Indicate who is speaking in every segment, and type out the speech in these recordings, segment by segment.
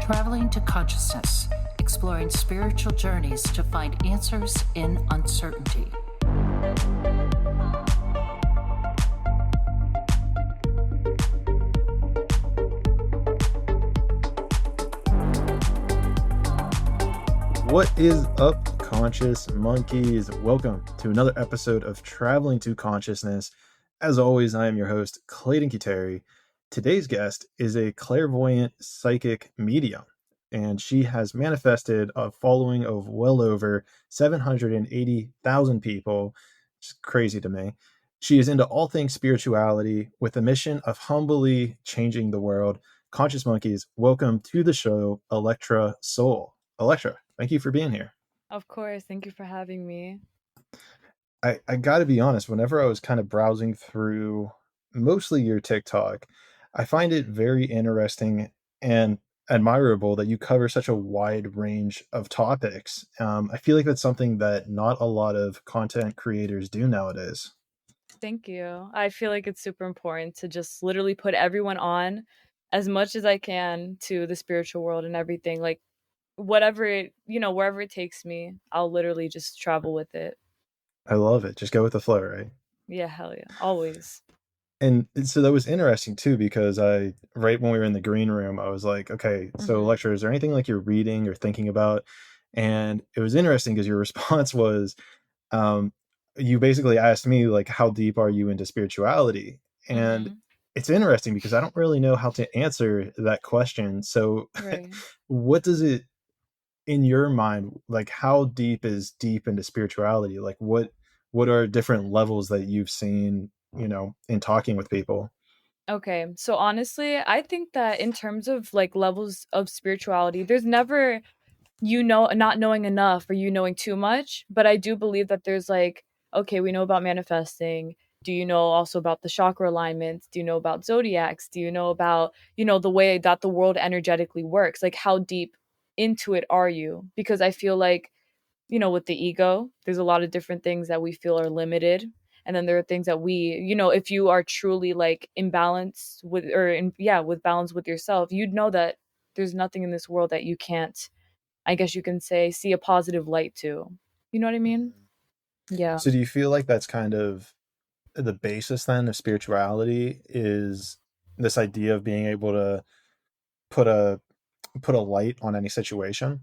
Speaker 1: Traveling to consciousness, exploring spiritual journeys to find answers in uncertainty.
Speaker 2: What is up, conscious monkeys? Welcome to another episode of Traveling to Consciousness. As always, I am your host, Clayton. Today's guest is a clairvoyant psychic medium, and she has manifested a following of well over 780,000 people. It's crazy to me. She is into all things spirituality with a mission of humbly changing the world. Conscious monkeys, welcome to the show, ElectraSoul. Electra, thank you for being here.
Speaker 3: Of course. Thank you for having me.
Speaker 2: I got to be honest, whenever I was kind of browsing through mostly your TikTok, I find it very interesting and admirable that you cover such a wide range of topics. I feel like that's something that not a lot of content creators do nowadays.
Speaker 3: Thank you. I feel like it's super important to just literally put everyone on as much as I can to the spiritual world and everything. Like whatever it, wherever it takes me, I'll literally just travel with it.
Speaker 2: I love it. Just go with the flow, right?
Speaker 3: Yeah, hell yeah. Always.
Speaker 2: And so that was interesting too, because right when we were in the green room, I was like, okay, so Electra, is there anything like you're reading or thinking about? And it was interesting because your response was, you basically asked me like, how deep are you into spirituality? And it's interesting because I don't really know how to answer that question. So
Speaker 3: Right.
Speaker 2: what does it, in your mind, like how deep is deep into spirituality? Like what are different levels that you've seen, in talking with people?
Speaker 3: Okay. So honestly, I think that in terms of like levels of spirituality, there's never not knowing enough or you knowing too much, but I do believe that there's like, okay, we know about manifesting. Do you know also about the chakra alignments? Do you know about zodiacs? Do you know about, the way that the world energetically works? Like how deep into it are you? Because I feel like, with the ego, there's a lot of different things that we feel are limited. And then there are things that if you are truly like in balance with, with balance with yourself, you'd know that there's nothing in this world that you can't, I guess you can say, see a positive light to. You know what I mean? Yeah.
Speaker 2: So do you feel like that's kind of the basis then of spirituality, is this idea of being able to put a light on any situation?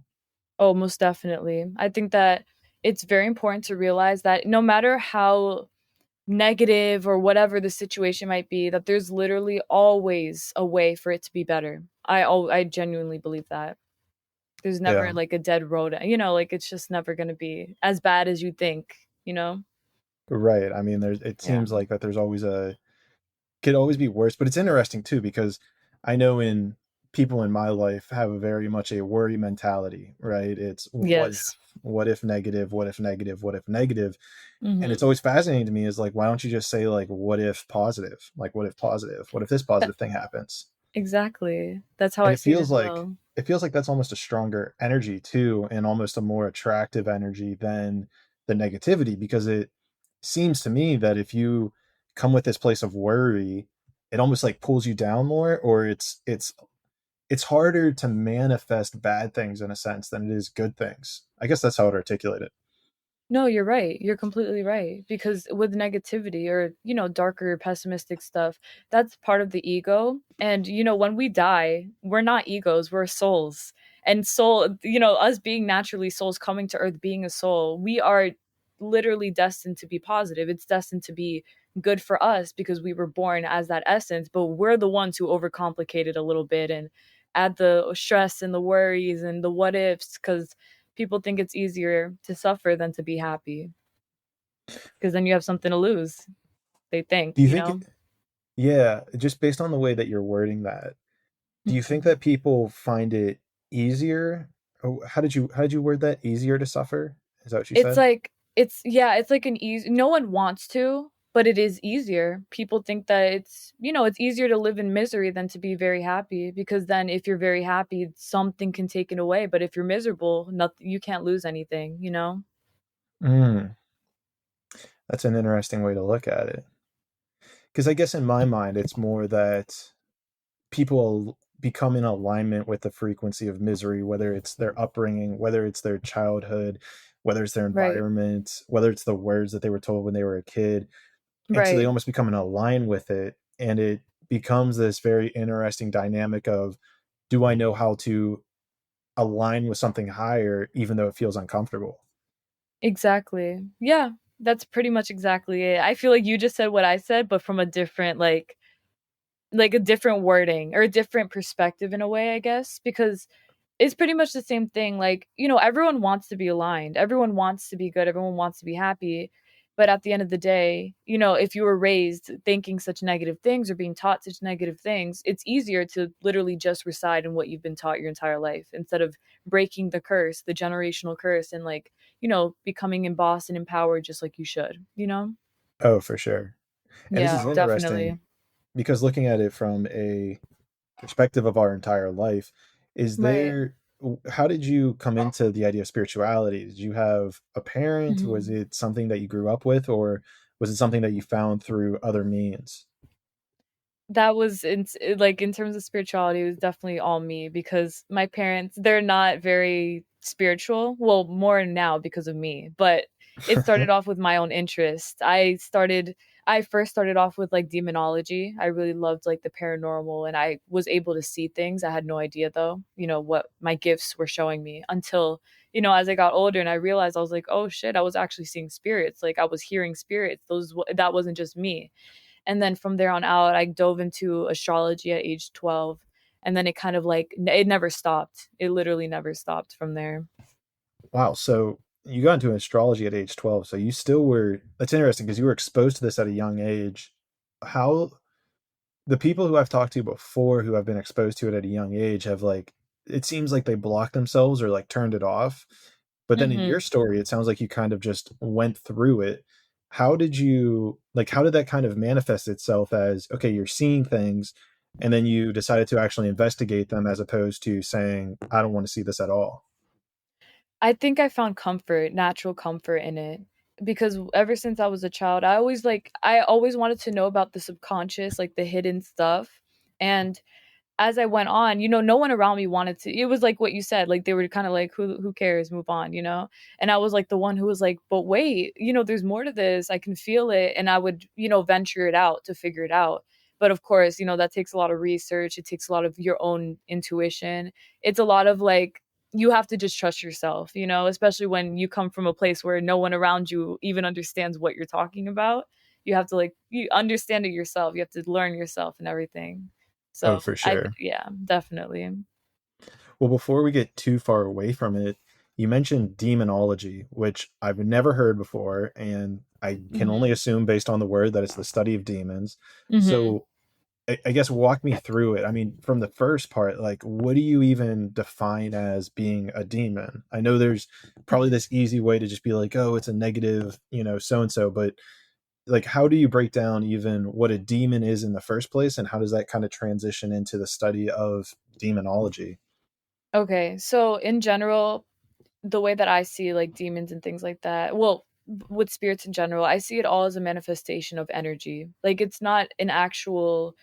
Speaker 3: Oh, most definitely. I think that it's very important to realize that no matter how negative or whatever the situation might be, that there's literally always a way for it to be better. I genuinely believe that. There's never
Speaker 2: Yeah.
Speaker 3: like a dead road. Like it's just never going to be as bad as you think, you know?
Speaker 2: Right. I mean, it
Speaker 3: Yeah.
Speaker 2: seems like that there's always could always be worse, but it's interesting too, because I know in people in my life have a very much a worry mentality, right? It's
Speaker 3: Yes.
Speaker 2: what if negative, what if negative, what if negative? And it's
Speaker 3: Mhm.
Speaker 2: always fascinating to me is like, why don't you just say like, what if positive? Like, what if positive? What if this positive thing happens?
Speaker 3: Exactly. That's how
Speaker 2: And
Speaker 3: I see it as well.
Speaker 2: it feels like that's almost a stronger energy too, and almost a more attractive energy than the negativity, because it seems to me that if you come with this place of worry, it almost like pulls you down more, or it's harder to manifest bad things in a sense than it is good things. I guess that's how I'd articulate it.
Speaker 3: No, you're right. You're completely right. Because with negativity or, darker, pessimistic stuff, that's part of the ego. And, when we die, we're not egos, we're souls. And soul, us being naturally souls coming to earth, being a soul, we are literally destined to be positive. It's destined to be good for us because we were born as that essence, but we're the ones who overcomplicate it a little bit and add the stress and the worries and the what ifs because people think it's easier to suffer than to be happy because then you have something to lose. They think,
Speaker 2: Do you think, yeah, just based on the way that you're wording that, do you think
Speaker 3: Mhm.
Speaker 2: that people find it easier? How did you word that? Easier to suffer? Is that what you
Speaker 3: It's
Speaker 2: said?
Speaker 3: like it's like an easy. No one wants to, but it is easier. People think that it's easier to live in misery than to be very happy because then if you're very happy, something can take it away. But if you're miserable, nothing, you can't lose anything.
Speaker 2: Mm, that's an interesting way to look at it. Because I guess in my mind, it's more that people become in alignment with the frequency of misery, whether it's their upbringing, whether it's their childhood, whether it's their
Speaker 3: Right.
Speaker 2: environment, whether it's the words that they were told when they were a kid. And so they
Speaker 3: Right.
Speaker 2: almost become in align with it. And it becomes this very interesting dynamic of, do I know how to align with something higher, even though it feels uncomfortable?
Speaker 3: Exactly. Yeah, that's pretty much exactly it. I feel like you just said what I said, but from a different like a different wording or a different perspective in a way, I guess, because it's pretty much the same thing. Like, everyone wants to be aligned. Everyone wants to be good. Everyone wants to be happy. But at the end of the day, if you were raised thinking such negative things or being taught such negative things, it's easier to literally just reside in what you've been taught your entire life instead of breaking the curse, the generational curse, and like, becoming embossed and empowered just like you should?
Speaker 2: Oh, for sure. And this
Speaker 3: Yeah,
Speaker 2: is interesting
Speaker 3: definitely.
Speaker 2: because looking at it from a perspective of our entire life, is
Speaker 3: Right.
Speaker 2: there, how did you come into the idea of spirituality? Did you have a parent? Was
Speaker 3: Mhm.
Speaker 2: it something that you grew up with, or was it something that you found through other means?
Speaker 3: That was like, in terms of spirituality, it was definitely all me because my parents, they're not very spiritual. Well, more now because of me, but it started off with my own interest. I first started off with like demonology. I really loved like the paranormal, and I was able to see things. I had no idea though, what my gifts were showing me until, as I got older and I realized, I was like, oh shit, I was actually seeing spirits. Like I was hearing spirits. That wasn't just me. And then from there on out, I dove into astrology at age 12. And then it kind of like, it never stopped. It literally never stopped from there.
Speaker 2: Wow. So you got into astrology at age 12. So you still were, that's interesting because you were exposed to this at a young age. How, the people who I've talked to before who have been exposed to it at a young age have like, it seems like they blocked themselves or like turned it off. But then in your
Speaker 3: Hmm.
Speaker 2: story, it sounds like you kind of just went through it. How did you, like, how did that kind of manifest itself as, okay, you're seeing things and then you decided to actually investigate them as opposed to saying, I don't want to see this at all?
Speaker 3: I think I found comfort, natural comfort in it. Because ever since I was a child, I always wanted to know about the subconscious, like the hidden stuff. And as I went on, no one around me wanted to. It was like what you said, like they were kind of like, who cares, move on. And I was like the one who was like, but wait, there's more to this. I can feel it, and I would, venture it out to figure it out. But of course, that takes a lot of research. It takes a lot of your own intuition. It's a lot of like, you have to just trust yourself, especially when you come from a place where no one around you even understands what you're talking about. You have to like, you understand it yourself. You have to learn yourself and everything.
Speaker 2: Oh,
Speaker 3: So
Speaker 2: for sure.
Speaker 3: yeah, definitely.
Speaker 2: Well, before we get too far away from it, you mentioned demonology, which I've never heard before, and I can only
Speaker 3: Mhm.
Speaker 2: assume based on the word that it's the study of demons.
Speaker 3: Mhm.
Speaker 2: So I guess walk me through it. I mean, from the first part, like, what do you even define as being a demon? I know there's probably this easy way to just be like, oh, it's a negative, so and so, but like, how do you break down even what a demon is in the first place, and how does that kind of transition into the study of demonology?
Speaker 3: Okay, so in general, the way that I see like demons and things like that, well, with spirits in general, I see it all as a manifestation of energy. Like it's not an actual,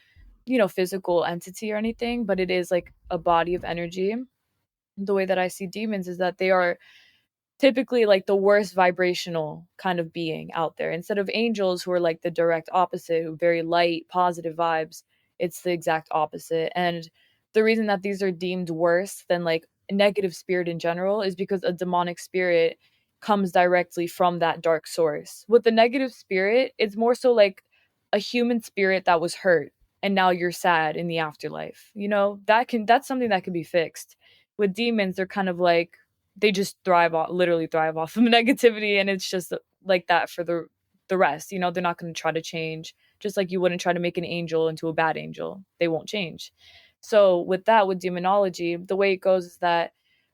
Speaker 3: physical entity or anything, but it is like a body of energy. The way that I see demons is that they are typically like the worst vibrational kind of being out there. Instead of angels who are like the direct opposite, who very light, positive vibes, it's the exact opposite. And the reason that these are deemed worse than like a negative spirit in general is because a demonic spirit comes directly from that dark source. With the negative spirit, it's more so like a human spirit that was hurt and now you're sad in the afterlife. That's something that can be fixed. With demons, they're kind of like, they just literally thrive off of negativity, and it's just like that for the rest. They're not going to try to change, just like you wouldn't try to make an angel into a bad angel. They won't change. So with that, with demonology, the way it goes is that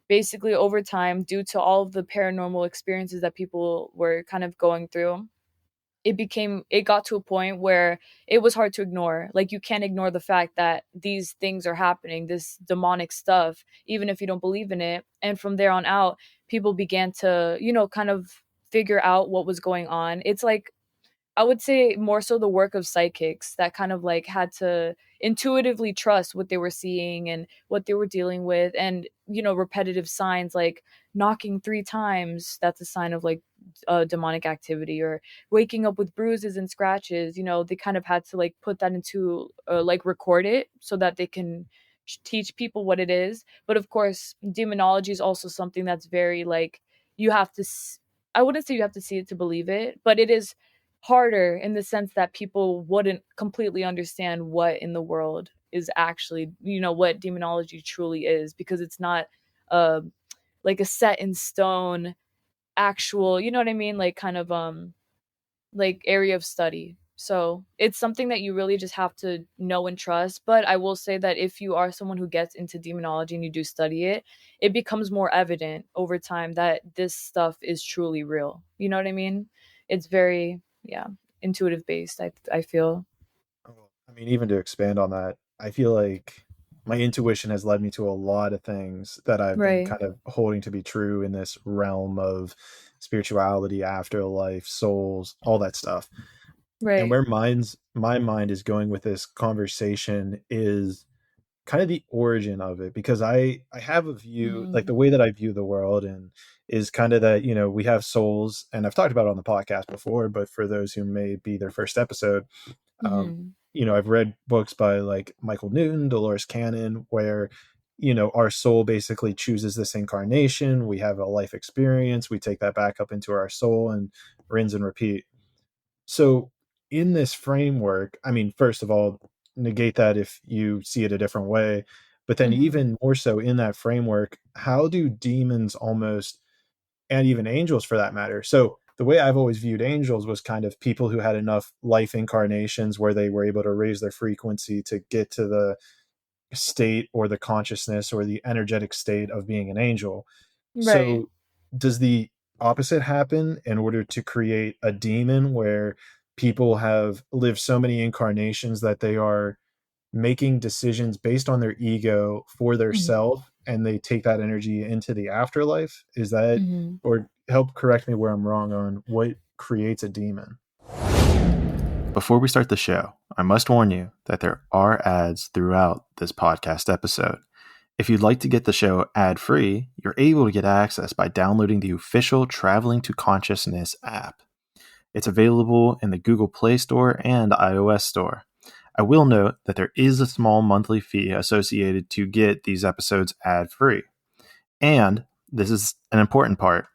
Speaker 3: basically over time, due to all of the paranormal experiences that people were kind of going through, it got to a point where it was hard to ignore. Like you can't ignore the fact that these things are happening, this demonic stuff, even if you don't believe in it. And from there on out, people began to, kind of figure out what was going on. It's like I would say more so the work of psychics that kind of like had to intuitively trust what they were seeing and what they were dealing with. And, repetitive signs like knocking 3 times, that's a sign of like demonic activity, or waking up with bruises and scratches. They kind of had to like put that into like record it so that they can teach people what it is. But of course, demonology is also something that's very like, you have to I wouldn't say you have to see it to believe it, but it is harder in the sense that people wouldn't completely understand what in the world is actually, what demonology truly is, because it's not uh like a set in stone actual, you know what I mean, like kind of like area of study. So it's something that you really just have to know and trust. But I will say that if you are someone who gets into demonology and you do study it, it becomes more evident over time that this stuff is truly real. You know what I mean? It's very, yeah, intuitive based, I feel.
Speaker 2: Oh, I mean, even to expand on that, I feel like my intuition has led me to a lot of things that I've been
Speaker 3: Right.
Speaker 2: kind of holding to be true in this realm of spirituality, afterlife, souls, all that stuff. And
Speaker 3: Right.
Speaker 2: where my mind is going with this conversation is kind of the origin of it, because I have a view, like
Speaker 3: Mhm.
Speaker 2: the way that I view the world and is kind of that, we have souls, and I've talked about it on the podcast before, but for those who may be their first episode, um,
Speaker 3: Mhm.
Speaker 2: I've read books by like Michael Newton, Dolores Cannon, where, our soul basically chooses this incarnation. We have a life experience. We take that back up into our soul and rinse and repeat. So, in this framework, I mean, first of all, negate that if you see it a different way. But then,
Speaker 3: Mhm.
Speaker 2: even more so in that framework, how do demons almost, and even angels for that matter? So, the way I've always viewed angels was kind of people who had enough life incarnations where they were able to raise their frequency to get to the state or the consciousness or the energetic state of being an angel.
Speaker 3: Right.
Speaker 2: So, does the opposite happen in order to create a demon where people have lived so many incarnations that they are making decisions based on their ego for their
Speaker 3: Mhm.
Speaker 2: self, and they take that energy into the afterlife? Is that,
Speaker 3: Mhm.
Speaker 2: or help correct me where I'm wrong on what creates a demon? Before we start the show, I must warn you that there are ads throughout this podcast episode. If you'd like to get the show ad-free, you're able to get access by downloading the official Traveling to Consciousness app. It's available in the Google Play Store and iOS Store. I will note that there is a small monthly fee associated to get these episodes ad-free. And this is an important part.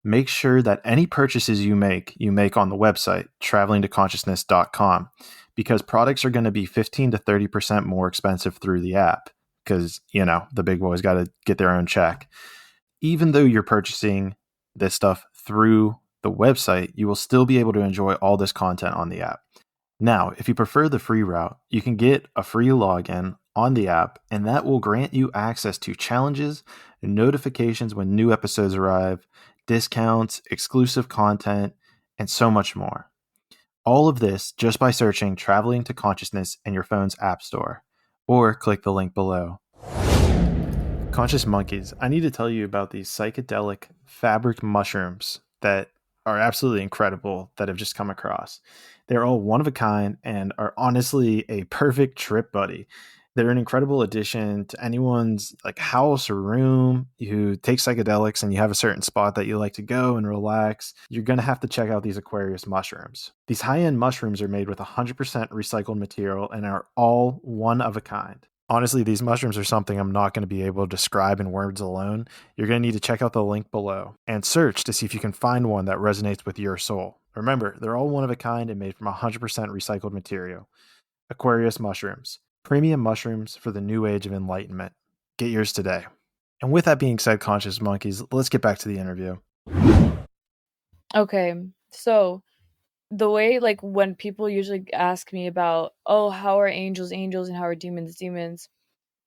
Speaker 2: Make sure that any purchases you make on the website, travelingtoconsciousness.com, because products are going to be 15 to 30% more expensive through the app, because, the big boys got to get their own check. Even though you're purchasing this stuff through the website, you will still be able to enjoy all this content on the app. Now, if you prefer the free route, you can get a free login on the app, and that will grant you access to challenges, notifications when new episodes arrive, discounts, exclusive content, and so much more. All of this just by searching Traveling to Consciousness in your phone's app store, or click the link below. Conscious monkeys, I need to tell you about these psychedelic fabric mushrooms that are absolutely incredible that I've just come across. They're all one of a kind and are honestly a perfect trip buddy. They're an incredible addition to anyone's like house or room who takes psychedelics and you have a certain spot that you like to go and relax. You're going to have to check out these Aquarius mushrooms. These high-end mushrooms are made with 100% recycled material and are all one of a kind. Honestly, these mushrooms are something I'm not going to be able to describe in words alone. You're going to need to check out the link below and search to see if you can find one that resonates with your soul. Remember, they're all one of a kind and made from 100% recycled material. Aquarius mushrooms, premium mushrooms for the new age of enlightenment. Get yours today. And with that being said, conscious monkeys, let's get back to the interview.
Speaker 3: Okay. So the way like when people usually ask me about, oh, how are angels angels and how are demons demons,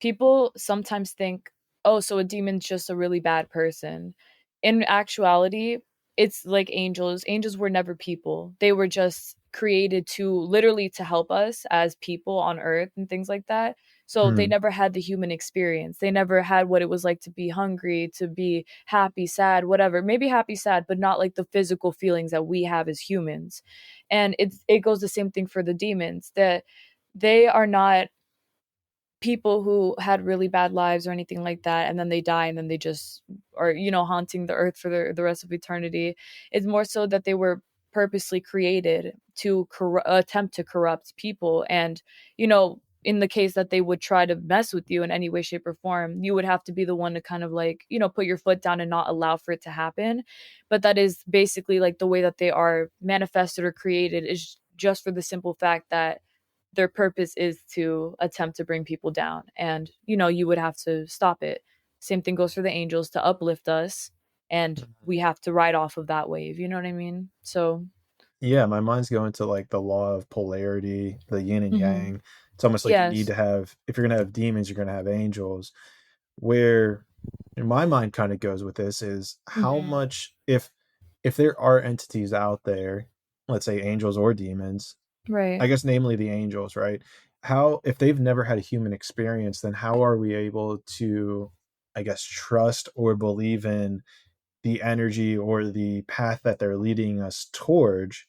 Speaker 3: people sometimes think, oh, so a demon's just a really bad person. In actuality, it's like angels were never people. They were just created to literally to help us as people on earth and things like that. So they
Speaker 2: Hmm.
Speaker 3: never had the human experience. They never had what it was like to be hungry, to be happy, sad, whatever. Maybe happy, sad, but not like the physical feelings that we have as humans. And it goes the same thing for the demons, that they are not people who had really bad lives or anything like that, and then they die and then they just are, haunting the earth for the rest of eternity. It's more so that they were purposely created to attempt to corrupt people. And in the case that they would try to mess with you in any way, shape, or form, you would have to be the one to kind of like, put your foot down and not allow for it to happen. But that is basically like the way that they are manifested or created, is just for the simple fact that their purpose is to attempt to bring people down, and you would have to stop it. Same thing goes for the angels, to uplift us, and we have to ride off of that wave, you know what I mean? So
Speaker 2: Yeah, my mind's going to like the law of polarity, the yin and
Speaker 3: mhm.
Speaker 2: yang. It's almost like you need
Speaker 3: Yes.
Speaker 2: to have, if you're going to have demons, you're going to have angels. Where my mind kind of goes with this is how
Speaker 3: Mhm.
Speaker 2: much, if there are entities out there, let's say angels or demons,
Speaker 3: Right.
Speaker 2: I guess namely the angels, right? How, if they've never had a human experience, then how are we able to, I guess, trust or believe in the energy or the path that they're leading us towards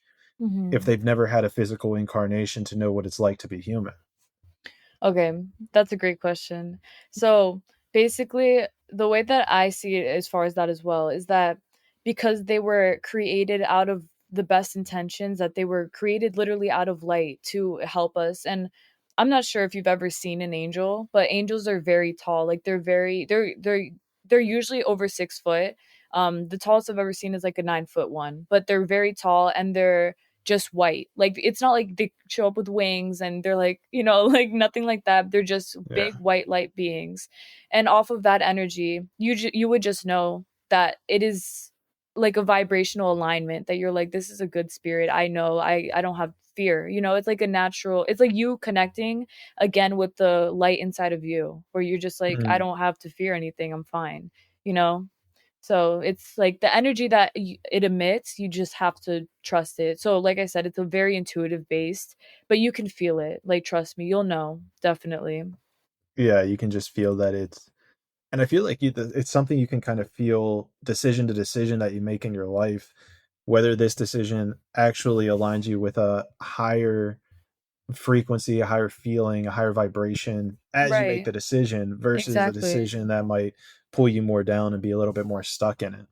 Speaker 2: if
Speaker 3: Mhm.
Speaker 2: they've never had a physical incarnation to know what it's like to be human?
Speaker 3: Okay, that's a great question. So basically, the way that I see it as far as that as well is that because they were created out of the best intentions, that they were created literally out of light to help us. And I'm not sure if you've ever seen an angel, but angels are very tall. Like they're usually over 6 foot. The tallest I've ever seen is like a 9 foot one, but they're very tall and they're just white. Like it's not like they show up with wings and they're like, like nothing like that. They're just
Speaker 2: Yeah.
Speaker 3: big white light beings. And off of that energy, you would just know that it is like a vibrational alignment, that you're like, this is a good spirit. I know I don't have fear. It's like a natural, it's like you connecting again with the light inside of you, where you're just like, I
Speaker 2: Mm.
Speaker 3: don't have to fear anything. I'm fine. You know? So it's like the energy that it emits, you just have to trust it. So, like I said, it's a very intuitive based, but you can feel it. Like, trust me, you'll know definitely.
Speaker 2: Yeah, you can just feel that it's, and I feel like it's something you can kind of feel decision to decision that you make in your life, whether this decision actually aligns you with a higher frequency, a higher feeling, a higher vibration as you make
Speaker 3: Right.
Speaker 2: the decision versus a
Speaker 3: Exactly.
Speaker 2: decision that might pull you more down and be a little bit more stuck in it.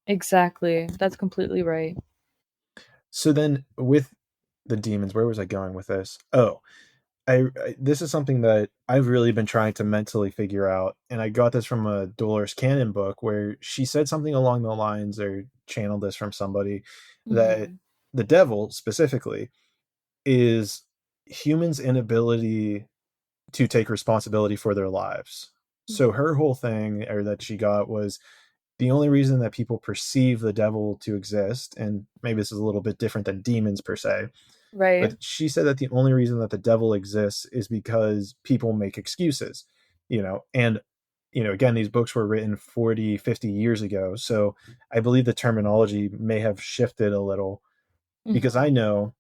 Speaker 3: Exactly. That's completely right.
Speaker 2: So then with the demons, where was I going with this? Oh, I this is something that I've really been trying to mentally figure out, and I got this from a Dolores Cannon book where she said something along the lines, or channeled this from somebody, that
Speaker 3: Mhm.
Speaker 2: the devil specifically is humans' inability to take responsibility for their lives. So her whole thing, or that she got, was the only reason that people perceive the devil to exist, and maybe this is a little bit different than demons per se,
Speaker 3: Right.
Speaker 2: but she said that the only reason that the devil exists is because people make excuses, and again, these books were written 40, 50 years ago, so I believe the terminology may have shifted a little, because I
Speaker 3: Mhm.
Speaker 2: know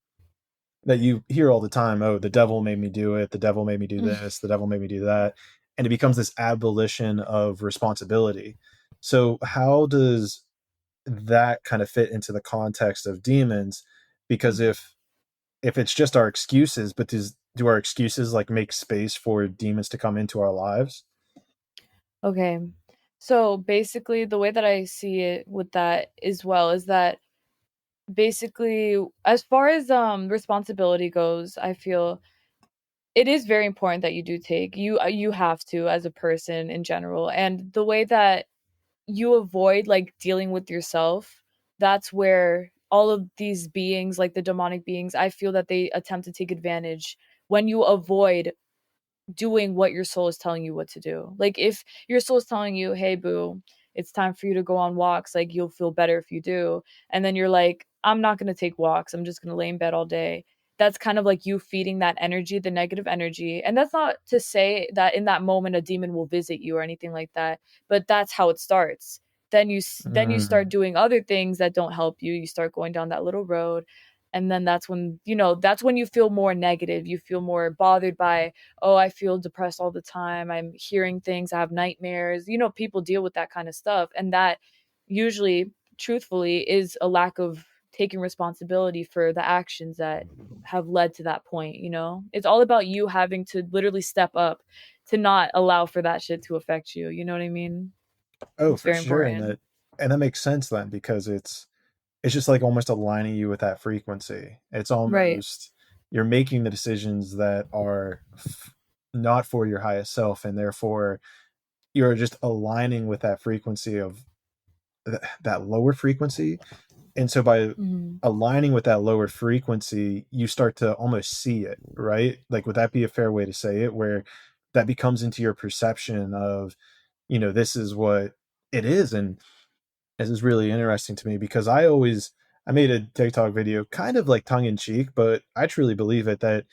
Speaker 2: that you hear all the time, oh, the devil made me do it, the devil made me do this, the devil made me do that, and it becomes this abolition of responsibility. So how does that kind of fit into the context of demons? Because
Speaker 3: Mhm.
Speaker 2: if it's just our excuses, but do our excuses like make space for demons to come into our lives?
Speaker 3: Okay. So basically, the way that I see it with that as well is that basically, as far as responsibility goes, I feel it is very important that you do take, you have to, as a person in general. And the way that you avoid like dealing with yourself, that's where all of these beings, like the demonic beings, I feel that they attempt to take advantage when you avoid doing what your soul is telling you what to do. Like if your soul is telling you, "Hey boo, it's time for you to go on walks, like you'll feel better if you do." And then you're like, "I'm not going to take walks. I'm just going to lay in bed all day." That's kind of like you feeding that energy, the negative energy. And that's not to say that in that moment a demon will visit you or anything like that, but that's how it starts. Then you start
Speaker 2: Mm.
Speaker 3: doing other things that don't help you. You start going down that little road, And then that's when, that's when you feel more negative. You feel more bothered by, oh, I feel depressed all the time. I'm hearing things. I have nightmares. People deal with that kind of stuff. And that usually, truthfully, is a lack of taking responsibility for the actions that have led to that point. It's all about you having to literally step up to not allow for that shit to affect you. You know what I mean?
Speaker 2: Oh,
Speaker 3: It's
Speaker 2: for
Speaker 3: very
Speaker 2: sure. And
Speaker 3: important.
Speaker 2: that makes sense then, because it's just like almost aligning you with that frequency. It's
Speaker 3: Right.
Speaker 2: almost you're making the decisions that are not for your highest self, and therefore you're just aligning with that frequency of that lower frequency. And so by
Speaker 3: Mhm.
Speaker 2: aligning with that lower frequency, you start to almost see it, right? Like, would that be a fair way to say it, where that becomes into your perception of, this is what it is. And this is really interesting to me, because I made a TikTok video kind of like tongue in cheek, but I truly believe it, that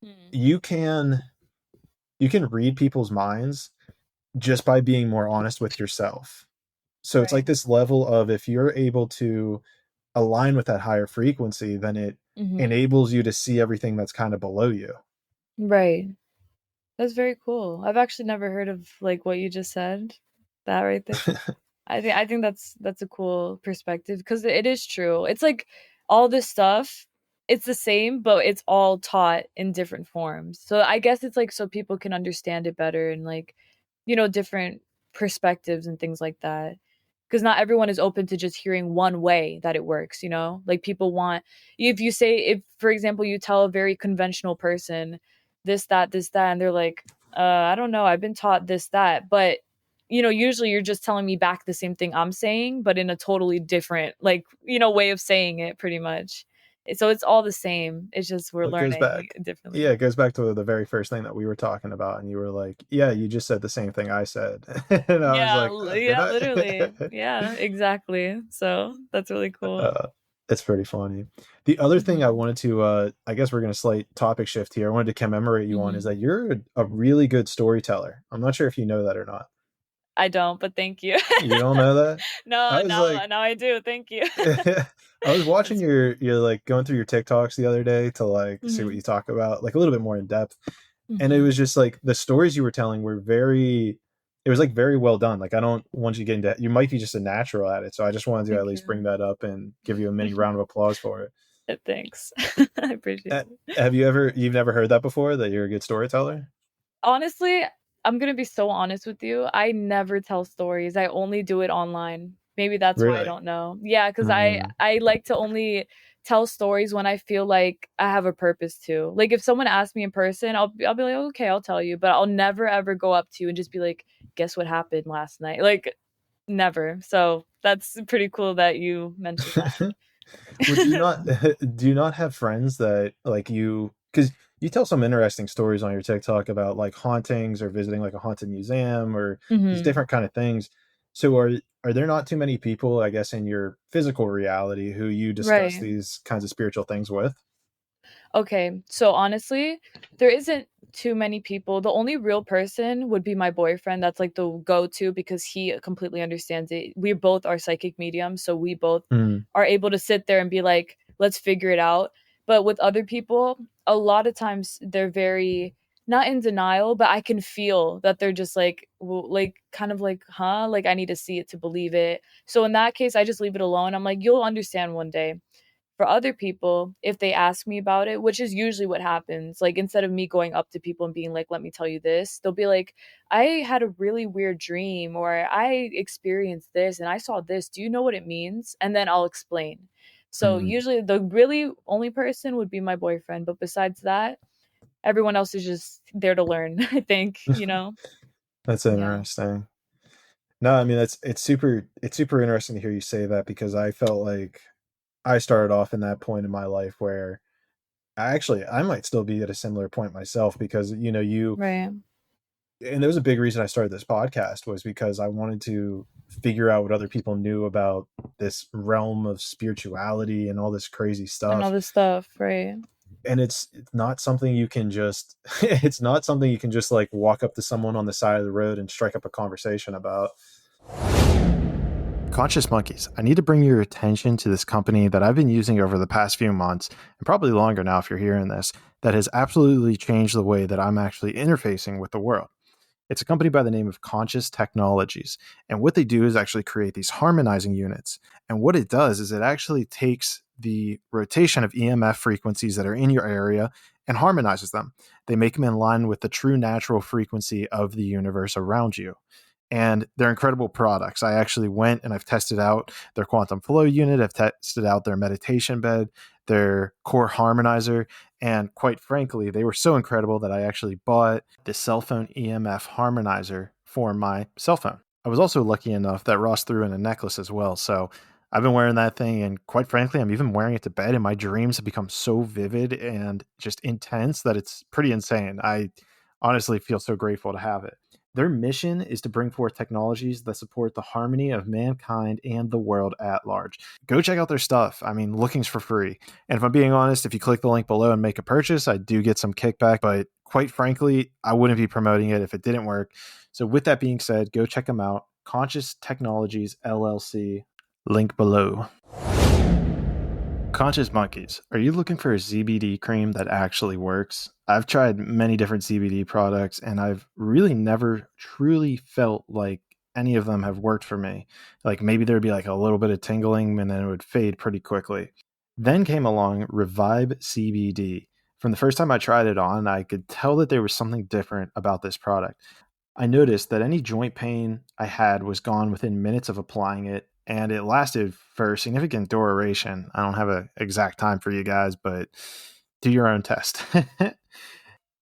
Speaker 3: Mhm.
Speaker 2: you can read people's minds just by being more honest with yourself. So it's like
Speaker 3: Right.
Speaker 2: this level of, if you're able to align with that higher frequency, then it
Speaker 3: Mhm.
Speaker 2: enables you to see everything that's kind of below you.
Speaker 3: Right. That's very cool. I've actually never heard of like what you just said. That right there. I think that's a cool perspective because it is true. It's like all this stuff, it's the same, but it's all taught in different forms. So I guess it's like so people can understand it better and like, different perspectives and things like that. Because not everyone is open to just hearing one way that it works. Like people want, if you say, if for example, you tell a very conventional person this, that, and they're like, I don't know, I've been taught this, that, but usually you're just telling me back the same thing I'm saying, but in a totally different, like, way of saying it pretty much. So it's all the same. It's just we're
Speaker 2: Well, it goes
Speaker 3: learning
Speaker 2: back. Yeah,
Speaker 3: differently.
Speaker 2: it goes back to the very first thing that we were talking about, and you were like, "Yeah, you just said the same thing I said," and I was
Speaker 3: Yeah,
Speaker 2: like, "Did
Speaker 3: yeah,
Speaker 2: I?"
Speaker 3: literally. Yeah, exactly. So that's really cool.
Speaker 2: uh, it's pretty funny. The other thing I
Speaker 3: Hmm.
Speaker 2: wanted to, I guess we're going to slight topic shift here. I wanted to commemorate you on, is
Speaker 3: Hmm.
Speaker 2: that you're a really good storyteller. I'm not sure if you know that or not.
Speaker 3: I don't, but thank you.
Speaker 2: You don't know that? I
Speaker 3: No,
Speaker 2: was
Speaker 3: now
Speaker 2: like,
Speaker 3: now I do. Thank you.
Speaker 2: I was watching
Speaker 3: That's
Speaker 2: your like going through your TikToks the other day to like see what
Speaker 3: hmm
Speaker 2: you talk about, like a little bit more in depth. And it
Speaker 3: hmm
Speaker 2: was just like the stories you were telling were very, it was like very well done. Like, I don't want you to get into, you might be just a natural at it. So I just wanted to at
Speaker 3: Thank
Speaker 2: least bring
Speaker 3: you.
Speaker 2: that up and give you a mini round of applause for it.
Speaker 3: Thanks. I appreciate
Speaker 2: Uh,
Speaker 3: it.
Speaker 2: you've never heard that before, that you're a good storyteller?
Speaker 3: Honestly, I'm gonna be so honest with you. I never tell stories. I only do it online. Maybe that's why I
Speaker 2: Really?
Speaker 3: don't know. Yeah, because I
Speaker 2: Mm.
Speaker 3: I like to only tell stories when I feel like I have a purpose to. Like if someone asks me in person, I'll be like, okay, I'll tell you, but I'll never ever go up to you and just be like, guess what happened last night? Like never. So that's pretty cool that you mentioned
Speaker 2: Would you
Speaker 3: that.
Speaker 2: not do you not have friends that like you, because you tell some interesting stories on your TikTok about like hauntings or visiting like a haunted museum or these
Speaker 3: Hmm.
Speaker 2: different kind of things. So are there not too many people, I guess, in your physical reality who you discuss
Speaker 3: Right.
Speaker 2: these kinds of spiritual things with?
Speaker 3: Okay, so honestly, there isn't too many people. The only real person would be my boyfriend. That's like the go-to because he completely understands it. We both are psychic mediums, so we both
Speaker 2: Mm,
Speaker 3: are able to sit there and be like, let's figure it out. But with other people, a lot of times they're very not in denial, but I can feel that they're just like, like kind of like, huh? Like I need to see it to believe it. So in that case, I just leave it alone. I'm like, you'll understand one day. For other people, if they ask me about it, which is usually what happens, like instead of me going up to people and being like, let me tell you this, they'll be like, I had a really weird dream or I experienced this and I saw this. Do you know what it means? And then I'll explain. So
Speaker 2: mm.
Speaker 3: usually the really only person would be my boyfriend. But besides that, everyone else is just there to learn, I think.
Speaker 2: That's
Speaker 3: Yeah.
Speaker 2: interesting. No, I mean, it's super interesting to hear you say that, because I felt like I started off in that point in my life where I might still be at a similar point myself, because you,
Speaker 3: Right.
Speaker 2: and there was a big reason I started this podcast, was because I wanted to figure out what other people knew about this realm of spirituality and all this crazy
Speaker 3: And all
Speaker 2: stuff.
Speaker 3: this stuff. Right.
Speaker 2: And it's not something you can just it's not something you can just like walk up to someone on the side of the road and strike up a conversation about. Conscious Monkeys, I need to bring your attention to this company that I've been using over the past few months, and probably longer now if you're hearing this, that has absolutely changed the way that I'm actually interfacing with the world. It's a company by the name of Conscious Technologies. And what they do is actually create these harmonizing units. And what it does is it actually takes the rotation of EMF frequencies that are in your area and harmonizes them. They make them in line with the true natural frequency of the universe around you. And they're incredible products. I actually went and I've tested out their quantum flow unit. I've tested out their meditation bed, their core harmonizer. And quite frankly, they were so incredible that I actually bought the cell phone EMF harmonizer for my cell phone. I was also lucky enough that Ross threw in a necklace as well. So I've been wearing that thing. And quite frankly, I'm even wearing it to bed. And my dreams have become so vivid and just intense that it's pretty insane. I honestly feel so grateful to have it. Their mission is to bring forth technologies that support the harmony of mankind and the world at large. Go check out their stuff. I mean, looking's for free. And if I'm being honest, if you click the link below and make a purchase, I do get some kickback. But quite frankly, I wouldn't be promoting it if it didn't work. So with that being said, go check them out. Conscious Technologies LLC, link below. Conscious Monkeys, are you looking for a CBD cream that actually works? I've tried many different CBD products and I've really never truly felt like any of them have worked for me. Like maybe there'd be like a little bit of tingling and then it would fade pretty quickly. Then came along Revive CBD. From the first time I tried it on, I could tell that there was something different about this product. I noticed that any joint pain I had was gone within minutes of applying it, and it lasted for significant duration. I don't have an exact time for you guys, but do your own test.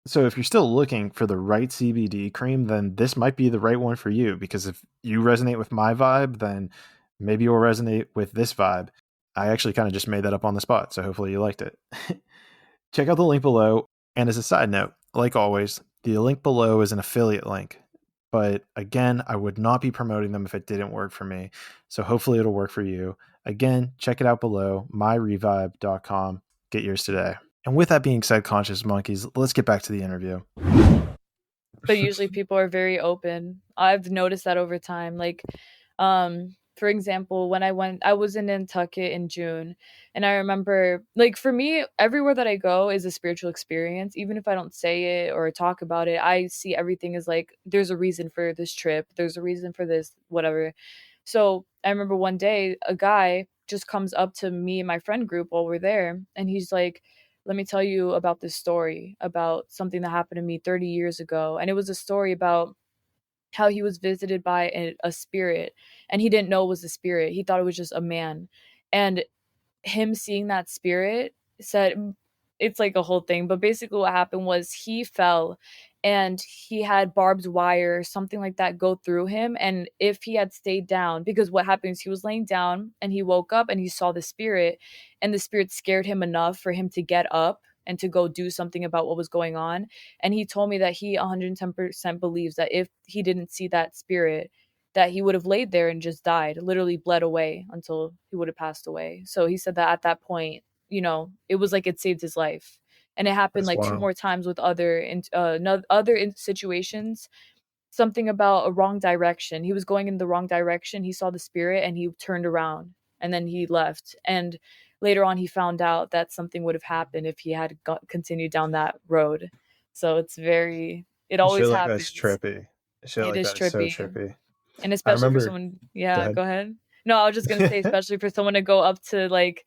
Speaker 2: So if you're still looking for the right CBD cream, then this might be the right one for you, because if you resonate with my vibe, then maybe you'll resonate with this vibe. I actually kind of just made that up on the spot, so hopefully you liked it. Check out the link below. And as a side note, like always, the link below is an affiliate link. But again, I would not be promoting them if it didn't work for me. So hopefully it'll work for you. Again, check it out below, myrevive.com. Get yours today. And with that being said, Conscious Monkeys, let's get back to the interview.
Speaker 3: But usually people are very open. I've noticed that over time. Like, for example, when I was in Nantucket in June, and I remember, like, for me, everywhere that I go is a spiritual experience. Even if I don't say it or talk about it, I see everything as like, there's a reason for this trip. There's a reason for this, whatever. So I remember one day a guy just comes up to me and my friend group while we're there, and he's like, let me tell you about this story about something that happened to me 30 years ago. And it was a story about how he was visited by a spirit, and he didn't know it was a spirit. He thought it was just a man. And him seeing that spirit said, it's like a whole thing, but basically what happened was he fell and he had barbed wire, something like that, go through him. And if he had stayed down, because what happens, he was laying down and he woke up and he saw the spirit, and the spirit scared him enough for him to get up and to go do something about what was going on. And he told me that he 110% believes that if he didn't see that spirit, that he would have laid there and just died, literally bled away until he would have passed away. So he said that at that point, it was like it saved his life. And it happened
Speaker 2: That's
Speaker 3: like two
Speaker 2: wild.
Speaker 3: more times with other situations. Something about a wrong direction. He was going in the wrong direction. He saw the spirit and he turned around and then he left. And later on, he found out that something would have happened if he had continued down that road. So it always
Speaker 2: Shit like that's
Speaker 3: happens.
Speaker 2: trippy. Shit
Speaker 3: It
Speaker 2: like
Speaker 3: is
Speaker 2: that is so
Speaker 3: trippy.
Speaker 2: trippy.
Speaker 3: And
Speaker 2: I
Speaker 3: especially for
Speaker 2: remember,
Speaker 3: someone,
Speaker 2: go
Speaker 3: yeah,
Speaker 2: ahead.
Speaker 3: go ahead. No, I was just gonna say, especially for someone to go up to a like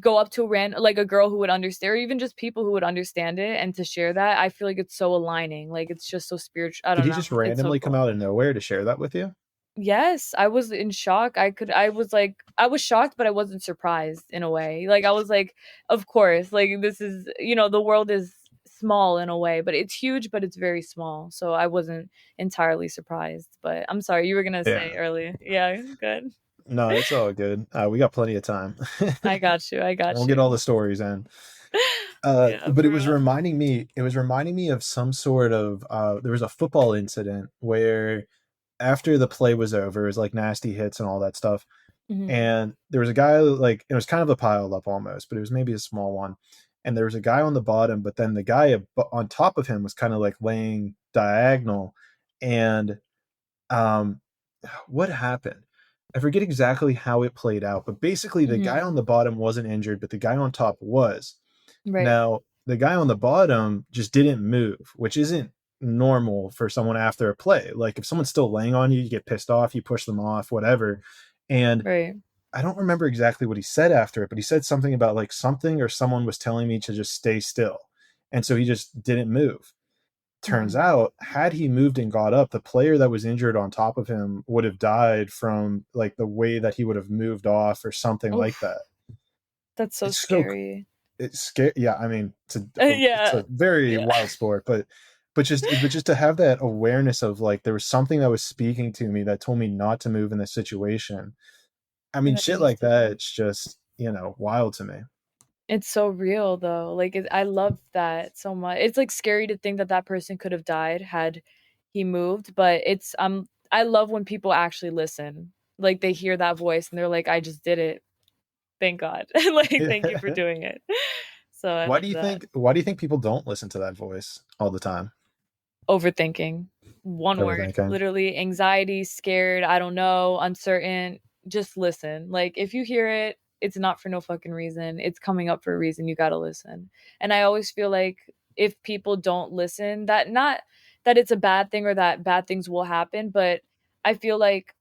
Speaker 3: a girl who would understand, or even just people who would understand it, and to share that, I feel like it's so aligning. Like it's just so spiritual. I
Speaker 2: Did
Speaker 3: don't
Speaker 2: he
Speaker 3: know.
Speaker 2: just
Speaker 3: It's so
Speaker 2: randomly come
Speaker 3: cool.
Speaker 2: out of nowhere to share that with you?
Speaker 3: Yes, I was in shock. I was shocked, but I wasn't surprised in a way. Like I was like, of course, like this is, the world is small in a way, but it's huge, but it's very small. So I wasn't entirely surprised. But I'm sorry, you were gonna say
Speaker 2: Yeah.
Speaker 3: earlier. Yeah, good.
Speaker 2: No, it's all good. We got plenty of time.
Speaker 3: I got you. I got
Speaker 2: We'll get all
Speaker 3: you.
Speaker 2: the stories in.
Speaker 3: Yeah,
Speaker 2: But
Speaker 3: for real.
Speaker 2: it was reminding me of some sort of there was a football incident where after the play was over, it was like nasty hits and all that stuff.
Speaker 3: Mhm.
Speaker 2: And there was a guy, like, it was kind of a pile up almost, but it was maybe a small one. And there was a guy on the bottom, but then the guy on top of him was kind of like laying diagonal. And what happened? I forget exactly how it played out, but basically the guy
Speaker 3: Mhm.
Speaker 2: on the bottom wasn't injured, but the guy on top was.
Speaker 3: Right.
Speaker 2: Now, the guy on the bottom just didn't move, which isn't normal for someone after a play. Like if someone's still laying on you, you get pissed off, you push them off, whatever. And
Speaker 3: Right.
Speaker 2: I don't remember exactly what he said after it, but he said something about like something or someone was telling me to just stay still. And so he just didn't move. Turns
Speaker 3: Mhm.
Speaker 2: out, had he moved and got up, the player that was injured on top of him would have died from like the way that he would have moved off or something like
Speaker 3: Oof.
Speaker 2: that.
Speaker 3: That's so
Speaker 2: It's so
Speaker 3: scary.
Speaker 2: it's scary. Yeah, I mean, it's
Speaker 3: Yeah.
Speaker 2: a very
Speaker 3: Yeah.
Speaker 2: wild sport, but just to have that awareness of like there was something that was speaking to me that told me not to move in this situation. I mean,
Speaker 3: And then
Speaker 2: shit
Speaker 3: you
Speaker 2: like
Speaker 3: still
Speaker 2: that,
Speaker 3: did.
Speaker 2: it's just, wild to me.
Speaker 3: It's so real though. Like I love that so much. It's like scary to think that that person could have died had he moved, but it's I love when people actually listen. Like they hear that voice and they're like, I just did it. Thank God. Like thank you for doing it. So I
Speaker 2: Why do
Speaker 3: love
Speaker 2: you
Speaker 3: that.
Speaker 2: think why do you think people don't listen to that voice all the time?
Speaker 3: Overthinking. One word.
Speaker 2: Overthinking.
Speaker 3: Literally anxiety, scared, I don't know, uncertain. Just listen. Like if you hear it, it's not for no fucking reason. It's coming up for a reason. You got to listen. And I always feel like if people don't listen, that not that it's a bad thing or that bad things will happen, but I feel like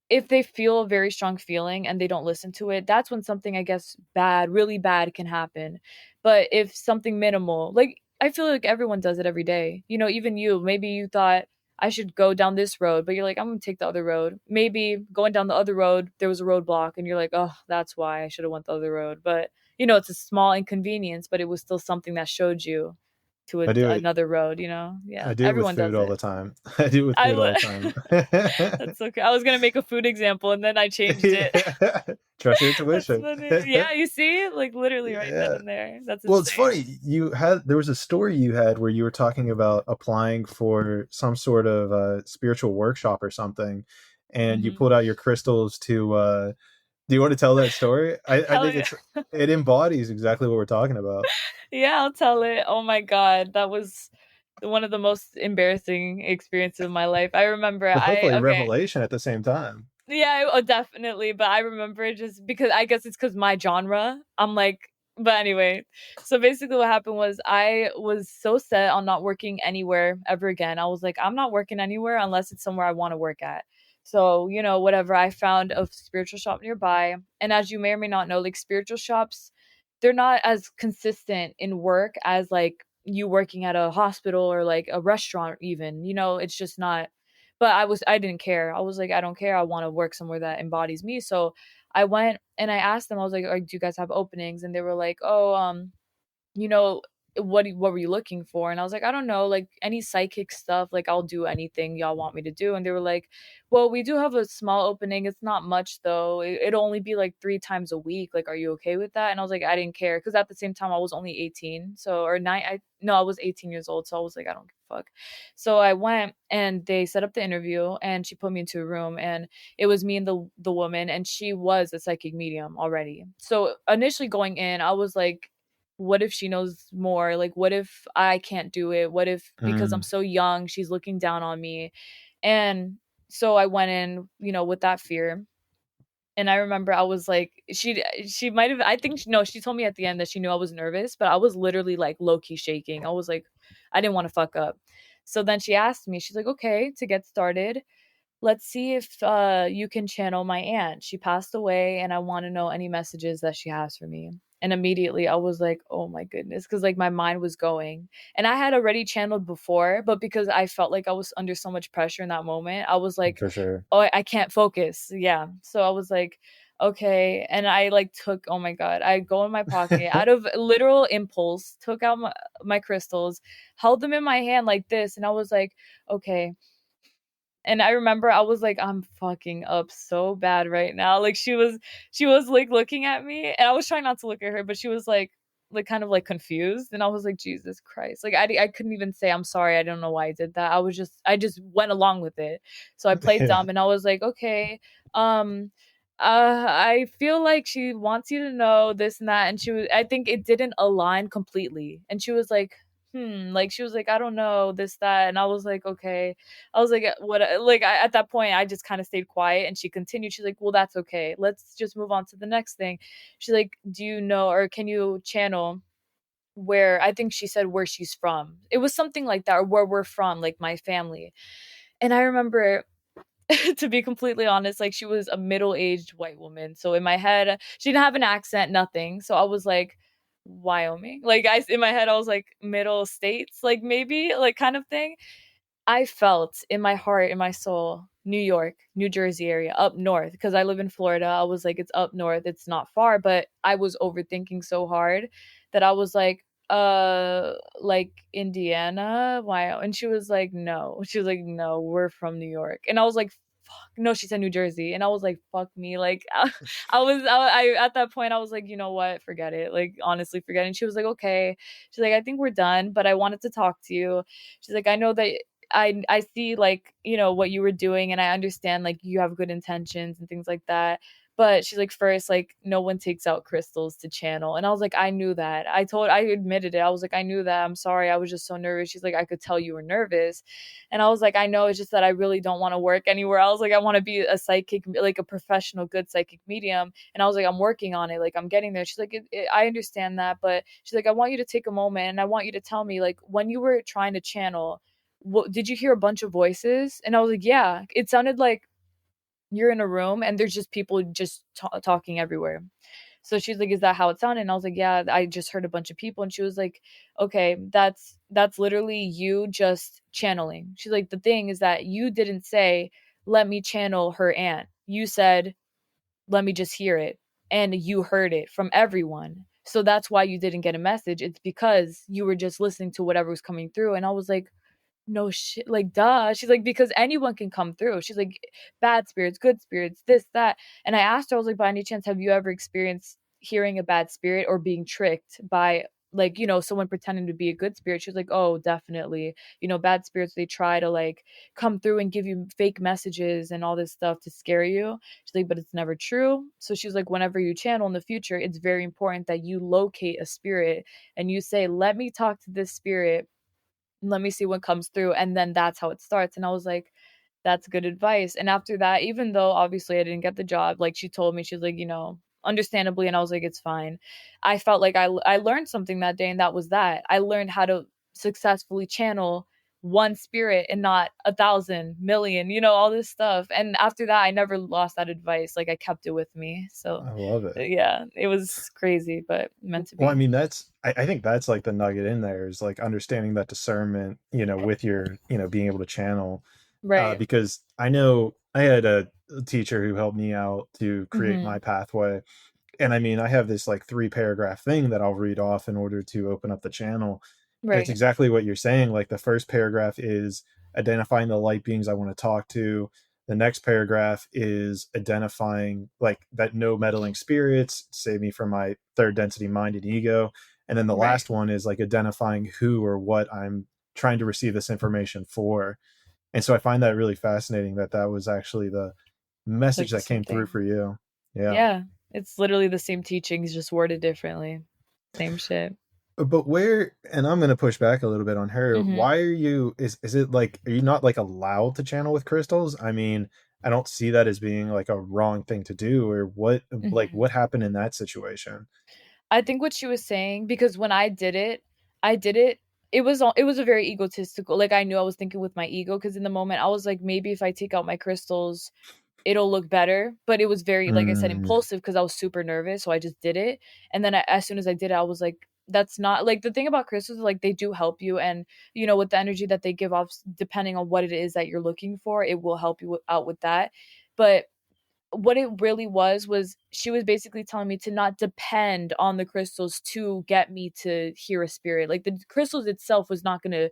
Speaker 3: if they feel a very strong feeling and they don't listen to it, that's when something I guess bad, really bad can happen. But if something minimal, like I feel like everyone does it every day. You know, even you, maybe you thought I should go down this road, but you're like, I'm gonna take the other road. Maybe going down the other road, there was a roadblock, and you're like, oh, that's why I should have went the other road. But you know, it's a small inconvenience, but it was still something that showed you to
Speaker 2: I do it
Speaker 3: another road. You know,
Speaker 2: I
Speaker 3: yeah,
Speaker 2: do it with
Speaker 3: everyone
Speaker 2: food
Speaker 3: does
Speaker 2: all
Speaker 3: it.
Speaker 2: the time. I do it with
Speaker 3: I
Speaker 2: food all
Speaker 3: li-
Speaker 2: the time.
Speaker 3: That's okay. I was gonna make a food example and then I changed it.
Speaker 2: Yeah. Trust your
Speaker 3: That's
Speaker 2: intuition.
Speaker 3: funny. Yeah, you see, like literally right then
Speaker 2: Yeah.
Speaker 3: and there. That's
Speaker 2: Well, it's
Speaker 3: insane.
Speaker 2: funny. There was a story you had where you were talking about applying for some sort of spiritual workshop or something, and you
Speaker 3: Hmm.
Speaker 2: pulled out your crystals to. Do you want to tell that story? I
Speaker 3: Hell
Speaker 2: think
Speaker 3: yeah.
Speaker 2: it embodies exactly what we're talking about.
Speaker 3: Yeah, I'll tell it. Oh my god, that was one of the most embarrassing experiences of my life. I remember
Speaker 2: But
Speaker 3: I
Speaker 2: hopefully, a
Speaker 3: okay.
Speaker 2: revelation at the same time.
Speaker 3: Yeah, oh, definitely. But I remember it just because I guess it's because my genre. I'm like, but anyway. So basically, what happened was I was so set on not working anywhere ever again. I was like, I'm not working anywhere unless it's somewhere I want to work at. So, you know, whatever. I found a spiritual shop nearby. And as you may or may not know, like spiritual shops, they're not as consistent in work as like you working at a hospital or like a restaurant, even. You know, it's just not, but I didn't care. I was like, I don't care. I want to work somewhere that embodies me. So I went and I asked them, I was like, do you guys have openings? And they were like, oh, you know, what were you looking for? And I was like, I don't know, like any psychic stuff, like I'll do anything y'all want me to do. And they were like, well, we do have a small opening. It's not much though. It'll only be like 3 times a week. Like, are you okay with that? And I was like, I didn't care because at the same time I was only 18. So or nine I no, I was 18 years old. So I was like, I don't give a fuck. So I went and they set up the interview and she put me into a room and it was me and the woman and she was a psychic medium already. So initially going in, I was like, what if she knows more? Like, what if I can't do it? What if because I'm
Speaker 2: Mm,
Speaker 3: so young, she's looking down on me? And so I went in, you know, with that fear. And I remember I was like, she might have, I think, no, she told me at the end that she knew I was nervous, but I was literally like low key shaking. I was like, I didn't want to fuck up. So then she asked me, she's like, okay, to get started, let's see if you can channel my aunt. She passed away, and I want to know any messages that she has for me. And immediately I was like, oh my goodness, because like my mind was going. And I had already channeled before, but because I felt like I was under so much pressure in that moment, I was like,
Speaker 2: for sure.
Speaker 3: oh, I can't focus. Yeah. So I was like, okay. And I like took, oh my God, I go in my pocket out of literal impulse, took out my crystals, held them in my hand like this. And I was like, okay, and I remember I was like, I'm fucking up so bad right now. Like she was like looking at me and I was trying not to look at her, but she was like kind of like confused. And I was like, Jesus Christ. Like I couldn't even say I'm sorry. I don't know why I did that. I just went along with it. So I played
Speaker 2: Yeah.
Speaker 3: dumb and I was like, okay, um, I feel like she wants you to know this and that. And I think it didn't align completely. And she was like, like she was like, I don't know, this, that. And I was like, okay. I was like, what, like, at that point, I just kind of stayed quiet and she continued. She's like, well, that's okay. Let's just move on to the next thing. She's like, do you know, or can you channel where, I think she said where she's from. It was something like that, or where we're from, like my family. And I remember, to be completely honest, like she was a middle-aged white woman. So in my head, she didn't have an accent, nothing. So I was like, Wyoming. Like in my head, I was like middle states, like maybe, like kind of thing. I felt in my heart, in my soul, New York, New Jersey area, up north, because I live in Florida. I was like, it's up north, it's not far, but I was overthinking so hard that I was like Indiana, wow. And she was like, no. She was like, no, we're from New York. And I was like, fuck. No, she said New Jersey. And I was like, fuck me. Like, I at that point, I was like, you know what? Forget it. Like, honestly, forget it. And she was like, okay. She's like, I think we're done, but I wanted to talk to you. She's like, I know that I see, like, you know, what you were doing, and I understand like you have good intentions and things like that. But she's like, first, like, no one takes out crystals to channel. And I was like, I knew that. I admitted it. I was like, I knew that. I'm sorry. I was just so nervous. She's like, I could tell you were nervous. And I was like, I know. It's just that I really don't want to work anywhere else. Like, I want to be a psychic, like a professional, good psychic medium. And I was like, I'm working on it. Like, I'm getting there. She's like, I understand that. But she's like, I want you to take a moment and I want you to tell me, like, when you were trying to channel, what did you hear? A bunch of voices? And I was like, yeah. It sounded like you're in a room and there's just people just talking everywhere. So she's like, is that how it sounded? And I was like, yeah, I just heard a bunch of people. And she was like, okay, that's literally you just channeling. She's like, the thing is that you didn't say, let me channel her aunt. You said, let me just hear it. And you heard it from everyone. So that's why you didn't get a message. It's because you were just listening to whatever was coming through. And I was like, no shit, like, duh. She's like, because anyone can come through. She's like, bad spirits, good spirits, this, that. And I asked her, I was like, by any chance, have you ever experienced hearing a bad spirit or being tricked by, like, you know, someone pretending to be a good spirit? She was like, oh, definitely. You know, bad spirits, they try to like come through and give you fake messages and all this stuff to scare you. She's like, but it's never true. So she's like, whenever you channel in the future, it's very important that you locate a spirit and you say, let me talk to this spirit, let me see what comes through, and then that's how it starts. And I was like, that's good advice. And after that, even though obviously I didn't get the job, like she told me, she's like, you know, understandably, and I was like, it's fine. I felt like I learned something that day, and that was that I learned how to successfully channel one spirit and not 1,000 million, you know, all this stuff. And after that, I never lost that advice. Like, I kept it with me. So
Speaker 2: I love it.
Speaker 3: yeah, it was crazy, but meant to
Speaker 2: Well, I
Speaker 3: be.
Speaker 2: mean, I think that's like the nugget in there is like understanding that discernment, you know, with your, you know, being able to channel.
Speaker 3: Right.
Speaker 2: Because I know I had a teacher who helped me out to create
Speaker 3: Mm-hmm.
Speaker 2: my pathway. And I mean, I have this like 3 paragraph thing that I'll read off in order to open up the channel. And it's
Speaker 3: Right.
Speaker 2: exactly what you're saying. Like the first paragraph is identifying the light beings I want to talk to. The next paragraph is identifying like that no meddling spirits, save me from my third density mind and ego. And then the
Speaker 3: Right.
Speaker 2: last one is like identifying who or what I'm trying to receive this information for. And so I find that really fascinating that that was actually the message
Speaker 3: Like the
Speaker 2: that
Speaker 3: same
Speaker 2: came through
Speaker 3: thing.
Speaker 2: for you. Yeah.
Speaker 3: Yeah. It's literally the same teachings, just worded differently. Same shit.
Speaker 2: But where, and I'm going to push back a little bit on her.
Speaker 3: Mhm.
Speaker 2: Why are you, is it like, are you not like allowed to channel with crystals? I mean, I don't see that as being like a wrong thing to do, or what, like
Speaker 3: Mhm.
Speaker 2: what happened in that situation?
Speaker 3: I think what she was saying, because when I did it, it was a very egotistical, like, I knew I was thinking with my ego, because in the moment I was like, maybe if I take out my crystals, it'll look better. But it was very, like I said,
Speaker 2: Mm,
Speaker 3: impulsive because I was super nervous. So I just did it. And then as soon as I did it, I was like, that's not like the thing about crystals, like they do help you. And, you know, with the energy that they give off, depending on what it is that you're looking for, it will help you out with that. But what it really was she was basically telling me to not depend on the crystals to get me to hear a spirit. Like, the crystals itself was not going to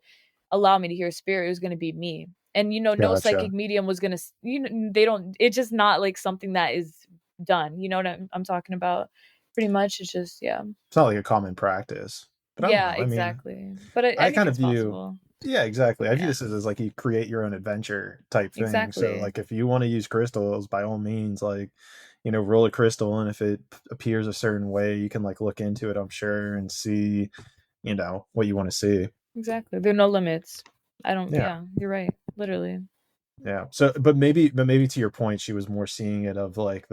Speaker 3: allow me to hear a spirit. It was going to be me. And, you know, no psychic
Speaker 2: gotcha.
Speaker 3: medium was going to, you know, they don't, it's just not like something that is done. You know what I'm talking about? Pretty much. It's just, yeah.
Speaker 2: It's not like a common practice, but I don't
Speaker 3: Yeah,
Speaker 2: know. I mean,
Speaker 3: exactly. But I
Speaker 2: I
Speaker 3: think
Speaker 2: kind of
Speaker 3: it's
Speaker 2: view,
Speaker 3: possible.
Speaker 2: yeah, exactly. I view
Speaker 3: Yeah,
Speaker 2: this as like you create your own adventure type thing. So
Speaker 3: exactly.
Speaker 2: like if you want to use crystals, by all means, like, you know, roll a crystal, and if it appears a certain way, you can like look into it, I'm sure, and see, you know, what you want to see.
Speaker 3: Exactly. There are no limits. I don't.
Speaker 2: Yeah.
Speaker 3: Yeah, you're right. Literally.
Speaker 2: Yeah. So, but maybe to your point, she was more seeing it of like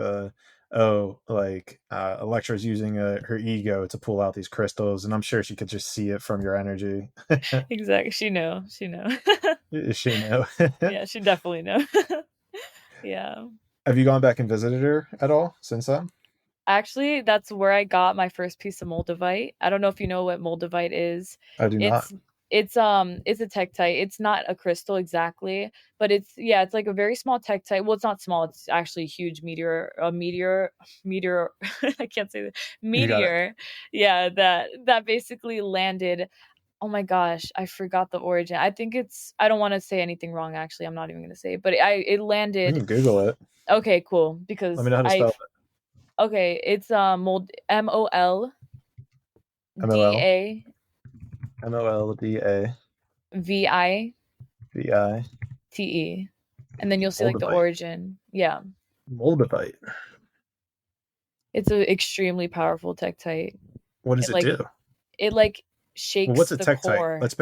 Speaker 2: Electra's using her ego to pull out these crystals, and I'm sure she could just see it from your energy.
Speaker 3: Exactly. She know. She know.
Speaker 2: She know.
Speaker 3: Yeah, she definitely know. Yeah.
Speaker 2: Have you gone back and visited her at all since then?
Speaker 3: Actually, that's where I got my first piece of moldavite. I don't know if you know what moldavite is.
Speaker 2: I do not.
Speaker 3: It's it's a tektite. It's not a crystal exactly, but it's yeah, it's like a very small tektite. Well, it's not small. It's actually a huge meteor. I can't say that
Speaker 2: You got it.
Speaker 3: meteor. Yeah, that basically landed. Oh my gosh, I forgot the origin. I think it's. I don't want to say anything wrong. Actually, I'm not even gonna say. It, but it
Speaker 2: We
Speaker 3: landed.
Speaker 2: can Google it.
Speaker 3: Okay, cool.
Speaker 2: Let
Speaker 3: Because
Speaker 2: me know how to
Speaker 3: I
Speaker 2: spell
Speaker 3: okay, it's mold
Speaker 2: it. MOL
Speaker 3: MOLDAVITE.
Speaker 2: MOLDA
Speaker 3: And then you'll see like the
Speaker 2: Moldavite.
Speaker 3: origin. Yeah.
Speaker 2: Moldavite.
Speaker 3: It's an extremely powerful tektite.
Speaker 2: What does
Speaker 3: It
Speaker 2: it
Speaker 3: like
Speaker 2: do?
Speaker 3: it like
Speaker 2: Well, what's
Speaker 3: shakes
Speaker 2: a
Speaker 3: the
Speaker 2: tektite?
Speaker 3: core.
Speaker 2: Let's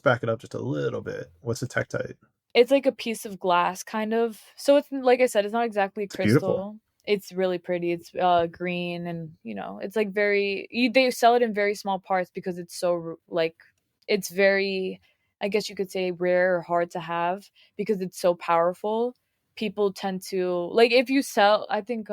Speaker 2: back it up just a little bit. What's a tektite?
Speaker 3: It's like a piece of glass kind of. So it's like I said, it's not exactly
Speaker 2: It's beautiful.
Speaker 3: crystal. It's really pretty. It's green and it's like they sell it in very small parts because it's so like it's very I guess you could say rare or hard to have because it's so powerful. People tend to like if you sell I think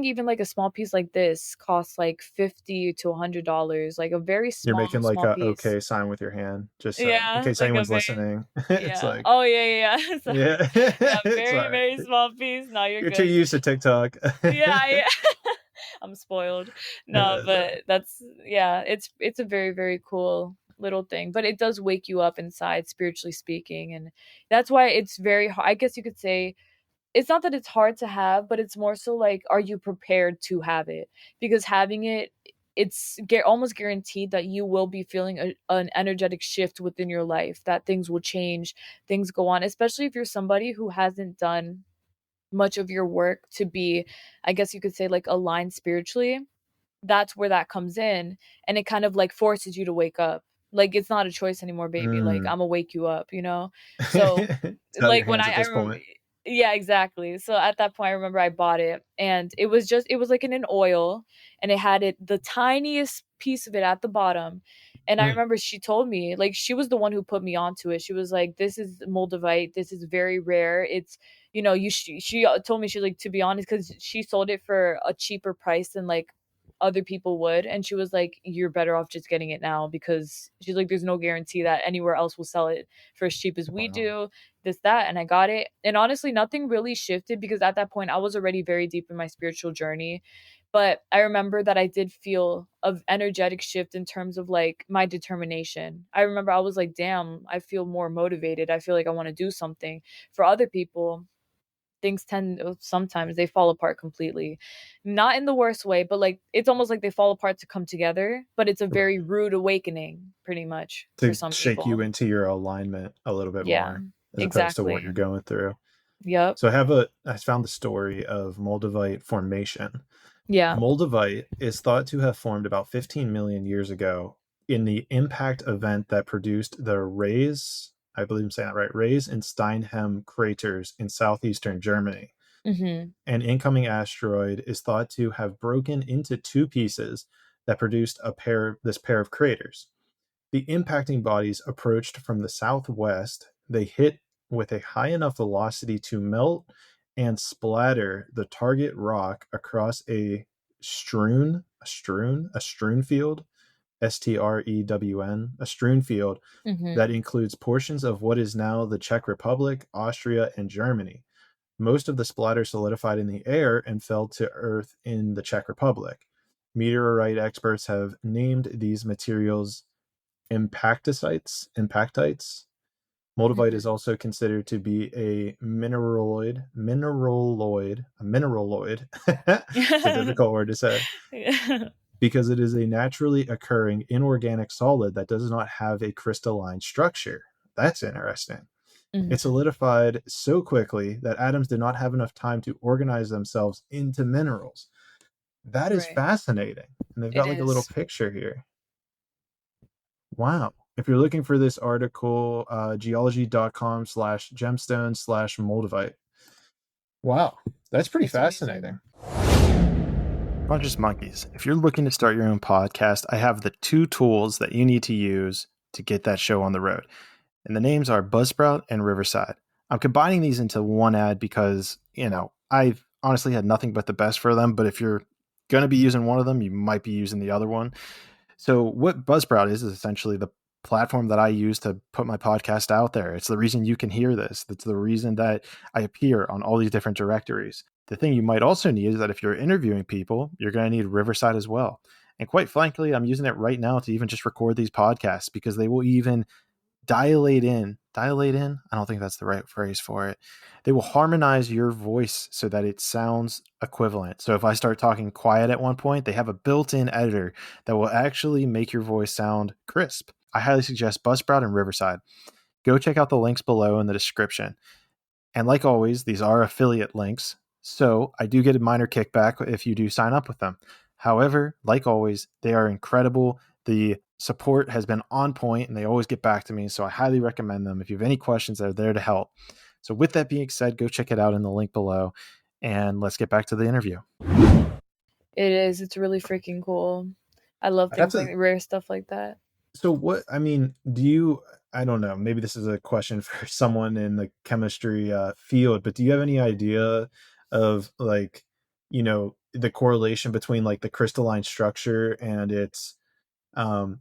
Speaker 3: even like a small piece like this costs like $50 to $100, like a very
Speaker 2: You're
Speaker 3: small
Speaker 2: making like
Speaker 3: small
Speaker 2: a
Speaker 3: piece.
Speaker 2: okay sign with your hand, just in
Speaker 3: Yeah,
Speaker 2: case
Speaker 3: like a
Speaker 2: anyone's
Speaker 3: very
Speaker 2: listening. It's
Speaker 3: yeah.
Speaker 2: like,
Speaker 3: Oh, yeah, yeah, yeah. Sorry.
Speaker 2: yeah,
Speaker 3: Yeah,
Speaker 2: it's all
Speaker 3: very,
Speaker 2: right.
Speaker 3: very small piece. No, you're
Speaker 2: You're too
Speaker 3: good.
Speaker 2: used to TikTok.
Speaker 3: Yeah, yeah. I'm spoiled. No,
Speaker 2: It's all right.
Speaker 3: but that's yeah, it's a very, very cool little thing, but it does wake you up inside spiritually speaking, and that's why it's very I guess you could say it's not that it's hard to have, but it's more so like, are you prepared to have it? Because having it, it's almost guaranteed that you will be feeling an energetic shift within your life, that things will change, things go on, especially if you're somebody who hasn't done much of your work to be, I guess you could say, like aligned spiritually. That's where that comes in, and it kind of like forces you to wake up. Like it's not a choice anymore, baby. Like
Speaker 2: Mm.
Speaker 3: I'm gonna wake you up, So
Speaker 2: It's out of your
Speaker 3: like when
Speaker 2: hands at
Speaker 3: I
Speaker 2: this
Speaker 3: remember
Speaker 2: point.
Speaker 3: yeah, exactly. So at that point I remember I bought it and it was like in an oil and it had the tiniest piece of it at the bottom. And I
Speaker 2: Mm.
Speaker 3: remember she told me, like she was the one who put me onto it. She was like, "This is moldavite. This is very rare. It's she told me, she's like, to be honest, because she sold it for a cheaper price than like other people would, and she was like, you're better off just getting it now, because she's like, there's no guarantee that anywhere else will sell it for as cheap as we
Speaker 2: Wow.
Speaker 3: do, this that. And I got it, and honestly nothing really shifted because at that point I was already very deep in my spiritual journey. But I remember that I did feel of energetic shift in terms of like my determination. I remember I was like, damn, I feel more motivated. I feel like I want to do something. For other people, things tend sometimes they fall apart completely, not in the worst way, but like it's almost like they fall apart to come together, but it's a very
Speaker 2: Right.
Speaker 3: rude awakening pretty much for
Speaker 2: To
Speaker 3: some
Speaker 2: shake you
Speaker 3: people.
Speaker 2: into your alignment a little bit
Speaker 3: Yeah,
Speaker 2: more, as opposed to what
Speaker 3: exactly.
Speaker 2: you're going through.
Speaker 3: Yep.
Speaker 2: So I found the story of Moldavite formation.
Speaker 3: Yeah.
Speaker 2: Moldavite is thought to have formed about 15 million years ago in the impact event that produced the Rays, I believe I'm saying that right, Rays and Steinheim craters in southeastern Germany.
Speaker 3: Mm-hmm.
Speaker 2: An incoming asteroid is thought to have broken into two pieces that produced this pair of craters. The impacting bodies approached from the southwest. They hit with a high enough velocity to melt and splatter the target rock across a strewn field, STREWN, a strewn field that
Speaker 3: Mm-hmm.
Speaker 2: includes portions of what is now the Czech Republic, Austria, and Germany. Most of the splatter solidified in the air and fell to Earth in the Czech Republic. Meteorite experts have named these materials impactites. Moldavite is
Speaker 3: Mm-hmm.
Speaker 2: also considered to be a mineraloid. It's a difficult word to say
Speaker 3: Yeah.
Speaker 2: because it is a naturally occurring inorganic solid that does not have a crystalline structure. That's interesting. It
Speaker 3: Mm-hmm.
Speaker 2: solidified so quickly that atoms did not have enough time to organize themselves into minerals. That is
Speaker 3: Right.
Speaker 2: fascinating. And they've
Speaker 3: It
Speaker 2: got like a little
Speaker 3: is.
Speaker 2: picture here. Wow. if you're looking for this article, geology.com/gemstone/moldavite. Wow, that's pretty
Speaker 3: That's amazing.
Speaker 2: fascinating. Conscious Monkeys, if you're looking to start your own podcast, I have the two tools that you need to use to get that show on the road. And the names are Buzzsprout and Riverside. I'm combining these into one ad because, I've honestly had nothing but the best for them. But if you're going to be using one of them, you might be using the other one. So what Buzzsprout is essentially the platform that I use to put my podcast out there. It's the reason you can hear this. It's the reason that I appear on all these different directories. The thing you might also need is that if you're interviewing people, you're going to need Riverside as well. And quite frankly, I'm using it right now to even just record these podcasts because they will even dilate in. Dilate in? I don't think that's the right phrase for it. They will harmonize your voice so that it sounds equivalent. So if I start talking quiet at one point, they have a built-in editor that will actually make your voice sound crisp. I highly suggest Buzzsprout and Riverside. Go check out the links below in the description. And like always, these are affiliate links, so I do get a minor kickback if you do sign up with them. However, like always, they are incredible. The support has been on point and they always get back to me, so I highly recommend them. If you have any questions, they're there to help. So with that being said, go check it out in the link below, and let's get back to the interview.
Speaker 3: It is. It's really freaking cool. I love things like rare stuff like that.
Speaker 2: So I don't know, maybe this is a question for someone in the chemistry field, but do you have any idea of the correlation between like the crystalline structure and its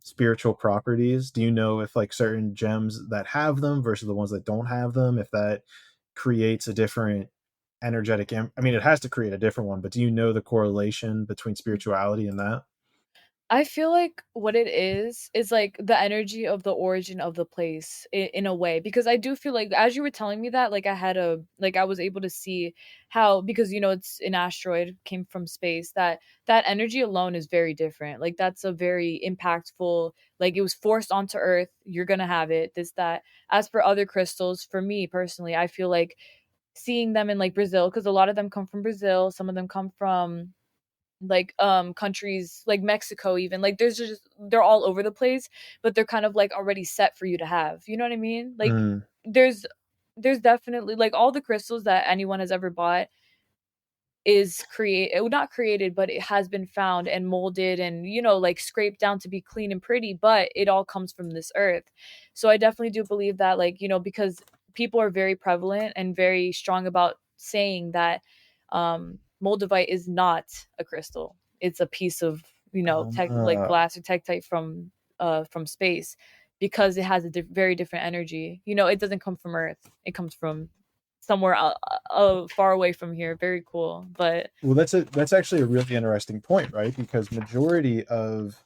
Speaker 2: spiritual properties? Do you know if like certain gems that have them versus the ones that don't have them, if that creates a different energetic it has to create a different one, but do you know the correlation between spirituality and that?
Speaker 3: I feel like what it is like the energy of the origin of the place in a way, because I do feel like as you were telling me that, like I was able to see how, because it's an asteroid came from space, that energy alone is very different. Like that's a very impactful, like it was forced onto Earth, you're gonna have it, this, that. As for other crystals, for me personally, I feel like seeing them in like Brazil, because a lot of them come from Brazil, some of them come from like countries like Mexico, even, like they're all over the place, but they're kind of like already set for you to have, you know what I mean? Like
Speaker 2: Mm.
Speaker 3: there's definitely like all the crystals that anyone has ever bought is not created, but it has been found and molded and like scraped down to be clean and pretty, but it all comes from this earth. So I definitely do believe that, like, because people are very prevalent and very strong about saying that moldavite is not a crystal, it's a piece of like glass or tektite from space, because it has a very different energy. It doesn't come from earth, it comes from somewhere far away from here. Very cool. But
Speaker 2: Well, that's actually a really interesting point, right? Because majority of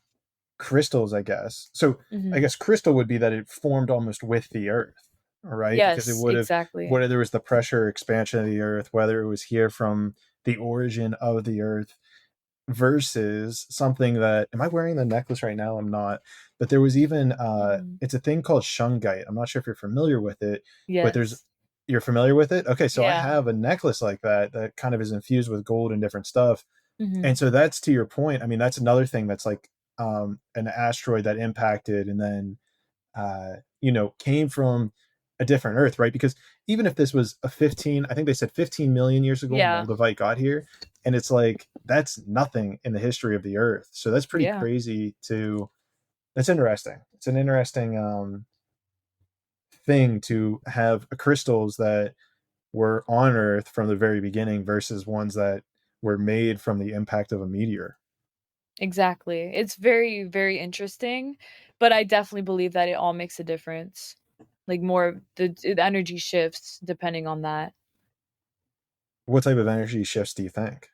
Speaker 2: crystals, I guess. So I
Speaker 3: mhm.
Speaker 2: guess crystal would be that it formed almost with the earth, right? Because it
Speaker 3: Yes,
Speaker 2: would have,
Speaker 3: exactly.
Speaker 2: whether there was the pressure expansion of the earth, whether it was here from the origin of the earth, versus something that, am I wearing the necklace right now? I'm not. But there was even
Speaker 3: Mhm.
Speaker 2: it's a thing called shungite. I'm not sure if you're familiar with it, but
Speaker 3: Yes.
Speaker 2: you're familiar with it? Okay, so I
Speaker 3: Yeah.
Speaker 2: have a necklace like that kind of is infused with gold and different stuff. And
Speaker 3: Mhm.
Speaker 2: so that's to your point. That's another thing that's like an asteroid that impacted and then came from a different Earth, right? Because even if this was I think they said 15 million years ago,
Speaker 3: Yeah.
Speaker 2: Moldavite got here, and it's like that's nothing in the history of the Earth. So that's pretty
Speaker 3: Yeah.
Speaker 2: crazy to. That's interesting. It's an interesting thing to have crystals that were on Earth from the very beginning versus ones that were made from the impact of a meteor.
Speaker 3: Exactly. It's very, very interesting, but I definitely believe that it all makes a difference. Like more the energy shifts depending on that.
Speaker 2: What type of energy shifts do you think?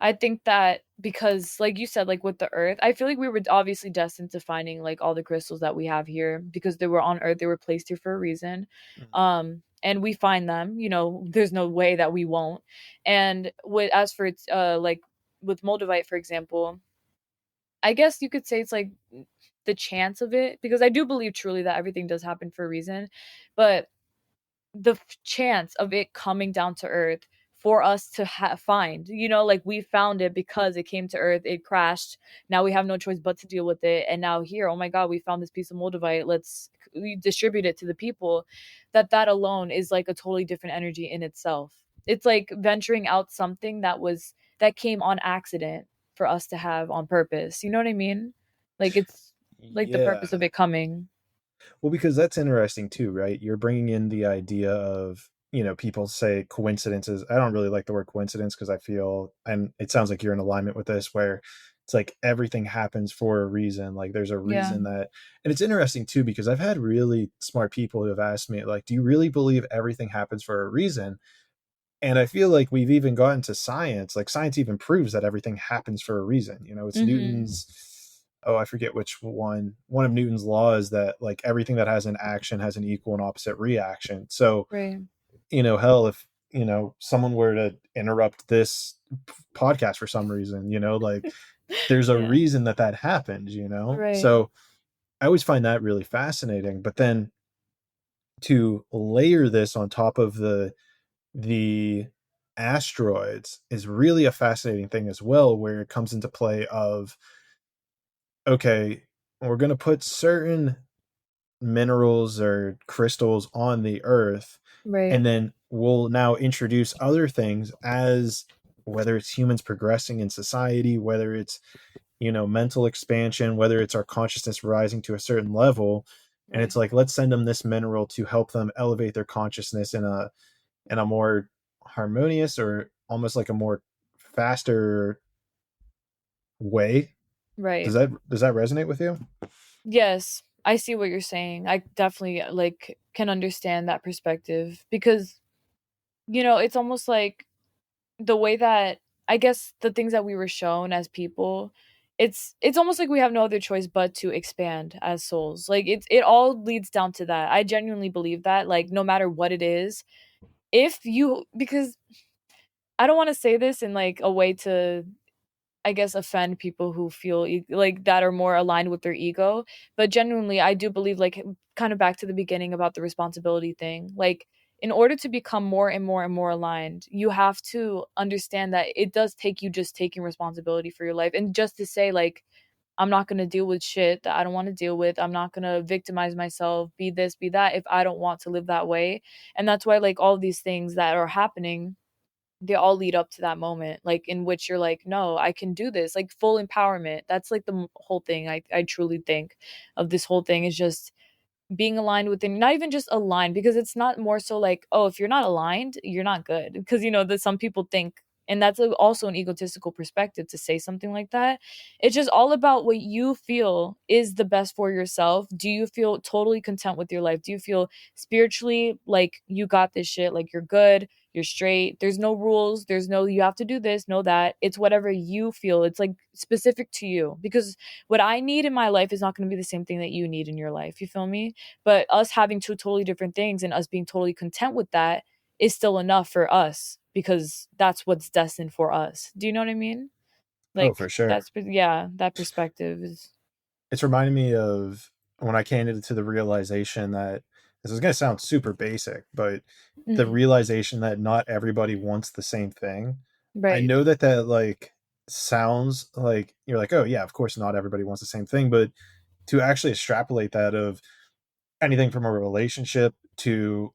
Speaker 3: I think that because, like you said, like with the earth, I feel like we were obviously destined to finding like all the crystals that we have here because they were on earth, they were placed here for a reason. And we find them, there's no way that we won't. And with as for its like with moldavite, for example, I guess you could say it's like the chance of it, because I do believe truly that everything does happen for a reason, but the chance of it coming down to earth for us to find, you know, like we found it because it came to earth, it crashed, now we have no choice but to deal with it, and now here, oh my god, we found this piece of moldavite, let's distribute it to the people. That alone is like a totally different energy in itself. It's like venturing out something that came on accident for us to have on purpose, you know what I mean? Like it's like the purpose of
Speaker 2: Yeah.
Speaker 3: it coming.
Speaker 2: Well, because that's interesting too, right? You're bringing in the idea of, people say coincidences. I don't really like the word coincidence because I feel, and it sounds like you're in alignment with this, where it's like everything happens for a reason. Like there's a
Speaker 3: Yeah.
Speaker 2: reason that, and it's interesting too, because I've had really smart people who have asked me, like, do you really believe everything happens for a reason? And I feel like we've even gotten to science. Like science even proves that everything happens for a reason. It's
Speaker 3: Mhm.
Speaker 2: Newton's, oh, I forget which one of Newton's laws, that like everything that has an action has an equal and opposite reaction. So,
Speaker 3: Right.
Speaker 2: hell, if, someone were to interrupt this podcast for some reason, like there's a
Speaker 3: Yeah.
Speaker 2: reason that happened.
Speaker 3: Right.
Speaker 2: So I always find that really fascinating. But then to layer this on top of the asteroids is really a fascinating thing as well, where it comes into play of, okay, we're going to put certain minerals or crystals on the earth,
Speaker 3: Right.
Speaker 2: and then we'll now introduce other things, as whether it's humans progressing in society, whether it's, mental expansion, whether it's our consciousness rising to a certain level. And
Speaker 3: Right.
Speaker 2: it's like, let's send them this mineral to help them elevate their consciousness in a more harmonious, or almost like a more faster way. Does
Speaker 3: Right.
Speaker 2: that resonate with you?
Speaker 3: Yes, I see what you're saying. I definitely like can understand that perspective because it's almost like the way that I guess the things that we were shown as people, it's almost like we have no other choice but to expand as souls. Like it all leads down to that. I genuinely believe that, like, no matter what it is, if you because I don't want to say this in like a way to, I guess, offend people who feel like that are more aligned with their ego. But genuinely, I do believe, like, kind of back to the beginning about the responsibility thing. Like, in order to become more and more and more aligned, you have to understand that it does take you just taking responsibility for your life. And just to say, like, I'm not going to deal with shit that I don't want to deal with. I'm not going to victimize myself, be this, be that, if I don't want to live that way. And that's why, like, all of these things that are happening, they all lead up to that moment, like, in which you're like, no, I can do this, like full empowerment. That's like the whole thing. I truly think of this whole thing is just being aligned within, not even just aligned, because it's not more so like, oh, if you're not aligned, you're not good, because that some people think, and that's also an egotistical perspective to say something like that. It's just all about what you feel is the best for yourself. Do you feel totally content with your life? Do you feel spiritually like you got this shit, like you're good, you're straight, there's no rules, there's no you have to do this, no that, it's whatever you feel, it's like specific to you, because what I need in my life is not going to be the same thing that you need in your life, you feel me? But us having two totally different things and us being totally content with that is still enough for us, because that's what's destined for us. Do you know what I mean?
Speaker 2: Oh,
Speaker 3: Like
Speaker 2: for sure.
Speaker 3: that's, yeah, that perspective is.
Speaker 2: It's reminding me of when I came into the realization that, this is going to sound super basic, but the
Speaker 3: Mhm.
Speaker 2: realization that not everybody wants the same thing. I
Speaker 3: Right.
Speaker 2: know that like sounds like you're like, oh yeah, of course not everybody wants the same thing, but to actually extrapolate that of anything from a relationship to,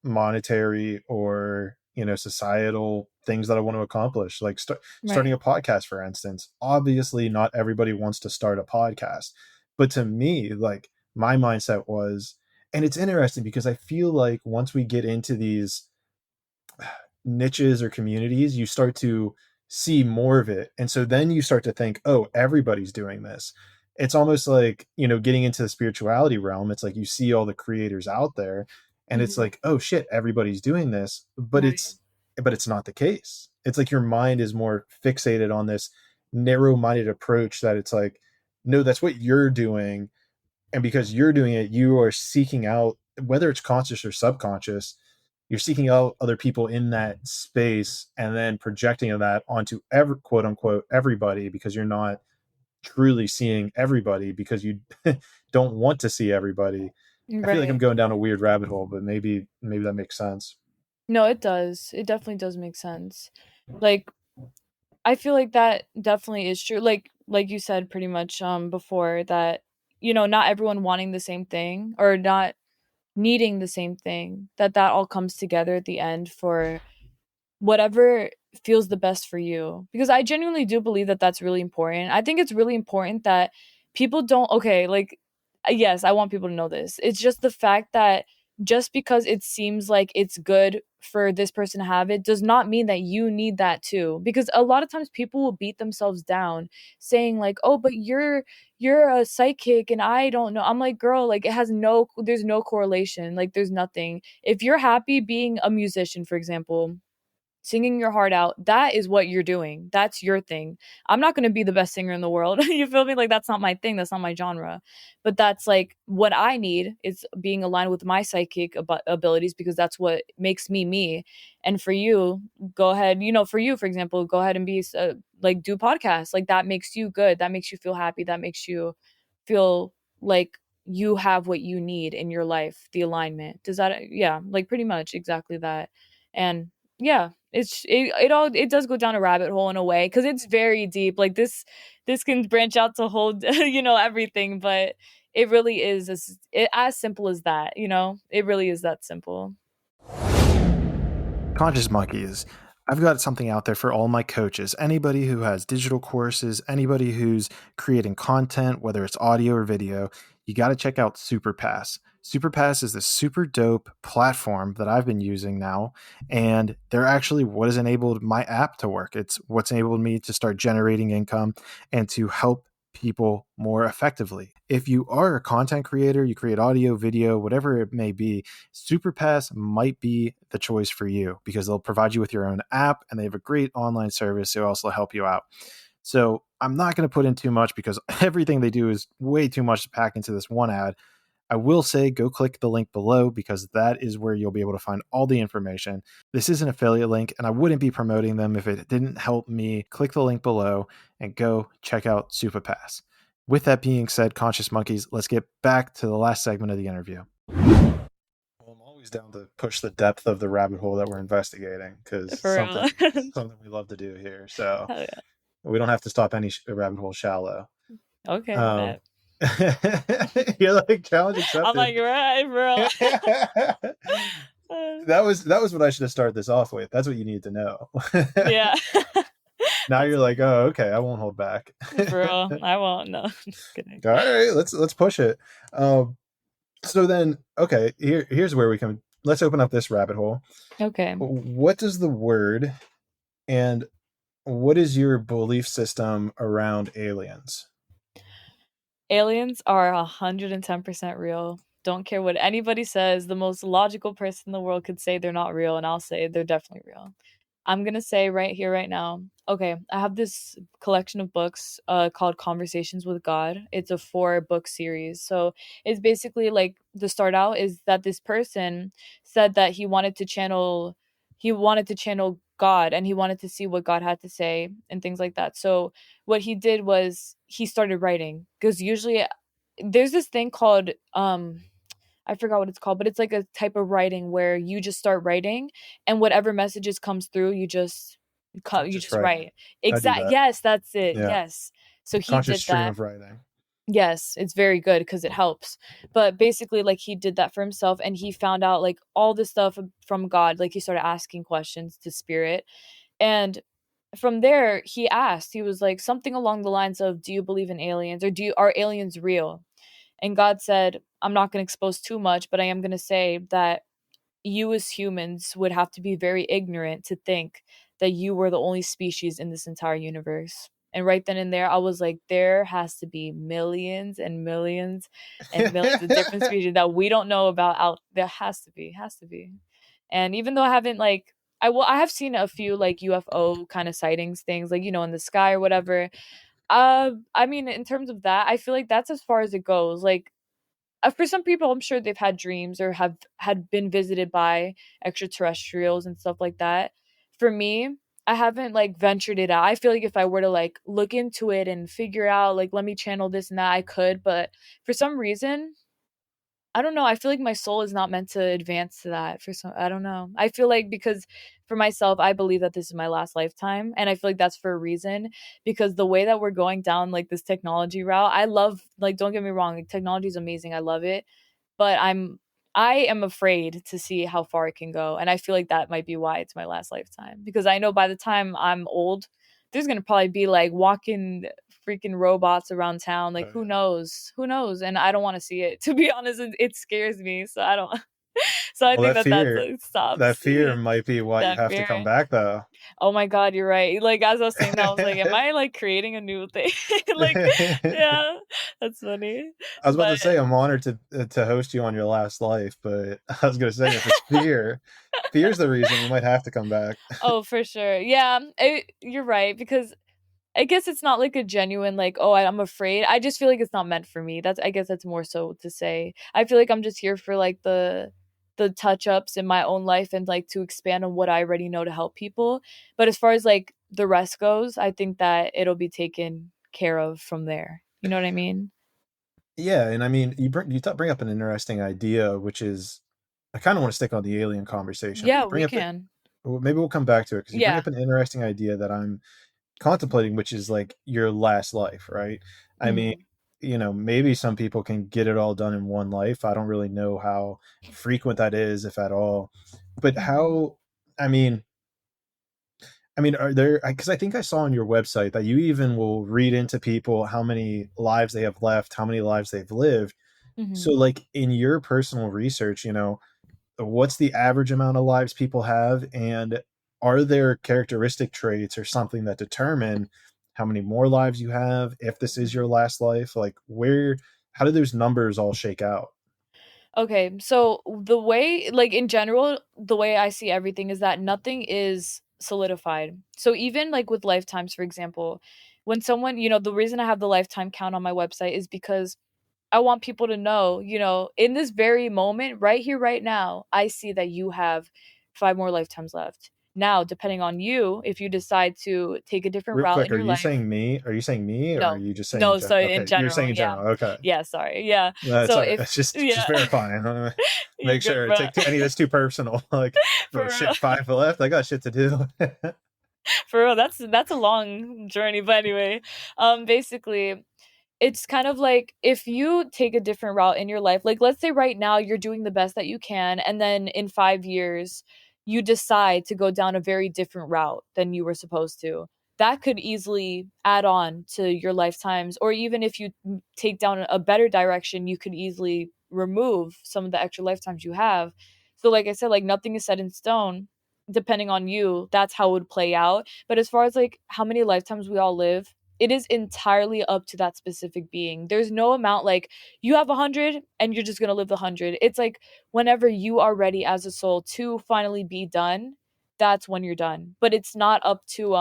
Speaker 2: monetary, or, societal things that I want to accomplish, like starting
Speaker 3: Right.
Speaker 2: a podcast, for instance. Obviously not everybody wants to start a podcast, but to me, like, my mindset was, and it's interesting because I feel like once we get into these niches or communities, you start to see more of it. And so then you start to think, oh, everybody's doing this. It's almost like, getting into the spirituality realm. It's like you see all the creators out there, and it's
Speaker 3: Mhm.
Speaker 2: like, oh shit, everybody's doing this, but
Speaker 3: Right.
Speaker 2: it's not the case. It's like your mind is more fixated on this narrow-minded approach, that it's like, no, that's what you're doing. And because you're doing it, you are seeking out, whether it's conscious or subconscious, you're seeking out other people in that space, and then projecting that onto quote unquote everybody, because you're not truly seeing everybody, because you don't want to see everybody. I feel like I'm
Speaker 3: Right.
Speaker 2: going down a weird rabbit hole, but maybe that makes sense.
Speaker 3: No, it does. It definitely does make sense. Like, I feel like that definitely is true. Like you said pretty much before that, not everyone wanting the same thing or not needing the same thing, that all comes together at the end for whatever feels the best for you, because I genuinely do believe that that's really important. I think it's really important that people don't, okay, like, yes, I want people to know this. It's just the fact that just because it seems like it's good for this person to have it does not mean that you need that too, because a lot of times people will beat themselves down saying like, oh, but you're a psychic and I don't know. I'm like, girl, like, there's no correlation, like there's nothing. If you're happy being a musician, for example, singing your heart out, that is what you're doing. That's your thing. I'm not going to be the best singer in the world. You feel me? Like, that's not my thing. That's not my genre. But that's like what I need is being aligned with my psychic abilities, because that's what makes me me. And for you, go ahead, for you, for example, go ahead and be like, do podcasts. Like, that makes you good. That makes you feel happy. That makes you feel like you have what you need in your life, the alignment. Does that, yeah, like pretty much exactly that. And yeah, it does go down a rabbit hole in a way, because it's very deep. Like, this can branch out to hold everything, but it really is as simple as that. It really is that simple.
Speaker 2: Conscious Monkeys. I've got something out there for all my coaches. Anybody who has digital courses, anybody who's creating content, whether it's audio or video, you got to check out Superpass. Superpass is this super dope platform that I've been using now, and they're actually what has enabled my app to work. It's what's enabled me to start generating income and to help people more effectively. If you are a content creator, you create audio, video, whatever it may be, Superpass might be the choice for you because they'll provide you with your own app and they have a great online service to also help you out. So I'm not going to put in too much because everything they do is way too much to pack into this one ad. I will say go click the link below because that is where you'll be able to find all the information. This is an affiliate link and I wouldn't be promoting them if it didn't help me. Click the link below and go check out Superpass. With that being said, Conscious Monkeys, let's get back to the last segment of the interview. Well, I'm always down to push the depth of the rabbit hole that we're investigating because
Speaker 3: For real.
Speaker 2: something we love to do here. So
Speaker 3: Hell yeah.
Speaker 2: we don't have to stop any rabbit hole shallow.
Speaker 3: Okay,
Speaker 2: Um,
Speaker 3: bet.
Speaker 2: you're like challenge
Speaker 3: I'm
Speaker 2: accepted.
Speaker 3: like, right, bro.
Speaker 2: that was what I should have started this off with. That's what you need to know.
Speaker 3: Yeah.
Speaker 2: Now you're like, oh, okay, I won't hold back.
Speaker 3: For real. I won't. No, just kidding.
Speaker 2: All right, let's push it. So then, okay, here's where we can. Let's open up this rabbit hole.
Speaker 3: Okay.
Speaker 2: What does the word and what is your belief system around aliens?
Speaker 3: Aliens are 110% real. Don't care what anybody says. The most logical person in the world could say they're not real, and I'll say they're definitely real. I'm gonna say right here, right now. Okay, I have this collection of books called Conversations with God. It's a 4-book series. So it's basically like, the start out is that this person said that he wanted to channel God, and he wanted to see what God had to say and things like that. So what he did was he started writing, because usually there's this thing called I forgot what it's called, but it's like a type of writing where you just start writing, and whatever messages comes through, you
Speaker 2: Just
Speaker 3: just
Speaker 2: right.
Speaker 3: write.
Speaker 2: I do that.
Speaker 3: Yes, that's it.
Speaker 2: Yeah.
Speaker 3: Yes. So he
Speaker 2: Conscious
Speaker 3: did
Speaker 2: stream
Speaker 3: that.
Speaker 2: of writing.
Speaker 3: Yes, it's very good because it helps. But basically, like, he did that for himself, and he found out like all this stuff from God. Like, he started asking questions to spirit, and from there he was like something along the lines of, do you believe in aliens, or are aliens real? And God said, I'm not going to expose too much, but I am going to say that you as humans would have to be very ignorant to think that you were the only species in this entire universe. And right then and there, I was like, there has to be millions and millions and millions of different species that we don't know about out there. Has to be. And even though I haven't like, I have seen a few like UFO kind of sightings, things like, in the sky or whatever. I mean, in terms of that, I feel like that's as far as it goes. Like, for some people, I'm sure they've had dreams or have had been visited by extraterrestrials and stuff like that. For me, I haven't like ventured it out. I feel like if I were to like look into it and figure out like, let me channel this and that, I could, but for some reason I don't know. I feel like my soul is not meant to advance to that for some. I don't know. I feel like because for myself, I believe that this is my last lifetime, and I feel like that's for a reason. Because the way that we're going down like this technology route, I love. Like, don't get me wrong, like, technology is amazing. I love it, but I am afraid to see how far it can go, and I feel like that might be why it's my last lifetime. Because I know by the time I'm old, there's gonna probably be like walking freaking robots around town. Like,
Speaker 2: Oh,
Speaker 3: who
Speaker 2: yeah.
Speaker 3: knows? Who knows? And I don't want to see it. To be honest, it scares me. So I don't. So I
Speaker 2: Well,
Speaker 3: think that that's it
Speaker 2: that
Speaker 3: stops
Speaker 2: fear might be why you
Speaker 3: that
Speaker 2: have to come
Speaker 3: fear.
Speaker 2: back, though.
Speaker 3: Oh my God, you're right. Like as I was saying that, I was like, am I like creating a new thing? Like, yeah, that's funny.
Speaker 2: I was about to
Speaker 3: But
Speaker 2: say I'm honored to host you on your last life, but I was going to say if it's fear's the reason you might have to come back.
Speaker 3: oh, for sure, yeah, you're right because I guess it's not like a genuine like, oh, I'm afraid. I just feel like it's not meant for me. That's I guess that's more so to say. I feel like I'm just here for like the touch ups in my own life and like to expand on what I already know to help people. But as far as like the rest goes, I think that it'll be taken care of from there. You know what I mean?
Speaker 2: Yeah, and I mean, bring up an interesting idea, which is I kind of want to stick on the alien conversation, but
Speaker 3: Yeah,
Speaker 2: you bring
Speaker 3: we
Speaker 2: up
Speaker 3: can.
Speaker 2: well, maybe we'll come back to it because you bring
Speaker 3: Yeah.
Speaker 2: up an interesting idea that I'm contemplating, which is like your last life, right? I mean,
Speaker 3: Hmm.
Speaker 2: maybe some people can get it all done in one life. I don't really know how frequent that is, if at all. But
Speaker 3: Hmm.
Speaker 2: how, I mean, are there, because I think I saw on your website that you even will read into people how many lives they have left, how many lives they've lived. So,
Speaker 3: Hmm.
Speaker 2: like in your personal research, what's the average amount of lives people have? And are there characteristic traits or something that determine how many more lives you have, if this is your last life? Like, how do those numbers all shake out?
Speaker 3: Okay, so the way, like in general, the way I see everything is that nothing is solidified. So even like with lifetimes, for example, when someone, the reason I have the lifetime count on my website is because I want people to know, in this very moment, right here, right now, I see that you have 5 more lifetimes left. Now, depending on you, if you decide to take a different
Speaker 2: Real
Speaker 3: route
Speaker 2: quick,
Speaker 3: in your life,
Speaker 2: are you saying me, or are
Speaker 3: no,
Speaker 2: you just saying
Speaker 3: no, so in
Speaker 2: okay, you're saying
Speaker 3: general,
Speaker 2: in
Speaker 3: yeah.
Speaker 2: general. Okay.
Speaker 3: Yeah, sorry. Yeah.
Speaker 2: That's
Speaker 3: So
Speaker 2: all right.
Speaker 3: if,
Speaker 2: That's just
Speaker 3: yeah,
Speaker 2: verifying. I wanna
Speaker 3: you're
Speaker 2: make
Speaker 3: good,
Speaker 2: sure.
Speaker 3: bro.
Speaker 2: Take any of this too personal. Like,
Speaker 3: For
Speaker 2: oh
Speaker 3: real.
Speaker 2: shit, 5 left. I got shit to do.
Speaker 3: For real, that's a long journey. But anyway, basically, it's kind of like if you take a different route in your life, like let's say right now you're doing the best that you can, and then in 5 years, you decide to go down a very different route than you were supposed to. That could easily add on to your lifetimes, or even if you take down a better direction, you could easily remove some of the extra lifetimes you have. So, like I said, like nothing is set in stone. Depending on you, that's how it would play out. But as far as like how many lifetimes we all live, it is entirely up to that specific being. There's no amount like you have 100 and you're just going to live the 100. It's like whenever you are ready as a soul to finally be done, that's when you're done. But it's not up to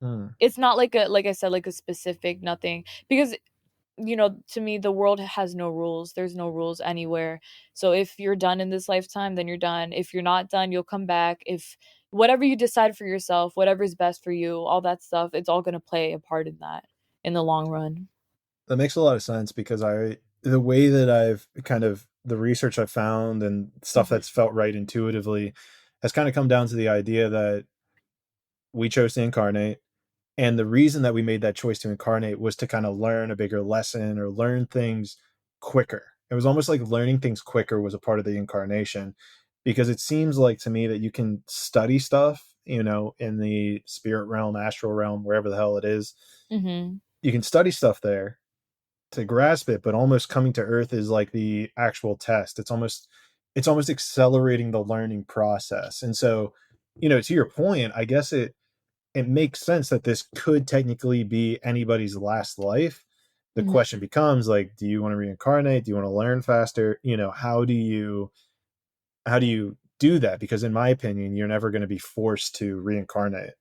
Speaker 2: Hmm.
Speaker 3: it's not like a like I said like a specific nothing because to me the world has no rules. There's no rules anywhere. So if you're done in this lifetime, then you're done. If you're not done, you'll come back. If whatever you decide for yourself, whatever's best for you, all that stuff, it's all going to play a part in that in the long run.
Speaker 2: That makes a lot of sense because the way that I've kind of the research I've found and stuff
Speaker 3: Mhm.
Speaker 2: that's felt right intuitively has kind of come down to the idea that we chose to incarnate. And the reason that we made that choice to incarnate was to kind of learn a bigger lesson or learn things quicker. It was almost like learning things quicker was a part of the incarnation because it seems like to me that you can study stuff, in the spirit realm, astral realm, wherever the hell it is.
Speaker 3: Mhm.
Speaker 2: You can study stuff there to grasp it, but almost coming to earth is like the actual test. It's almost accelerating the learning process. And so, to your point, I guess it makes sense that this could technically be anybody's last life. The
Speaker 3: Mhm.
Speaker 2: question becomes like, do you want to reincarnate? Do you want to learn faster? How do you do that? Because in my opinion, you're never going to be forced to reincarnate.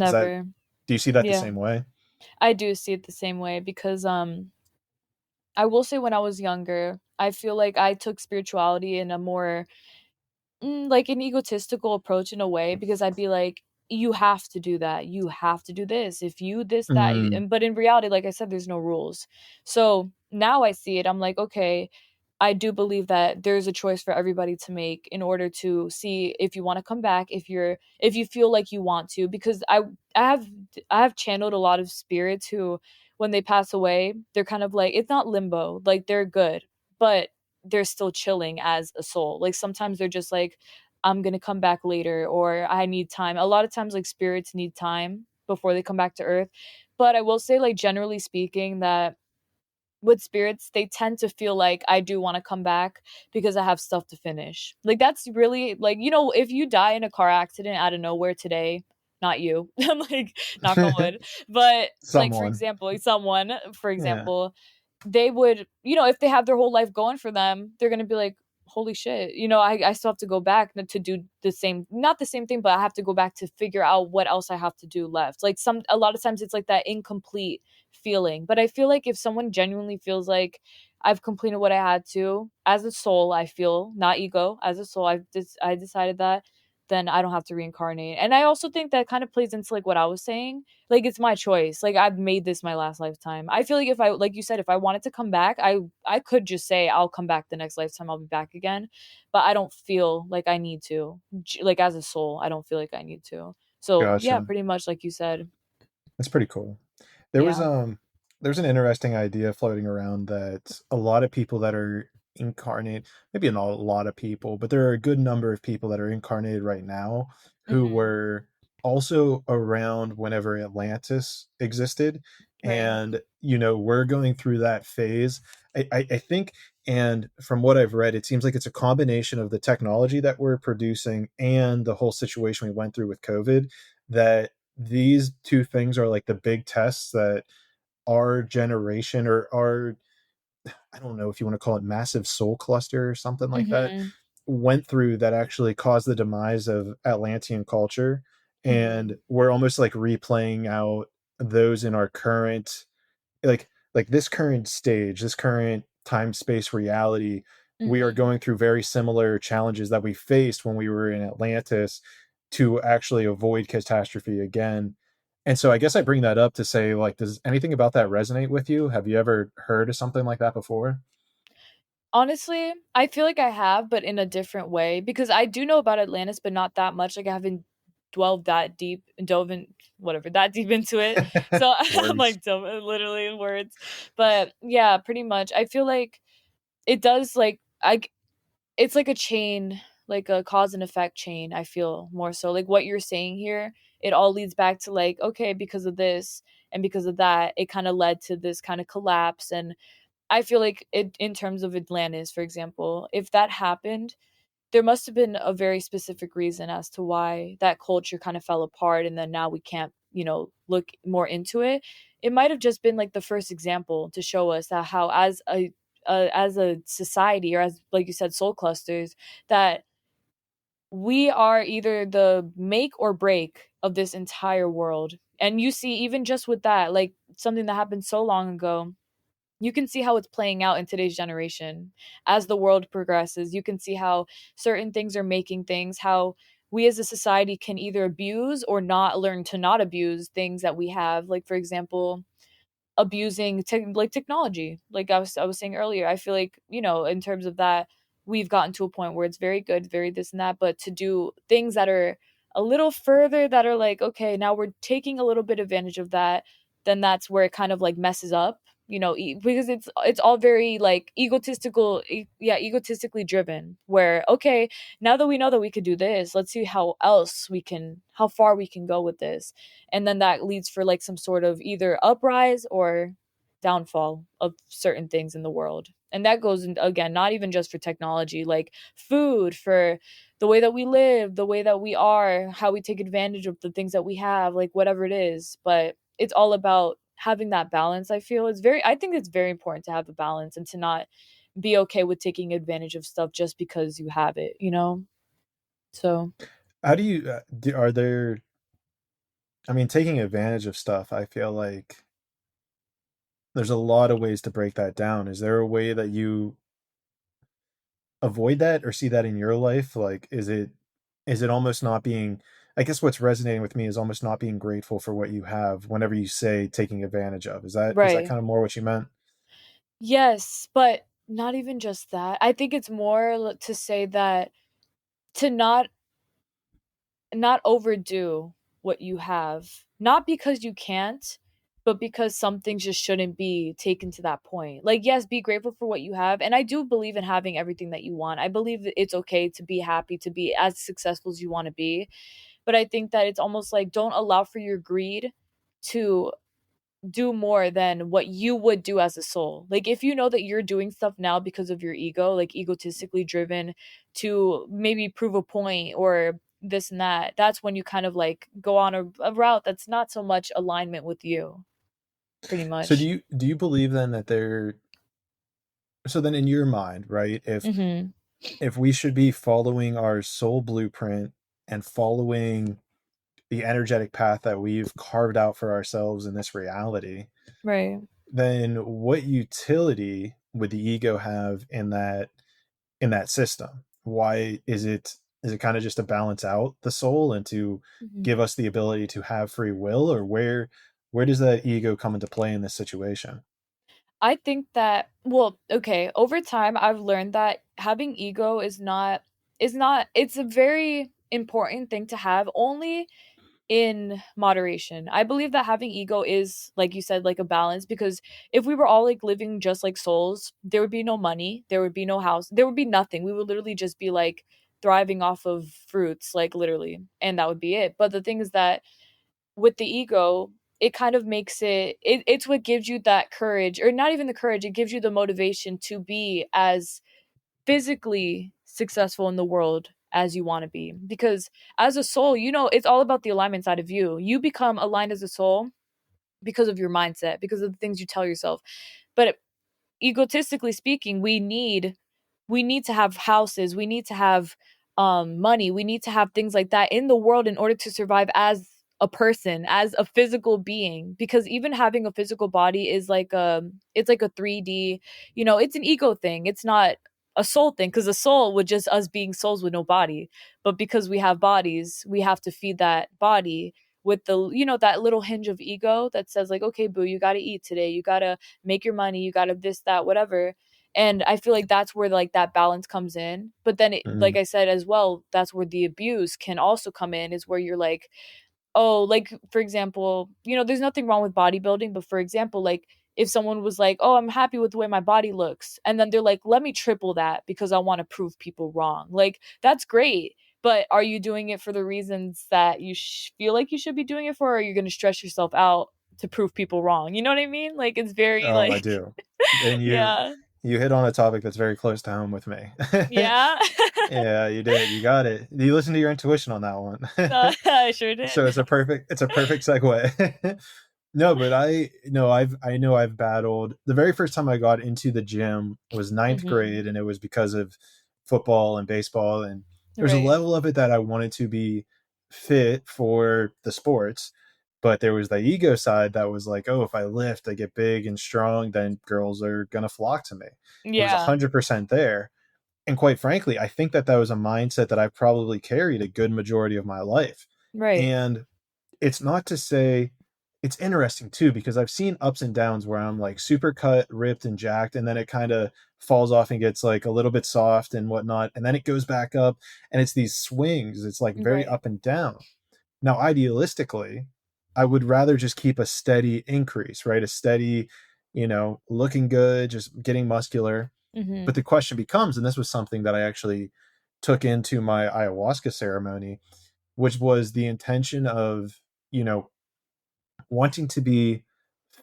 Speaker 2: Is that
Speaker 3: Never.
Speaker 2: Do you see that the
Speaker 3: Yeah.
Speaker 2: same way?
Speaker 3: I do see it the same way because I will say when I was younger, I feel like I took spirituality in a more like an egotistical approach in a way because I'd be like, you have to do that. You have to do this. If you this, that.
Speaker 2: Mm,
Speaker 3: But in reality, like I said, there's no rules. So now I see it. I'm like, okay, I do believe that there's a choice for everybody to make in order to see if you want to come back, if you feel like you want to, because I have I have channeled a lot of spirits who, when they pass away, they're kind of like, it's not limbo, like they're good, but they're still chilling as a soul. Like sometimes they're just like, I'm going to come back later, or I need time. A lot of times like spirits need time before they come back to earth. But I will say, like, generally speaking, that with spirits, they tend to feel like I do want to come back because I have stuff to finish. Like that's really like, if you die in a car accident out of nowhere today, not you. I'm like, knock on wood. But like for
Speaker 2: Someone.
Speaker 3: example, someone, for
Speaker 2: Yeah.
Speaker 3: example, they would, if they have their whole life going for them, they're gonna be like, holy shit, I still have to go back to do the same, not the same thing, but I have to go back to figure out what else I have to do left. Like a lot of times it's like that incomplete feeling. But I feel like if someone genuinely feels like I've completed what I had to as a soul, I feel, not ego, as a soul, I decided that, then I don't have to reincarnate. And I also think that kind of plays into like what I was saying. Like it's my choice. Like I've made this my last lifetime. I feel like if I, like you said, if I wanted to come back, I could just say I'll come back the next lifetime. I'll be back again. But I don't feel like I need to. Like as a soul, I don't feel like I need to. So yeah,
Speaker 2: Gotcha.
Speaker 3: pretty much like you said.
Speaker 2: That's pretty cool. There was
Speaker 3: Yeah.
Speaker 2: there's an interesting idea floating around that a lot of people that are incarnate, maybe not a lot of people, but there are a good number of people that are incarnated right now who
Speaker 3: Hmm.
Speaker 2: were also around whenever Atlantis existed.
Speaker 3: Right.
Speaker 2: And, we're going through that phase. I think, and from what I've read, it seems like it's a combination of the technology that we're producing and the whole situation we went through with COVID, that these two things are like the big tests that our generation, or our, I don't know if you want to call it massive soul cluster or something like that,
Speaker 3: Mhm.
Speaker 2: went through, that actually caused the demise of Atlantean culture. And
Speaker 3: Mhm.
Speaker 2: we're almost like replaying out those in our current, like this current stage, this current time space reality. We are
Speaker 3: Mhm.
Speaker 2: going through very similar challenges that we faced when we were in Atlantis, to actually avoid catastrophe again. And so I guess I bring that up to say, like, does anything about that resonate with you? Have you ever heard of something like that before?
Speaker 3: Honestly, I feel like I have, but in a different way, because I do know about Atlantis, but not that much. Like I haven't dove in, whatever, that deep into it. So I'm
Speaker 2: Words.
Speaker 3: like dumb, literally in words. But yeah, pretty much. I feel like it does like it's like a chain, like a cause and effect chain. I feel more so like what you're saying here. It all leads back to like, okay, because of this and because of that, it kind of led to this kind of collapse. And I feel like in terms of Atlantis, for example, if that happened, there must have been a very specific reason as to why that culture kind of fell apart, and then now we can't, look more into it. It might have just been like the first example to show us that how as a society, or as like you said, soul clusters, that we are either the make or break of this entire world. And you see, even just with that, like something that happened so long ago, you can see how it's playing out in today's generation. As the world progresses, you can see how certain things are making things, how we as a society can either abuse or not learn to not abuse things that we have. Like for example, abusing like technology. Like I was saying earlier, I feel like, in terms of that, we've gotten to a point where it's very good, very this and that, but to do things that are a little further, that are like, okay, now we're taking a little bit advantage of that, then that's where it kind of like messes up, because it's all very like egotistically driven, where okay, now that we know that we could do this, let's see how far we can go with this. And then that leads for like some sort of either uprise or downfall of certain things in the world. And that goes in, again, not even just for technology, like food, for the way that we live, the way that we are, how we take advantage of the things that we have, like whatever it is. But it's all about having that balance. I think it's very important to have a balance and to not be okay with taking advantage of stuff just because you have it. So
Speaker 2: How do you, are there, I mean, taking advantage of stuff, I feel like there's a lot of ways to break that down. Is there a way that you avoid that or see that in your life? Like, is it almost not being, I guess what's resonating with me is almost not being grateful for what you have whenever you say taking advantage of. Is that
Speaker 3: right.
Speaker 2: kind of more what you meant?
Speaker 3: Yes, but Not even just that. I think it's more to say that to not overdo what you have. Not because you can't, but because some things just shouldn't be taken to that point. Like, yes, be grateful for what you have. And I do believe in having everything that you want. I believe that it's okay to be happy, to be as successful as you want to be. But I think that it's almost like don't allow for your greed to do more than what you would do as a soul. Like if you know that you're doing stuff now because of your ego, like egotistically driven to maybe prove a point or this and that, that's when you kind of like go on a route that's not so much alignment with you, pretty
Speaker 2: So
Speaker 3: much.
Speaker 2: do you believe then that there, so then in your mind, right,
Speaker 3: Mhm.
Speaker 2: if we should be following our soul blueprint and following the energetic path that we've carved out for ourselves in this reality,
Speaker 3: Right.
Speaker 2: then what utility would the ego have in that system? Why is it kind of just to balance out the soul and to
Speaker 3: Mhm.
Speaker 2: give us the ability to have free will, or where does that ego come into play in this situation?
Speaker 3: I think that well, okay, over time I've learned that having ego is not it's a very important thing to have only in moderation. I believe that having ego is, like you said, like a balance because if we were all like living just like souls, there would be no money, there would be no house, there would be nothing. We would literally just be like thriving off of fruits, like literally, and that would be it. But the thing is that with the ego, it kind of makes it's what gives you that courage, or not even the courage, it gives you the motivation to be as physically successful in the world as you want to be. Because as a soul, it's all about the alignment side of you. You become aligned as a soul because of your mindset, because of the things you tell yourself. But egotistically speaking, we need to have houses, we need to have money, we need to have things like that in the world in order to survive as a person, as a physical being, because even having a physical body is like it's like a 3D, it's an ego thing, it's not a soul thing, because a soul would just us being souls with no body. But because we have bodies, we have to feed that body with the that little hinge of ego that says like, okay boo, you got to eat today, you got to make your money, you got to this that whatever. And I feel like that's where like that balance comes in. But then like
Speaker 2: Mhm.
Speaker 3: I said as well, that's where the abuse can also come in, is where you're like, oh, like for example, there's nothing wrong with bodybuilding, but for example, like if someone was like, oh, I'm happy with the way my body looks, and then they're like, let me triple that because I want to prove people wrong, like that's great. But are you doing it for the reasons that you feel like you should be doing it for, or are you going to stress yourself out to prove people wrong? You know what I mean? Like it's very
Speaker 2: Oh, I
Speaker 3: like
Speaker 2: do. And
Speaker 3: yeah.
Speaker 2: you hit on a topic that's very close to home with me.
Speaker 3: Yeah.
Speaker 2: Yeah, you did. You got it. You listened to your intuition on that one.
Speaker 3: No, I sure did.
Speaker 2: So it's a perfect segue. No, but I know I've battled. The very first time I got into the gym was ninth
Speaker 3: Mhm.
Speaker 2: grade, and it was because of football and baseball, and there's a
Speaker 3: Right.
Speaker 2: level of it that I wanted to be fit for the sports, but there was the ego side that was like, oh, if I lift, I get big and strong, then girls are gonna flock to me. It was
Speaker 3: Yeah.
Speaker 2: 100% there, and quite frankly, I think that was a mindset that I probably carried a good majority of my life.
Speaker 3: Right.
Speaker 2: And it's not to say, it's interesting too, because I've seen ups and downs where I'm like super cut, ripped, and jacked, and then it kind of falls off and gets like a little bit soft and whatnot, and then it goes back up, and it's these swings. It's like very
Speaker 3: Right.
Speaker 2: up and down. Now, idealistically, I would rather just keep a steady increase, right? A steady, looking good, just getting muscular. But
Speaker 3: Mhm.
Speaker 2: the question becomes, and this was something that I actually took into my ayahuasca ceremony, which was the intention of, you know, wanting to be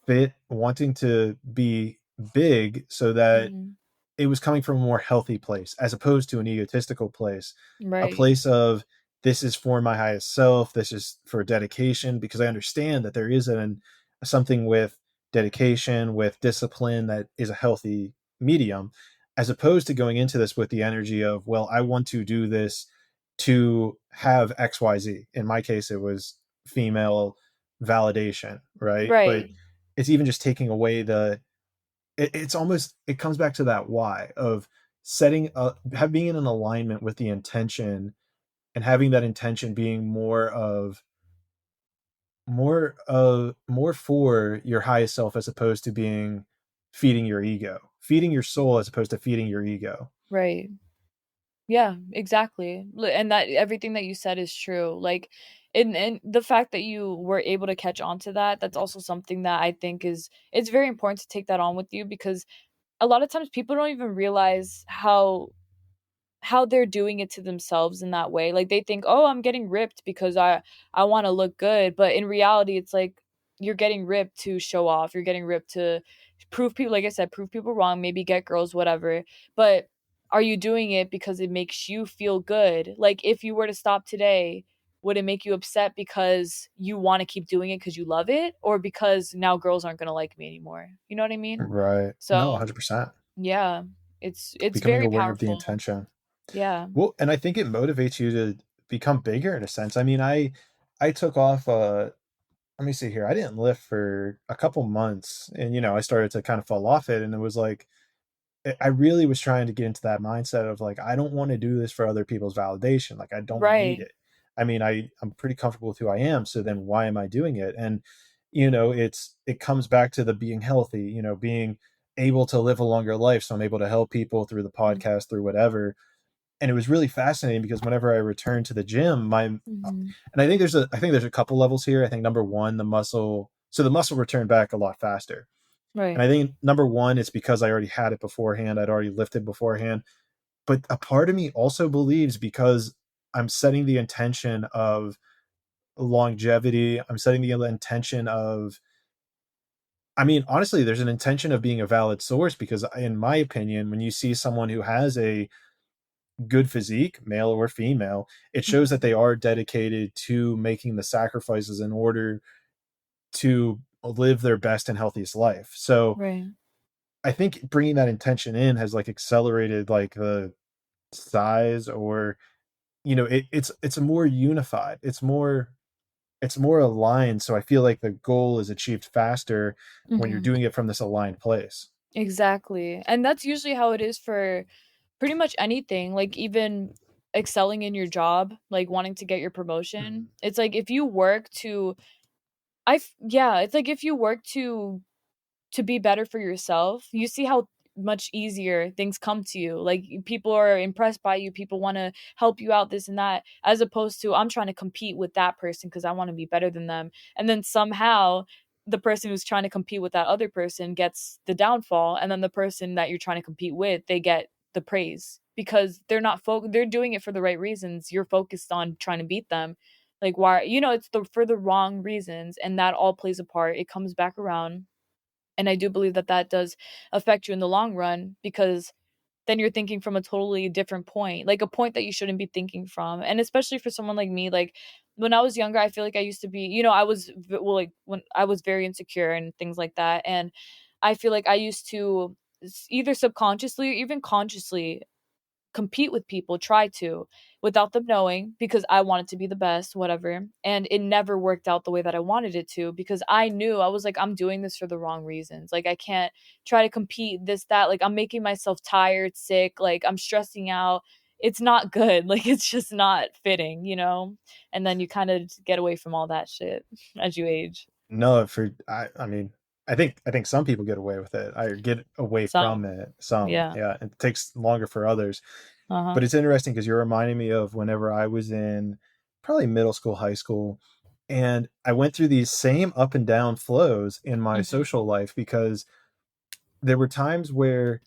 Speaker 2: fit, wanting to be big so that
Speaker 3: Mhm.
Speaker 2: it was coming from a more healthy place as opposed to an egotistical place, a
Speaker 3: Right.
Speaker 2: place of this is for my highest self, this is for dedication, because I understand that there is something with dedication, with discipline, that is a healthy medium, as opposed to going into this with the energy of, well, I want to do this to have XYZ. In my case, it was female validation, right? But
Speaker 3: Right.
Speaker 2: it's even just taking away it's almost, it comes back to that why of setting up, being in an alignment with the intention, and having that intention being more for your highest self, as opposed to being feeding your ego. feeding your soul as opposed to feeding your ego.
Speaker 3: Right. Yeah, exactly. And that everything that you said is true. Like, and the fact that you were able to catch on to that, that's also something that I think is it's very important to take that on with you, because a lot of times people don't even realize how they're doing it to themselves in that way. Like they think, "Oh, I'm getting ripped because I want to look good." But in reality, it's like you're getting ripped to show off. You're getting ripped to prove people, like I said, prove people wrong, maybe get girls, whatever. But are you doing it because it makes you feel good? Like if you were to stop today, would it make you upset because you want to keep doing it because you love it, or because now girls aren't going to like me anymore? You know what I mean?
Speaker 2: Right. No,
Speaker 3: So,
Speaker 2: 100%.
Speaker 3: yeah, it's
Speaker 2: Becoming
Speaker 3: very
Speaker 2: aware of the
Speaker 3: powerful.
Speaker 2: intention.
Speaker 3: Yeah.
Speaker 2: Well, and I think it motivates you to become bigger in a sense. I mean, I took off let me see here. I didn't lift for a couple months and I started to kind of fall off it and it was like I really was trying to get into that mindset of like I don't want to do this for other people's validation. Like I don't need
Speaker 3: Right.
Speaker 2: it. I mean, I'm pretty comfortable with who I am, so then why am I doing it? And it comes back to the being healthy, being able to live a longer life, so I'm able to help people through the
Speaker 3: Mhm.
Speaker 2: podcast, through whatever. And it was really fascinating because whenever I returned to the gym,
Speaker 3: Mhm.
Speaker 2: and I think there's a couple levels here. I think number one, the muscle returned back a lot faster. And
Speaker 3: Right.
Speaker 2: I think number one is because I already had it beforehand. I'd already lifted beforehand. But a part of me also believes because I'm setting the intention of longevity, I'm setting the intention of, I mean, honestly, there's an intention of being a valid source because, in my opinion, when you see someone who has a good physique, male or female, it shows that
Speaker 3: Mhm.
Speaker 2: they are dedicated to making the sacrifices in order to live their best and healthiest life. So
Speaker 3: Right.
Speaker 2: I think bringing that intention in has like accelerated like the size or it's a more unified, it's more aligned, so I feel like the goal is achieved faster when you're
Speaker 3: Mhm.
Speaker 2: doing it from this aligned place.
Speaker 3: Exactly. And that's usually how it is for pretty much anything, like even excelling in your job, like wanting to get your promotion.
Speaker 2: Mhm.
Speaker 3: It's like if you work to yeah, it's like if you work to be better for yourself, you see how much easier things come to you. Like people are impressed by you, people want to help you out, this and that, as opposed to I'm trying to compete with that person because I want to be better than them. And then somehow the person who's trying to compete with that other person gets the downfall, and then the person that you're trying to compete with, they get the praise because they're doing it for the right reasons. You're focused on trying to beat them. Like why, it's for the wrong reasons, and that all plays a part. It comes back around, and I do believe that that does affect you in the long run, because then you're thinking from a totally different point, like a point that you shouldn't be thinking from. And especially for someone like me, like when I was younger, I feel like I used to be, well, like when I was very insecure and things like that. And I feel like I used to either subconsciously or even consciously compete with people, try to, without them knowing, because I wanted to be the best, whatever. And it never worked out the way that I wanted it to, because I knew, I was like, I'm doing this for the wrong reasons. Like, I can't try to compete, this, that. Like, I'm making myself tired, sick, like, I'm stressing out. It's not good. Like, it's just not fitting. And then you kind of get away from all that shit as you age.
Speaker 2: No, I mean, I think some people get away with it. I get away
Speaker 3: Some,
Speaker 2: from it. Some,
Speaker 3: yeah.
Speaker 2: yeah, it takes longer for others.
Speaker 3: Uh huh.
Speaker 2: But it's interesting because you're reminding me of whenever I was in probably middle school, high school, and I went through these same up and down flows in my
Speaker 3: Hmm.
Speaker 2: social life because there were times where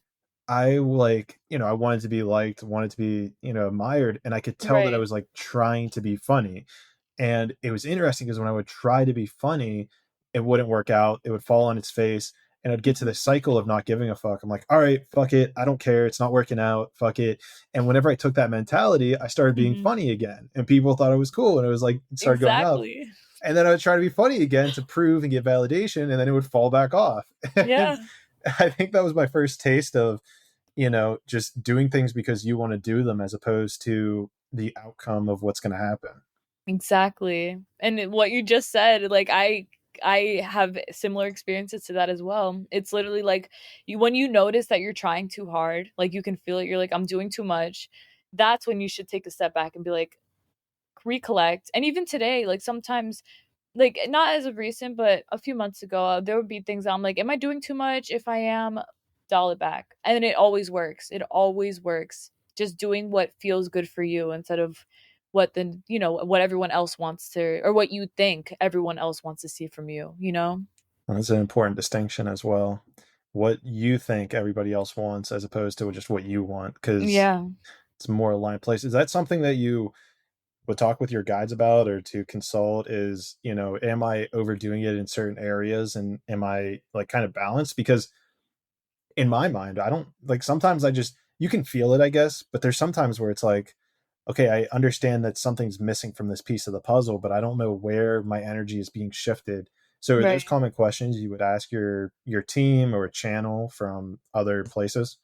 Speaker 2: I like, I wanted to be liked, wanted to be, admired, and I could tell that I
Speaker 3: Right.
Speaker 2: was like trying to be funny. And it was interesting because when I would try to be funny, it wouldn't work out. It would fall on its face. And I'd get to
Speaker 3: Hmm.
Speaker 2: the cycle of not giving a fuck. I'm like, all right, fuck it. I don't care. It's not working out. Fuck it. And whenever I took that mentality, I started being
Speaker 3: Hmm.
Speaker 2: funny again. And people thought it was cool. And it was like, it started going up.
Speaker 3: Exactly.
Speaker 2: And then I would try to be funny again to prove and get validation. And then it would fall back off.
Speaker 3: Yeah.
Speaker 2: And I think that was my first taste of, just doing things because you want to do them as opposed to the outcome of what's going to happen.
Speaker 3: Exactly. And what you just said, like I have similar experiences to that as well. It's literally like when you notice that you're trying too hard, like you can feel it, you're like, I'm doing too much. That's when you should take a step back and be like, recollect. And even today, like sometimes, like not as of recent, but a few months ago, there would be things I'm like, am I doing too much? If I am, dial it back. And it always works. It always works. Just doing what feels good for you instead of what the, what everyone else wants to, or what you think everyone else wants to see from you, you know?
Speaker 2: That's an important distinction as well. What you think everybody else wants as opposed to just what you want, because
Speaker 3: Yeah.
Speaker 2: it's more aligned place. Is that something that you would talk with your guides about or to consult? Is, am I overdoing it in certain areas, and am I like kind of balanced? Because in my mind, I don't like, sometimes I just, you can feel it, I guess, but there's sometimes where it's like, okay, I understand that something's missing from this piece of the puzzle, but I don't know where my energy is being shifted. So are those
Speaker 3: Right.
Speaker 2: common questions you would ask your team or a channel from other places?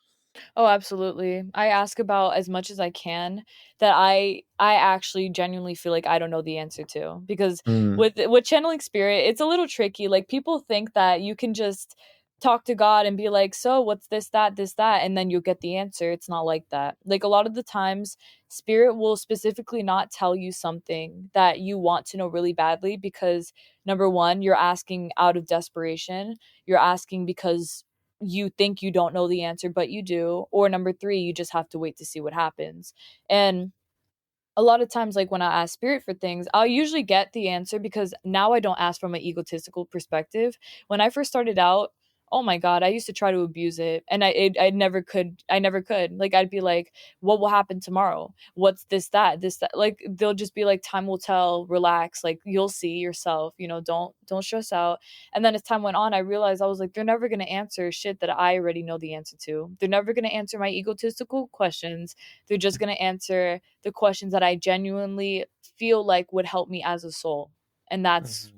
Speaker 3: Oh, absolutely. I ask about as much as I can that I actually genuinely feel like I don't know the answer to, because
Speaker 2: Mm,
Speaker 3: with channeling spirit, it's a little tricky. Like, people think that you can just talk to God and be like, "So, what's this that," and then you'll get the answer. It's not like that. Like, a lot of the times spirit will specifically not tell you something that you want to know really badly, because number 1, you're asking out of desperation. You're asking because you think you don't know the answer, but you do. Or number 3, you just have to wait to see what happens. And a lot of times, like when I ask spirit for things, I'll usually get the answer, because now I don't ask from an egotistical perspective. When I first started out, oh my god, I used to try to abuse it, and I never could. I never could. Like, I'd be like, what will happen tomorrow? What's this that? Like, they'll just be like, time will tell, relax, like you'll see yourself, don't stress out. And then as time went on, I realized, I was like, they're never going to answer shit that I already know the answer to. They're never going to answer my egotistical questions. They're just going to answer the questions that I genuinely feel like would help me as a soul. And that's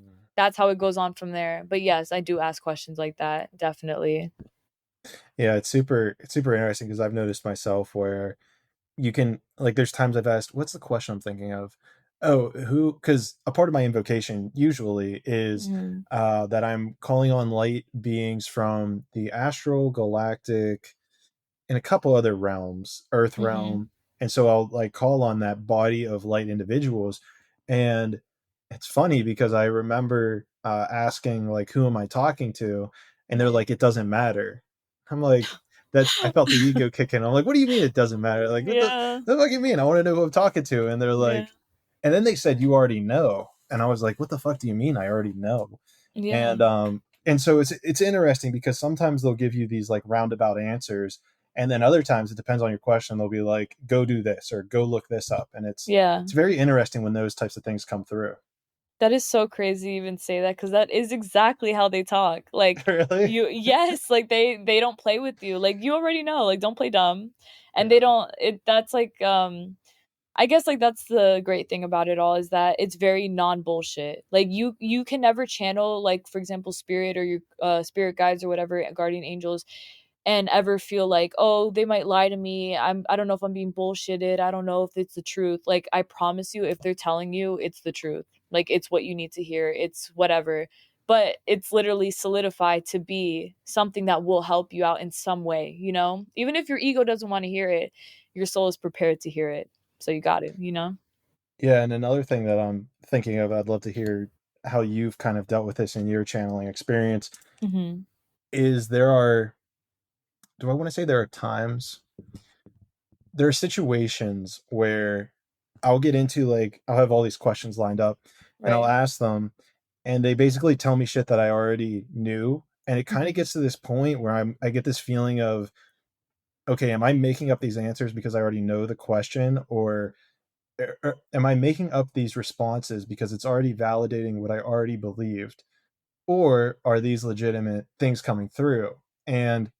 Speaker 3: how it goes on from there. But yes, I do ask questions like that, definitely.
Speaker 2: yeah, it's super interesting because I've noticed myself where you can, like, there's times I've asked, what's the question I'm thinking of? Oh, who? Because a part of my invocation usually is
Speaker 3: Mhm.
Speaker 2: that I'm calling on light beings from the astral, galactic, and a couple other realms, Earth
Speaker 3: Mhm.
Speaker 2: realm, and so I'll like call on that body of light individuals. And it's funny because I remember asking like, "Who am I talking to?" And they're
Speaker 3: Right.
Speaker 2: like, "It doesn't matter." I'm like, "That's." I felt the ego kick in. I'm like, "What do you mean it doesn't matter? Like,
Speaker 3: Yeah.
Speaker 2: what the fuck you mean? I want to know who I'm talking to." And they're
Speaker 3: Yeah.
Speaker 2: like, and then they said, "You already know," and I was like, "What the fuck do you mean? I already know?"
Speaker 3: Yeah.
Speaker 2: And so it's interesting because sometimes they'll give you these like roundabout answers, and then other times it depends on your question. They'll be like, "Go do this" or "Go look this up," and
Speaker 3: Yeah.
Speaker 2: it's very interesting when those types of things come through.
Speaker 3: That is so crazy to even say that, because that is exactly how they talk. Like,
Speaker 2: Really?
Speaker 3: yes, like they don't play with you. Like, you already know, like, don't play dumb. And they
Speaker 2: Yeah.
Speaker 3: don't it that's like I guess, like, that's the great thing about it all, is that it's very non-bullshit. Like, you can never channel, like, for example, spirit or your spirit guides or whatever, guardian angels, and ever feel like, oh, they might lie to me. I don't know if I'm being bullshitted. I don't know if it's the truth. Like, I promise you, if they're telling you, it's the truth. Like, it's what you need to hear. It's whatever. But it's literally solidified to be something that will help you out in some way, Even if your ego doesn't want to hear it, your soul is prepared to hear it. So you got it.
Speaker 2: Yeah, and another thing that I'm thinking of, I'd love to hear how you've kind of dealt with this in your channeling experience.
Speaker 3: Mhm.
Speaker 2: Is there are Do I want to say there are times, there are situations where I'll get into like, I'll have all these questions lined up and I'll
Speaker 3: Right.
Speaker 2: ask them, and they basically tell me shit that I already knew. And it kind of
Speaker 3: Mhm.
Speaker 2: gets to this point where I get this feeling of, okay, am I making up these answers because I already know the question, or am I making up these responses because it's already validating what I already believed? Or are these legitimate things coming through? And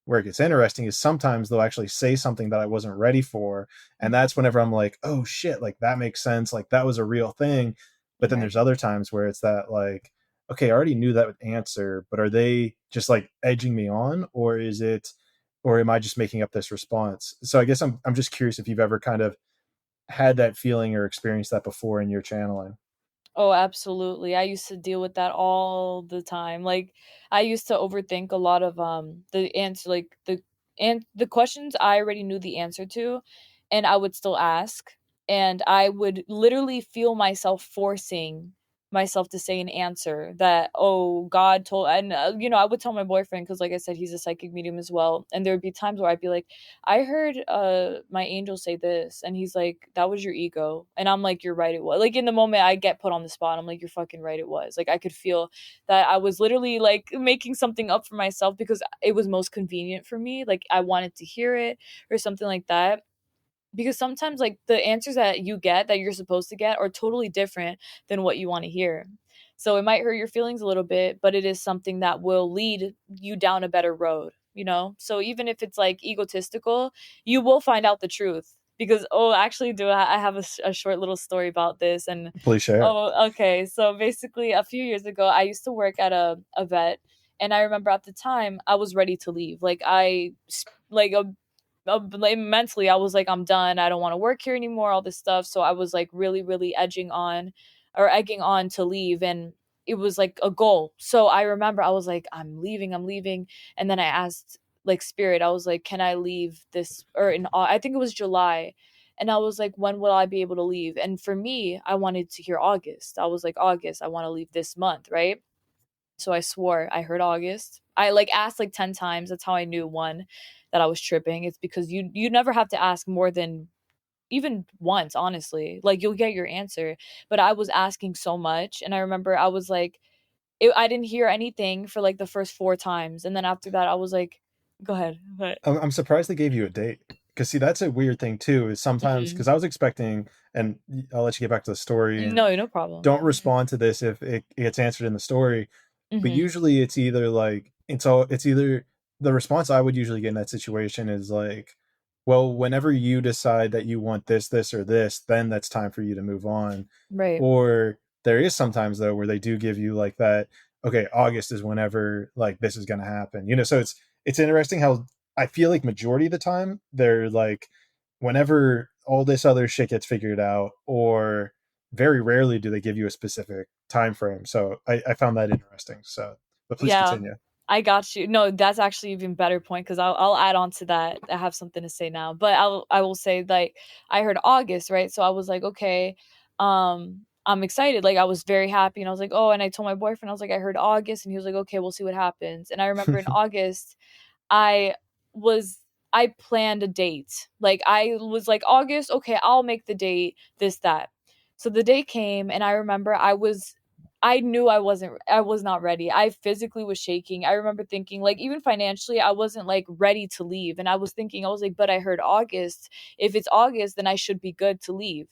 Speaker 2: where it gets interesting is sometimes they'll actually say something that I wasn't ready for. And that's
Speaker 3: Mhm.
Speaker 2: whenever I'm like, oh shit, like that makes sense. Like that was a real thing. But then there's
Speaker 3: Right.
Speaker 2: other times where it's that like, okay, I already knew that would answer, but are they just like edging me on? Or am I just making up this response? So I guess I'm just curious if you've ever kind of had that feeling or experienced that before in your channeling.
Speaker 3: Oh, absolutely. I used to deal with that all the time. Like, I used to overthink a lot of the answer, like the questions I already knew the answer to, and I would still ask, and I would literally feel myself forcing myself to say an answer that, oh, God told. And I would tell my boyfriend, because like I said, he's a psychic medium as well, and there would be times where I'd be like, I heard my angel say this, and he's like, that was your ego. And I'm like, you're right, it was. Like, in the moment I get put on the spot, I'm like, you're fucking right, it was. Like, I could feel that I was literally like making something up for myself because it was most convenient for me, like I wanted to hear it or something like that. Because sometimes like the answers that you get that you're supposed to get are totally different than what you want to hear. So it might hurt your feelings a little bit, but it is something that will lead you down a better road, you know? So even if it's like egotistical, you will find out the truth. Because, oh, actually, do I have a short little story about this? And,
Speaker 2: Please share.
Speaker 3: oh, okay. So basically, a few years ago, I used to work at a vet. And I remember at the time, I was ready to leave. Like, like like, mentally I was like, I'm done, I don't want to work here anymore, all this stuff. So I was like really really egging on to leave, and it was like a goal. So I remember I was like, I'm leaving. And then I asked like spirit, I was like, can I leave this, or in I think it was July, and I was like, when will I be able to leave? And for me, I wanted to hear August. I was like, August, I want to leave this month, right? So I swore I heard August. I like asked like 10 times. That's how I knew, one, that I was tripping. It's because you never have to ask more than even once, honestly. Like, you'll get your answer. But I was asking so much, and I remember I was like, I didn't hear anything for like the first 4 times, and then after that I was like, go ahead. But
Speaker 2: I'm surprised they gave you a date, because see, that's a weird thing too, is sometimes, because
Speaker 3: mhm.
Speaker 2: I was expecting, and I'll let you get back to the story, and
Speaker 3: No, no problem.
Speaker 2: don't respond to this if it gets answered in the story. But
Speaker 3: Mhm.
Speaker 2: usually it's either like, it's either, the response I would usually get in that situation is like, well, whenever you decide that you want this or this, then that's time for you to move on.
Speaker 3: Right.
Speaker 2: Or there is sometimes though where they do give you like that, okay, August is whenever like this is going to happen, so it's interesting how I feel like majority of the time they're like, whenever all this other shit gets figured out, or very rarely do they give you a specific time frame. So I found that interesting. So, but please
Speaker 3: Yeah,
Speaker 2: continue.
Speaker 3: I got you. No, that's actually even better point, because I'll add on to that. I have something to say now, but I will say, like, I heard August, right? So I was like, okay, I'm excited. Like, I was very happy, and I was like, oh, and I told my boyfriend, I was like, I heard August, and he was like, okay, we'll see what happens. And I remember in August, I was I planned a date. Like, I was like, August, okay, I'll make the date, this, that. So the date came, and I remember I knew I was not ready. I physically was shaking. I remember thinking, like, even financially, I wasn't like ready to leave. And I was thinking, I was like, but I heard August. If it's August, then I should be good to leave.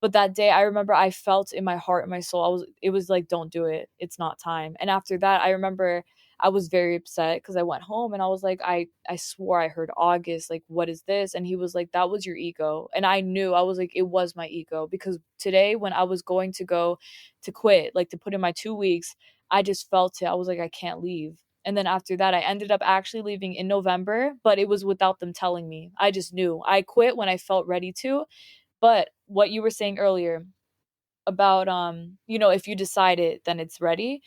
Speaker 3: But that day, I remember I felt in my heart and my soul, it was like, don't do it. It's not time. And after that, I remember I was very upset because I went home and I was like, I swore I heard August. Like, what is this? And he was like, that was your ego. And I knew, I was like, it was my ego, because today when I was going to go to quit, like to put in my 2 weeks, I just felt it. I was like, I can't leave. And then after that, I ended up actually leaving in November, but it was without them telling me. I just knew. I quit when I felt ready to. But what you were saying earlier about if you decide it, then it's ready.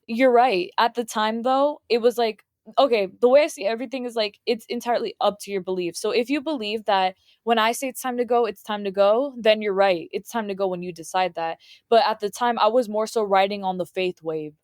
Speaker 3: You're right. At the time though, it was like, okay, the way I see everything is like, it's entirely up to your belief. So if you believe that when I say it's time to go, it's time to go, then you're right. It's time to go when you decide that. But at the time, I was more so riding on the faith wave.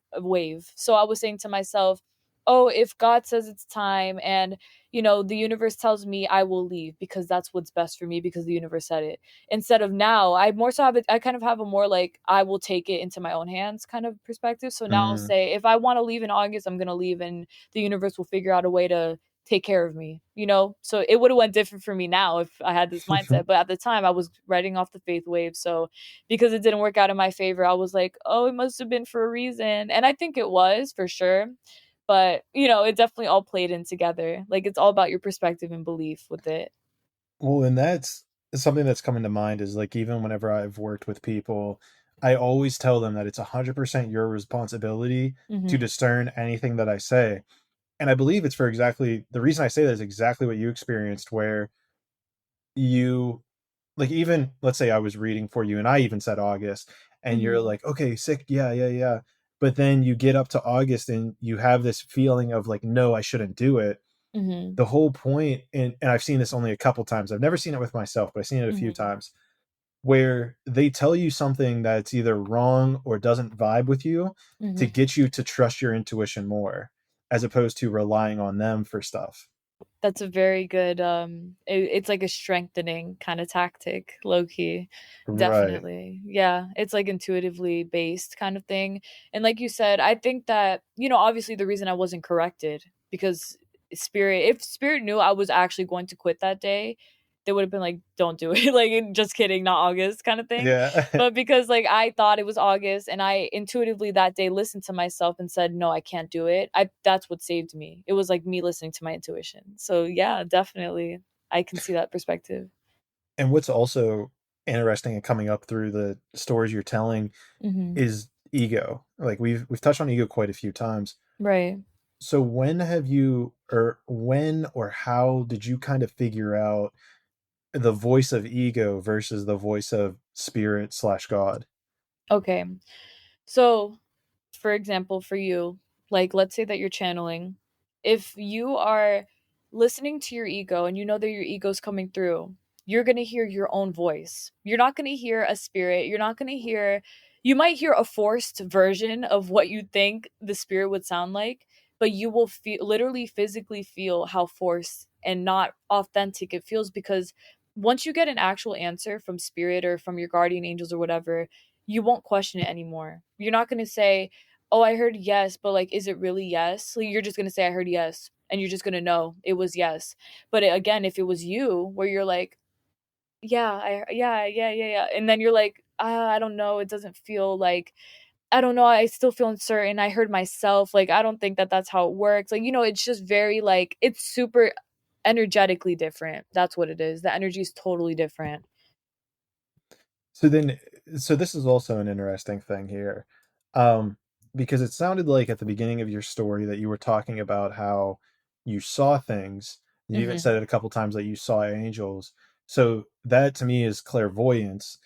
Speaker 3: So I was saying to myself, oh, if God says it's time, and the universe tells me, I will leave because that's what's best for me, because the universe said it. Instead of now, I more so have it, I kind of have a more like, I will take it into my own hands kind of perspective. So now I'll
Speaker 2: Mm.
Speaker 3: say, if I want to leave in August, I'm going to leave, and the universe will figure out a way to take care of me. So it would have went different for me now if I had this mindset, but at the time I was riding off the faith wave. So because it didn't work out in my favor, I was like, oh, it must have been for a reason. And I think it was for sure. But it definitely all played in together. Like, it's all about your perspective and belief with it.
Speaker 2: Well, and that's something that's coming to mind, is like, even whenever I've worked with people, I always tell them that it's 100% your responsibility to
Speaker 3: Hmm.
Speaker 2: discern anything that I say. And I believe it's for exactly the reason I say that is exactly what you experienced, where you, like, even let's say I was reading for you and I even said August, and you're
Speaker 3: Hmm.
Speaker 2: like, okay, sick, yeah, yeah, yeah. But then you get up to August and you have this feeling of like, no, I shouldn't do it.
Speaker 3: Hmm.
Speaker 2: The whole point, and I've seen this only a couple times. I've never seen it with myself, but I've seen it a few
Speaker 3: Hmm.
Speaker 2: times. where they tell you something that's either wrong or doesn't vibe with you to
Speaker 3: Mhm.
Speaker 2: get you to trust your intuition more, as opposed to relying on them for stuff.
Speaker 3: That's a very good, it's like a strengthening kinda tactic, low key.
Speaker 2: Right.
Speaker 3: Definitely. Yeah, it's, like, intuitively based kind of thing, and like you said, I think that, obviously the reason I wasn't corrected because Spirit knew I was actually going to quit that day, they would've been like, "Don't do it," like, "Just kidding, not August," kinda thing,
Speaker 2: Yeah.
Speaker 3: but because, like, I thought it was August and I intuitively that day listened to myself and said, "No, I can't do it," that's what saved me. It was, like, me listening to my intuition. So, yeah, definitely, I can see that perspective.
Speaker 2: And what's also interesting and coming up through the stories you're telling
Speaker 3: Mhm.
Speaker 2: is ego. Like we've touched on ego quite a few times.
Speaker 3: Right.
Speaker 2: So when or how did you kind of figure out the voice of ego versus the voice of spirit slash God?
Speaker 3: Okay. So, for example, for you, like let's say that you're channeling. If you are listening to your ego and you know that your ego's coming through, you're going to hear your own voice. You're not going to hear a spirit. You're not going to hear, you might hear a forced version of what you think the spirit would sound like, but you will feel literally physically feel how forced and not authentic it feels because once you get an actual answer from spirit or from your guardian angels or whatever, you won't question it anymore. You're not going to say, "Oh, I heard yes," but like, is it really yes? Like, you're just going to say, "I heard yes." And you're just going to know it was yes. But again, if it was you where you're like, "Yeah, yeah. And then you're like, I don't know. It doesn't feel like, I don't know. I still feel uncertain. I heard myself. Like, I don't think that that's how it works. Like, it's just very like, it's super energetically different. That's what it is. The energy is totally different.
Speaker 2: So then, so this is also an interesting thing here, um, because it sounded like at the beginning of your story that you were talking about how you saw things. You even
Speaker 3: Hmm.
Speaker 2: said it a couple times that you saw angels. So that to me is clairvoyance.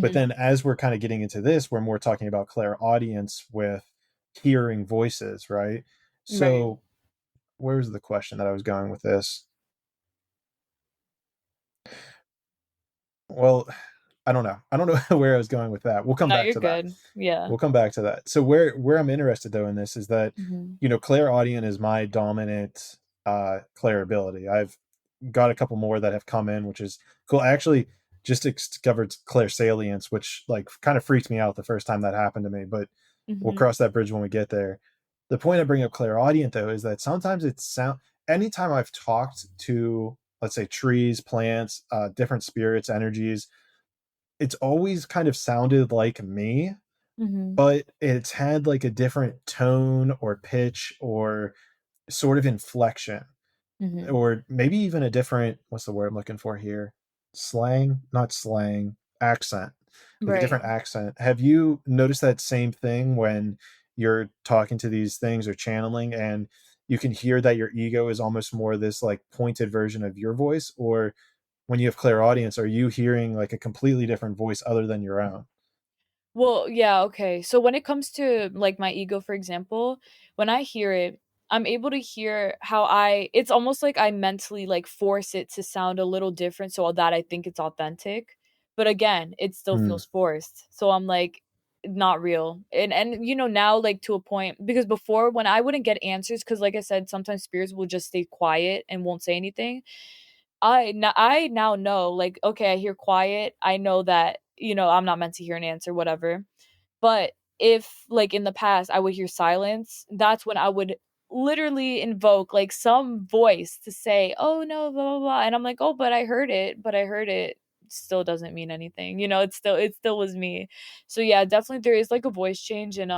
Speaker 2: But
Speaker 3: Hmm.
Speaker 2: then, as we're kind of getting into this, we're more talking about clairaudience with hearing voices, right?
Speaker 3: Right.
Speaker 2: So, where's the question that I was going with this? Well, I don't know. I don't know where I was going with that. We'll come
Speaker 3: No,
Speaker 2: back
Speaker 3: you're
Speaker 2: to that.
Speaker 3: good. Yeah.
Speaker 2: We'll come back to that. So where I'm interested though in this is that,
Speaker 3: Mhm.
Speaker 2: clairaudient is my dominant clair ability. I've got a couple more that have come in, which is cool. I actually just discovered clairsalience, which like kind of freaked me out the first time that happened to me, but we'll
Speaker 3: Mhm.
Speaker 2: cross that bridge when we get there. The point I bring up clairaudient though is that sometimes it sound anytime I've talked to, let's say, trees, plants, different spirits, energies, it's always kind of sounded like me,
Speaker 3: Mhm.
Speaker 2: but it's had like a different tone or pitch or sort of inflection,
Speaker 3: Mhm.
Speaker 2: or maybe even a different, what's the word I'm looking for here? Slang, not slang, accent, like a
Speaker 3: Right.
Speaker 2: different accent. Have you noticed that same thing when you're talking to these things or channeling and you can hear that your ego is almost more this like pointed version of your voice? Or when you have clairaudience, are you hearing like a completely different voice other than your own?
Speaker 3: Well, yeah, okay. So when it comes to like my ego, for example, when I hear it, I'm able to hear how it's almost like I mentally like force it to sound a little different so that I think it's authentic. But again, it still
Speaker 2: Hmm.
Speaker 3: feels forced. So I'm like not real. And now like to a point because before when I wouldn't get answers cuz like I said sometimes spirits will just stay quiet and won't say anything. I now know, like, okay, I hear quiet. I know that, I'm not meant to hear an answer, whatever. But if, like, in the past, I would hear silence, that's when I would literally invoke, like, some voice to say, "Oh, no, blah, blah, blah." And I'm like, "Oh, but I heard it, but I heard it." Still doesn't mean anything. It still was me. So yeah, definitely there is like a voice change and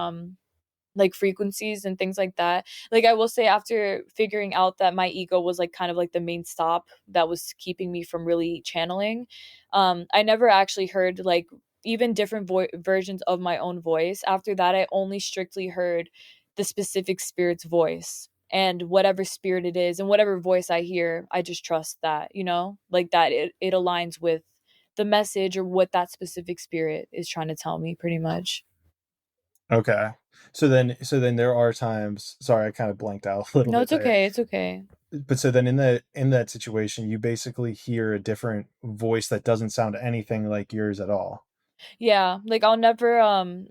Speaker 3: like frequencies and things like that. Like I will say after figuring out that my ego was like kind of like the main stop that was keeping me from really channeling, I never actually heard like even different versions of my own voice. After that, I only strictly heard the specific spirit's voice. And whatever spirit it is and whatever voice I hear, I just trust that, like that it aligns with the message or what that specific spirit is trying to tell me pretty much.
Speaker 2: Okay. So then there are times, sorry, I kind of blanked out a little
Speaker 3: No,
Speaker 2: bit
Speaker 3: it's
Speaker 2: there.
Speaker 3: okay. It's okay.
Speaker 2: But so then in that situation, you basically hear a different voice that doesn't sound anything like yours at all.
Speaker 3: Yeah, like I'll never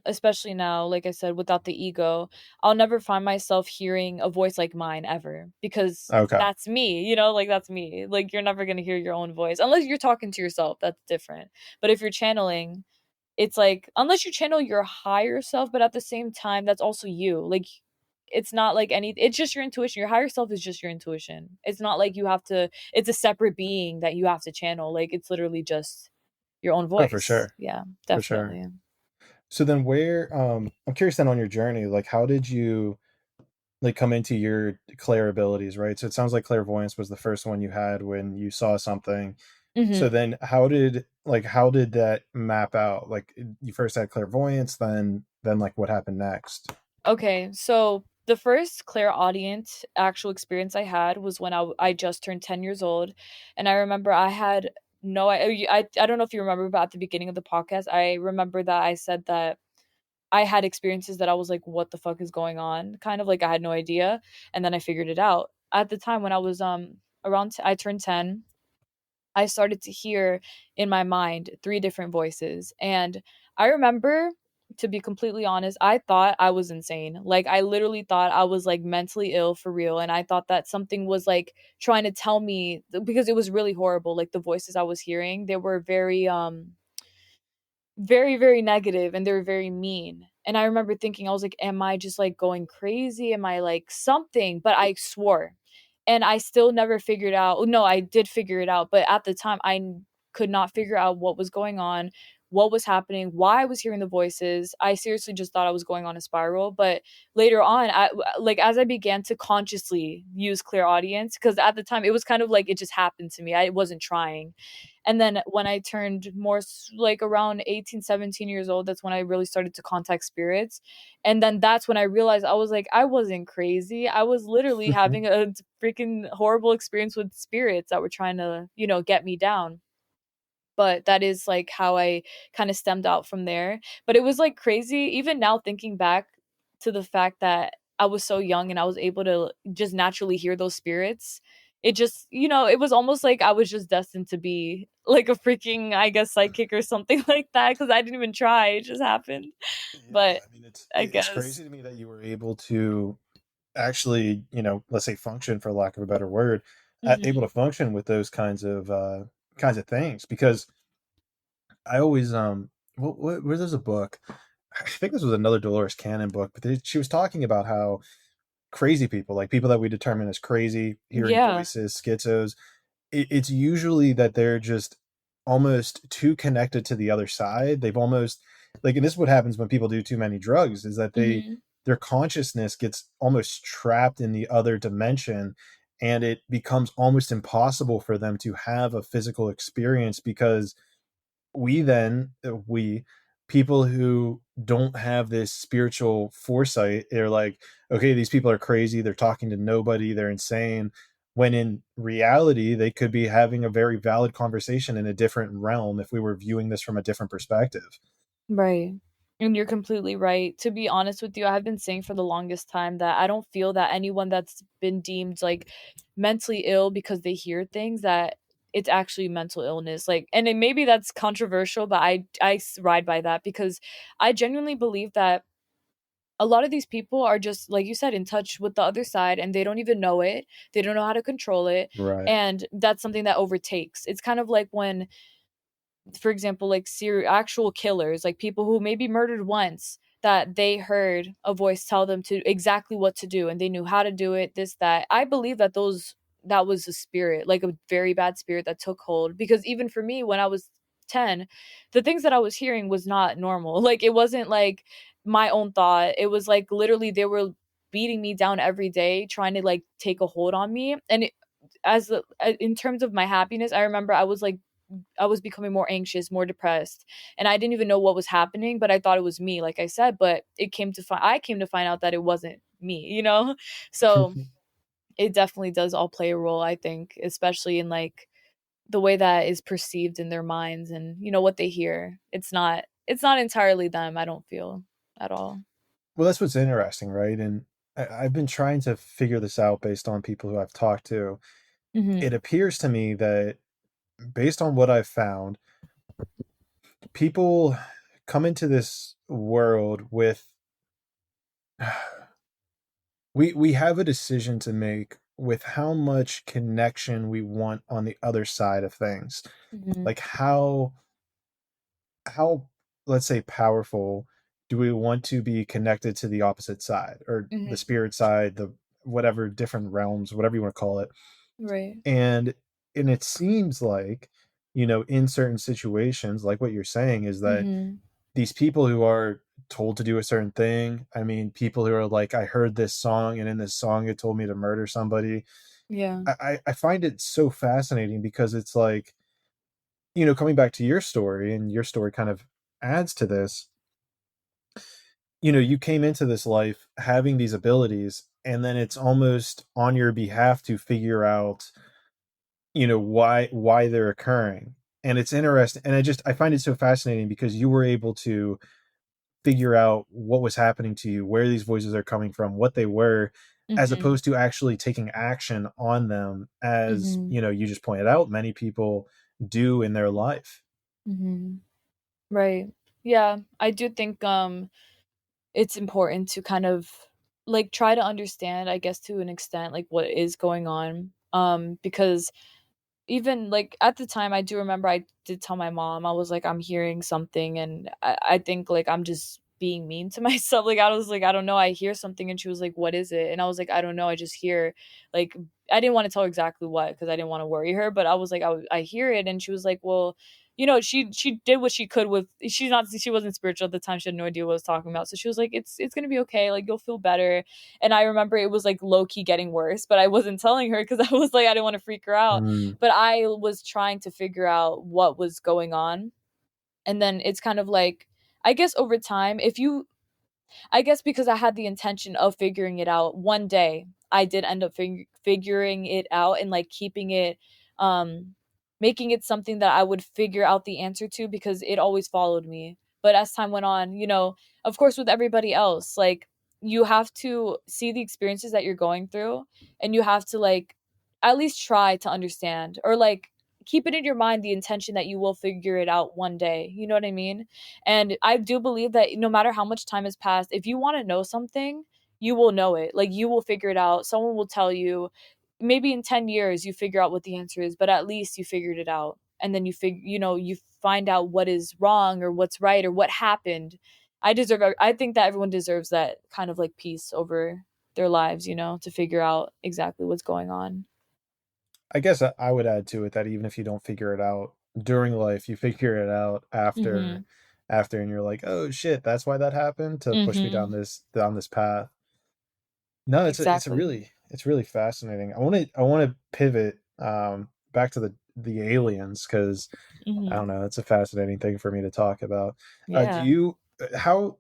Speaker 3: especially now, like I said, without the ego, I'll never find myself hearing a voice like mine ever because
Speaker 2: Okay.
Speaker 3: that's me, like that's me. Like you're never going to hear your own voice unless you're talking to yourself. That's different. But if you're channeling, it's like unless you channel your higher self, but at the same time that's also you. Like it's not like it's just your intuition. Your higher self is just your intuition. It's not like you have to it's a separate being that you have to channel. Like it's literally just your own
Speaker 2: Oh, for
Speaker 3: voice.
Speaker 2: sure.
Speaker 3: Yeah,
Speaker 2: For sure.
Speaker 3: definitely.
Speaker 2: So then where I'm curious then on your journey, like how did you like come into your clair abilities, right? So it sounds like clairvoyance was the first one you had when you saw something. So
Speaker 3: Mhm.
Speaker 2: then how did that map out? Like you first had clairvoyance, then like what happened next?
Speaker 3: Okay, so the first clairaudient actual experience I had was when I just turned 10 years old, and I remember I had no I don't know if you remember, but at the beginning of the podcast, I remember that I said that I had experiences that I was like, "What the fuck is going on?" Kind of like I had no idea, and then I figured it out. At the time when I was I turned 10, I started to hear in my mind three different voices. And I remember, to be completely honest, I thought I was insane. Like, I literally thought I was like mentally ill for real. And I thought that something was like trying to tell me because it was really horrible. Like, the voices I was hearing, they were very, very negative and they were very mean. And I remember thinking, I was like, am I just like going crazy? Am I like something? But I swore. And I still never figured out. No, I did figure it out. But at the time, could not figure out what was going on, what was happening, why I was hearing the voices. I seriously just thought I was going on a spiral. But later on, like as I began to consciously use clear audience, because at the time it was kind of like it just happened to me. I wasn't trying. And then when I turned more like around 18, 17 years old, that's when I really started to contact spirits. And then that's when I realized I was like, I wasn't crazy. I was literally having a freaking horrible experience with spirits that were trying to, get me down. But that is like how I kind of stemmed out from there. But it was like crazy, even now thinking back to the fact that I was so young and I was able to just naturally hear those spirits. It just, it was almost like I was just destined to be like a freaking, I guess, psychic or something like that because I didn't even try. It just happened.
Speaker 2: Yeah,
Speaker 3: But
Speaker 2: I mean
Speaker 3: I
Speaker 2: it's
Speaker 3: guess.
Speaker 2: crazy to me that you were able to actually, let's say function for lack of a better word, able to
Speaker 3: Hmm.
Speaker 2: function with those kinds of things because I always where there's a book. I think this was another Dolores Cannon book, but she was talking about how crazy people, like people that we determine as crazy, hearing
Speaker 3: Yeah.
Speaker 2: voices, schizos, it's usually that they're just almost too connected to the other side. They've almost like, and this is what happens when people do too many drugs, is that
Speaker 3: Hmm.
Speaker 2: their consciousness gets almost trapped in the other dimension, and it becomes almost impossible for them to have a physical experience because we people who don't have this spiritual foresight, they're like, okay, these people are crazy, they're talking to nobody, they're insane, when in reality they could be having a very valid conversation in a different realm if we were viewing this from a different perspective.
Speaker 3: Right. And you're completely right. To be honest with you, I've been saying for the longest time that I don't feel that anyone that's been deemed like mentally ill because they hear things that it's actually mental illness. Like, and maybe that's controversial, but ride by that because I genuinely believe that a lot of these people are just like you said in touch with the other side and they don't even know it. They don't know how to control it.
Speaker 2: Right.
Speaker 3: And that's something that overtakes. It's kind of like when, for example, like serial actual killers, like people who maybe murdered once, that they heard a voice tell them to exactly what to do and they knew how to do it, this, that. I believe that that was a spirit, like a very bad spirit that took hold. Because even for me, when I was 10, the things that I was hearing was not normal. Like it wasn't like my own thought. It was like literally they were beating me down every day, trying to like take a hold on me. And in terms of my happiness, I remember I was becoming more anxious, more depressed, and I didn't even know what was happening, but I thought it was me, like I said, but I came to find out that it wasn't me. So it definitely does all play a role, I think, especially in like the way that is perceived in their minds and what they hear. It's not entirely them, I don't feel at all.
Speaker 2: Well, that's what's interesting, right? And I've been trying to figure this out based on people who I've talked to. It
Speaker 3: Mhm.
Speaker 2: appears to me that based on what I've found, people come into this world with we have a decision to make with how much connection we want on the other side of things.
Speaker 3: Mhm.
Speaker 2: Like how let's say powerful do we want to be connected to the opposite side or the
Speaker 3: Mhm.
Speaker 2: spirit side, the whatever different realms, whatever you want to call it.
Speaker 3: Right.
Speaker 2: And it seems like, in certain situations, like what you're saying, is that
Speaker 3: Mhm.
Speaker 2: these people who are told to do a certain thing, I mean, people who are like, I heard this song and in this song it told me to murder somebody.
Speaker 3: Yeah.
Speaker 2: I find it so fascinating because it's like, coming back to your story, and your story kind of adds to this. You came into this life having these abilities, and then it's almost on your behalf to figure out, why they're occurring. And it's interesting, and I find it so fascinating because you were able to figure out what was happening to you, where these voices are coming from, what they were, as
Speaker 3: Mhm.
Speaker 2: opposed to actually taking action on them, as
Speaker 3: Mhm.
Speaker 2: you just pointed out many people do in their life.
Speaker 3: Mhm. Right. Yeah, I do think it's important to kind of like try to understand, I guess to an extent, like what is going on. Because even like at the time I do remember I did tell my mom, I was like, I'm hearing something and I think like I'm just being mean to myself. Like I was like, I don't know, I hear something and she was like, what is it? And I was like, I don't know, I just hear like I didn't want to tell her exactly what because I didn't want to worry her, but I was like, I hear it and she was like, well, she did what she could with she wasn't spiritual at the time. She had no idea what I was talking about. So she was like, it's gonna be okay, like you'll feel better. And I remember it was like low key getting worse, but I wasn't telling her because I was like, I didn't want to freak her out,
Speaker 2: Mm,
Speaker 3: but I was trying to figure out what was going on. And then it's kind of like, I guess over time, if you I guess because I had the intention of figuring it out one day, I did end up figuring it out and like keeping it, um, making it something that I would figure out the answer to because it always followed me. But as time went on, of course, with everybody else, like you have to see the experiences that you're going through and you have to like at least try to understand or like keep it in your mind the intention that you will figure it out one day. You know what I mean? And I do believe that no matter how much time has passed, if you want to know something, you will know it. Like you will figure it out. Someone will tell you. Maybe in 10 years you figure out what the answer is, but at least you figured it out. And then you find out what is wrong or what's right or what happened. I think that everyone deserves that kind of like peace over their lives, to figure out exactly what's going on.
Speaker 2: I guess I would add to it that even if you don't figure it out during life, you figure it out
Speaker 3: Mhm.
Speaker 2: after, and you're like, oh shit, that's why that happened, to push me
Speaker 3: Mhm.
Speaker 2: down this path. No,
Speaker 3: Exactly.
Speaker 2: it's really fascinating. I want to pivot back to the aliens, because I don't
Speaker 3: Mhm.
Speaker 2: know, it's a fascinating thing for me to talk about. Do
Speaker 3: Yeah.
Speaker 2: you how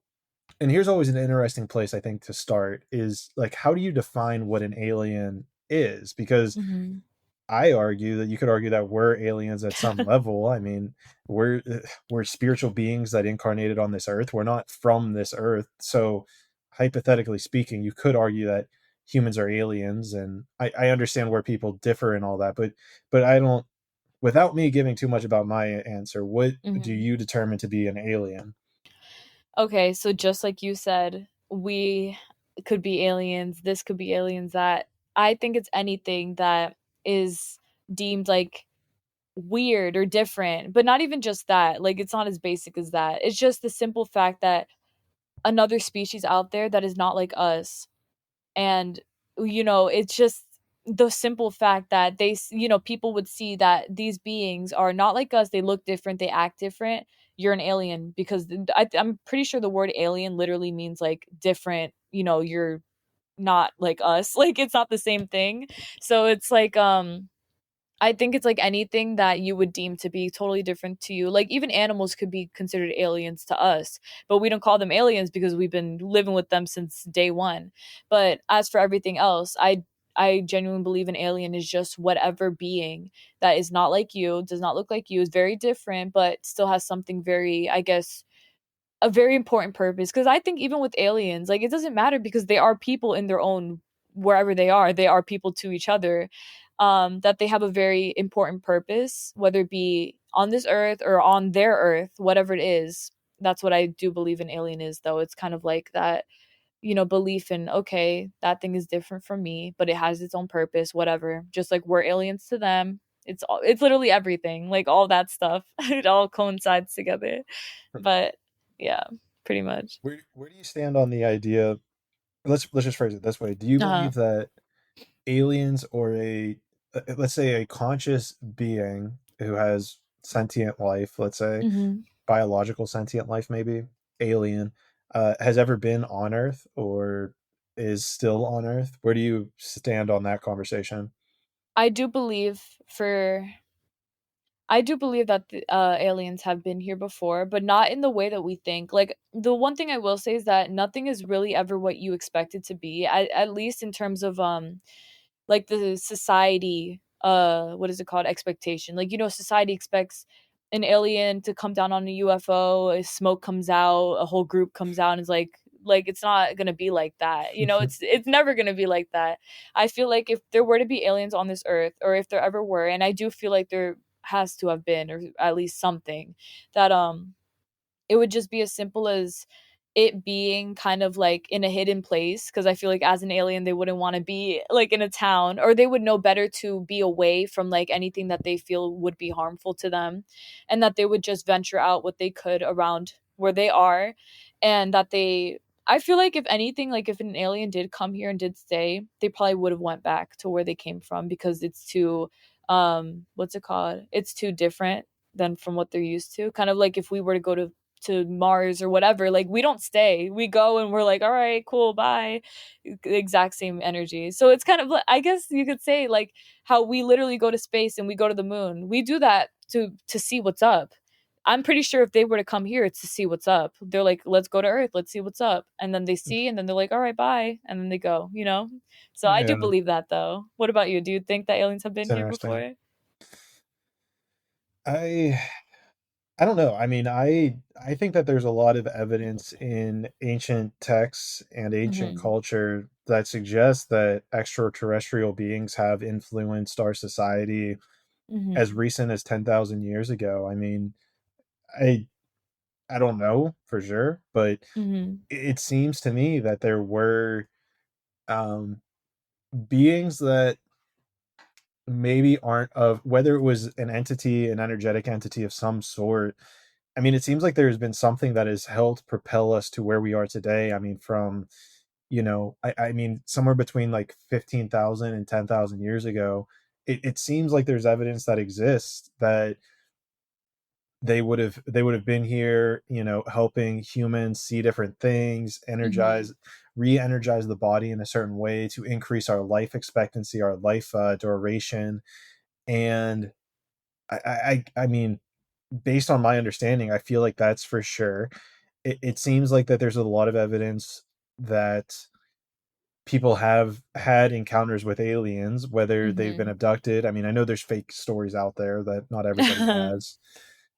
Speaker 2: and here's always an interesting place I think to start, is like, how do you define what an alien is? Because
Speaker 3: Mhm.
Speaker 2: I argue that you could argue that we're aliens at some level. I mean, we're spiritual beings that incarnated on this earth. We're not from this earth. So, hypothetically speaking, you could argue that humans are aliens, and I understand where people differ and all that, but I don't. Without me giving too much about my answer, what do
Speaker 3: Mhm.
Speaker 2: you determine to be an alien?
Speaker 3: Okay, so just like you said, we could be aliens, this could be aliens, that I think it's anything that is deemed like weird or different, but not even just that. Like it's not as basic as that. It's just the simple fact that another species out there that is not like us. And it's just the simple fact that people would see that these beings are not like us, they look different, they act different. You're an alien because I'm pretty sure the word alien literally means like different. You're not like us. Like it's not the same thing. So it's like I think it's like anything that you would deem to be totally different to you. Like even animals could be considered aliens to us, but we don't call them aliens because we've been living with them since day one. But as for everything else, I genuinely believe an alien is just whatever being that is not like you, does not look like you, is very different, but still has something very, I guess, a very important purpose. Because I think even with aliens, like, it doesn't matter because they are people in their own, wherever they are people to each other. That they have a very important purpose, whether it be on this earth or on their earth, whatever it is. That's what I do believe an alien is, though. It's kind of like that, belief in, okay, that thing is different from me, but it has its own purpose, whatever. Just like we're aliens to them. It's literally everything, like all that stuff. It all coincides together. But yeah, pretty much.
Speaker 2: Where do you stand on the idea? Let's just phrase it this way. Do you
Speaker 3: Uh-huh.
Speaker 2: believe that aliens or let's say a conscious being who has sentient life, let's say
Speaker 3: Mhm.
Speaker 2: biological sentient life, maybe alien, has ever been on Earth or is still on Earth? Where do you stand on that conversation?
Speaker 3: I do believe for I do believe that aliens have been here before, but not in the way that we think. Like, the one thing I will say is that nothing is really ever what you expect it to be. At least in terms of like the society, what is it called, expectation. Like, society expects an alien to come down on a UFO, a smoke comes out, a whole group comes out, and is like it's not gonna be like that. It's never gonna be like that. I feel like if there were to be aliens on this earth, or if there ever were, and I do feel like there has to have been, or at least something, that it would just be as simple as it being kind of like in a hidden place, because I feel like as an alien they wouldn't want to be like in a town, or they would know better to be away from like anything that they feel would be harmful to them, and that they would just venture out what they could around where they are. And that they I feel like if anything, like if an alien did come here and did stay, they probably would have went back to where they came from, because it's too what's it called, it's too different than from what they're used to. Kind of like if we were to go to Mars or whatever, like we don't stay. We go and we're like, all right, cool, bye. The exact same energy. So it's kind of I guess you could say like how we literally go to space and we go to the moon. We do that to see what's up. I'm pretty sure if they were to come here, it's to see what's up. They're like, let's go to Earth, let's see what's up. And then they see, and then they're like, all right, bye. And then they go. So I do
Speaker 2: Yeah,
Speaker 3: believe that, though. What about you? Do you think that aliens have
Speaker 2: it's
Speaker 3: been here
Speaker 2: interesting.
Speaker 3: before?
Speaker 2: I I don't know. I mean, I think that there's a lot of evidence in ancient texts and ancient
Speaker 3: Mm-hmm.
Speaker 2: culture that suggests that extraterrestrial beings have influenced our society as
Speaker 3: Mm-hmm.
Speaker 2: recent as 10,000 years ago. I mean, I I don't know for sure, but
Speaker 3: Mm-hmm.
Speaker 2: it seems to me that there were um beings that maybe aren't of, whether it was an entity, an energetic entity of some sort. I mean, it seems like there's been something that has helped propel us to where we are today. I mean, from, I mean, somewhere between like 15,000 and 10,000 years ago, it seems like there's evidence that exists that they would have been here, helping humans see different things,
Speaker 3: Mm-hmm.
Speaker 2: re-energize the body in a certain way to increase our life expectancy, our life duration. And I mean, based on my understanding, I feel like that's for sure. It seems like that there's a lot of evidence that people have had encounters with aliens, whether they've been
Speaker 3: Mm-hmm.
Speaker 2: abducted. I mean, I know there's fake stories out there that not everybody has.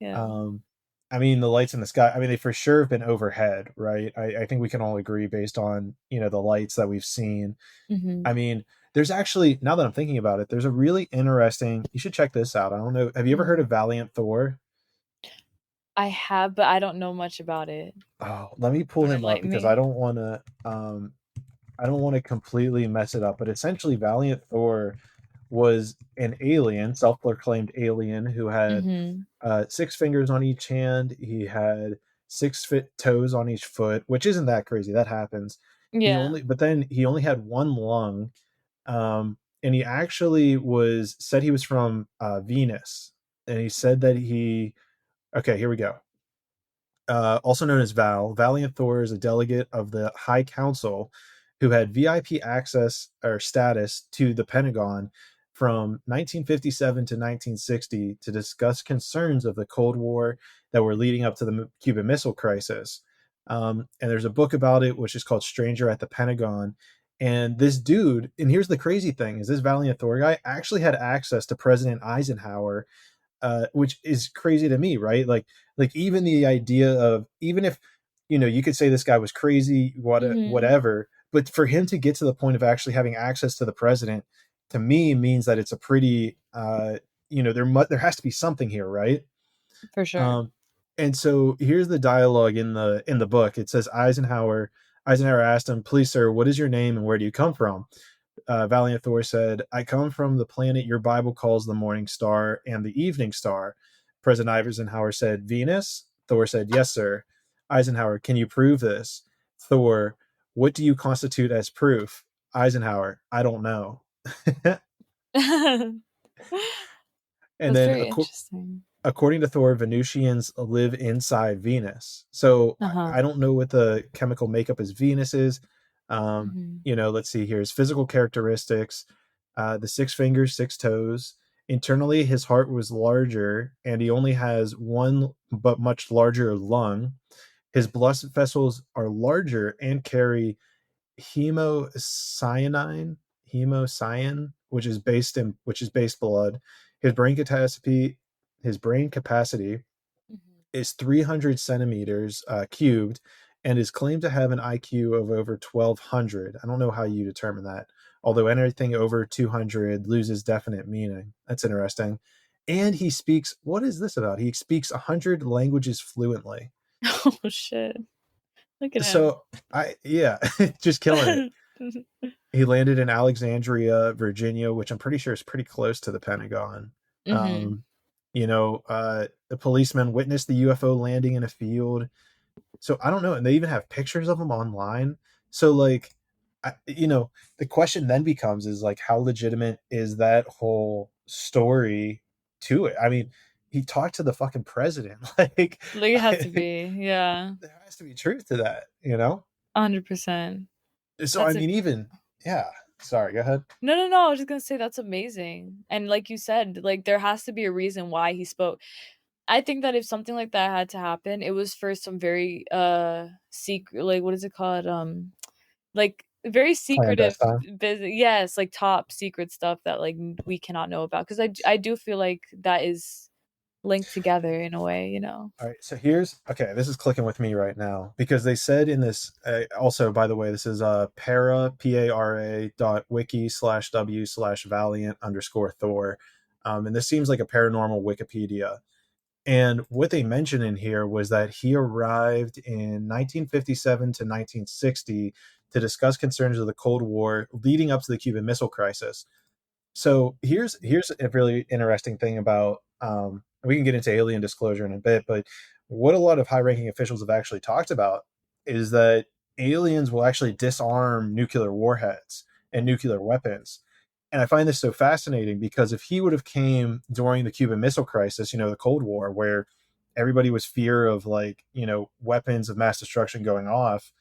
Speaker 3: Yeah.
Speaker 2: Um, I mean, the lights in the sky, I mean, they for sure have been overhead, right? I think we can all agree based on, the lights that we've seen.
Speaker 3: Mm-hmm.
Speaker 2: I mean, there's actually, now that I'm thinking about it, there's a really interesting, you should check this out. I don't know. Have you ever heard
Speaker 3: Mm-hmm.
Speaker 2: of Valiant Thor?
Speaker 3: I have, but I don't know much about it.
Speaker 2: Oh, let me pull
Speaker 3: Don't
Speaker 2: him up
Speaker 3: enlighten
Speaker 2: because
Speaker 3: me.
Speaker 2: I don't want to completely mess it up, but essentially Valiant Thor was an alien, self-proclaimed alien who had
Speaker 3: Mm-hmm.
Speaker 2: six fingers on each hand. He had 6 foot toes on each foot, which isn't that crazy. That happens.
Speaker 3: Yeah.
Speaker 2: But then he only had one lung, and he actually said he was from Venus, and he said that he. Okay, here we go. Also known as Val, Valiant Thor is a delegate of the High Council who had VIP access or status to the Pentagon from 1957 to 1960 to discuss concerns of the Cold War that were leading up to the Cuban Missile Crisis. And there's a book about it, which is called Stranger at the Pentagon. And this dude, and here's the crazy thing, is this Valiant Thor guy actually had access to President Eisenhower, which is crazy to me, right? Like even the idea of, even if you could say this guy was crazy,
Speaker 3: Mhm.
Speaker 2: whatever, but for him to get to the point of actually having access to the president, to me means that it's a pretty, there has to be something here, right?
Speaker 3: For sure.
Speaker 2: Um, and so here's the dialogue in the book. It says Eisenhower asked him, "Please, sir, what is your name and where do you come from?" Valiant Thor said, "I come from the planet your Bible calls the morning star and the evening star." President Eisenhower said, "Venus?" Thor said, "Yes, sir." Eisenhower, "Can you prove this?" Thor, "What do you constitute as proof?" Eisenhower, "I don't know." And
Speaker 3: That's
Speaker 2: then,
Speaker 3: very interesting.
Speaker 2: according to Thor, Venusians live inside Venus. So
Speaker 3: Uh-huh.
Speaker 2: I don't know what the chemical makeup is Venus is.
Speaker 3: Mhm.
Speaker 2: Let's see here. His physical characteristics, the six fingers, six toes. Internally, his heart was larger, and he only has one but much larger lung. His blood vessels are larger and carry hemocyanin, hemocyan, which is base blood. His brain capacity, his brain capacity
Speaker 3: Mhm.
Speaker 2: is 300 centimeters cubed, and is claimed to have an IQ of over 1200. I don't know how you determine that, although anything over 200 loses definite meaning. That's interesting. And he speaks, what is this about? He speaks 100 languages fluently.
Speaker 3: Oh shit. Look at him.
Speaker 2: So yeah, just killing it. He landed in Alexandria, Virginia, which I'm pretty sure is pretty close to the Pentagon.
Speaker 3: Mhm.
Speaker 2: Um, the policeman witnessed the UFO landing in a field. So I don't know, and they even have pictures of him online. So like, the question then becomes is like, how legitimate is that whole story to it? I mean, he talked to the fucking president. Like,
Speaker 3: Like it has to be. Yeah.
Speaker 2: there has to be truth to that.
Speaker 3: 100%.
Speaker 2: So I
Speaker 3: That's a
Speaker 2: mean, even yeah. Sorry, go ahead.
Speaker 3: No, no, no, I was just gonna say that's amazing. And like you said, like there has to be a reason why he spoke. I think that if something like that had to happen, it was for some very secret, like what is it called? Like very secretive
Speaker 2: Clandestine.
Speaker 3: business. Yes, like top secret stuff that like we cannot know about. Because I do feel like that is linked together in a way, you know.
Speaker 2: All right, so here's okay. This is clicking with me right now because they said in this. Also, by the way, this is para dot wiki/w/valiant underscore Thor, and this seems like a paranormal Wikipedia. And what they mentioned in here was that he arrived in 1957 to 1960 to discuss concerns of the Cold War leading up to the Cuban Missile Crisis. So here's a really interesting thing about we can get into alien disclosure in a bit, but what a lot of high-ranking officials have actually talked about is that aliens will actually disarm nuclear warheads and nuclear weapons. And I find this so fascinating because if he would have came during the Cuban Missile Crisis, the Cold War, where everybody was fear of like, weapons of mass destruction going off,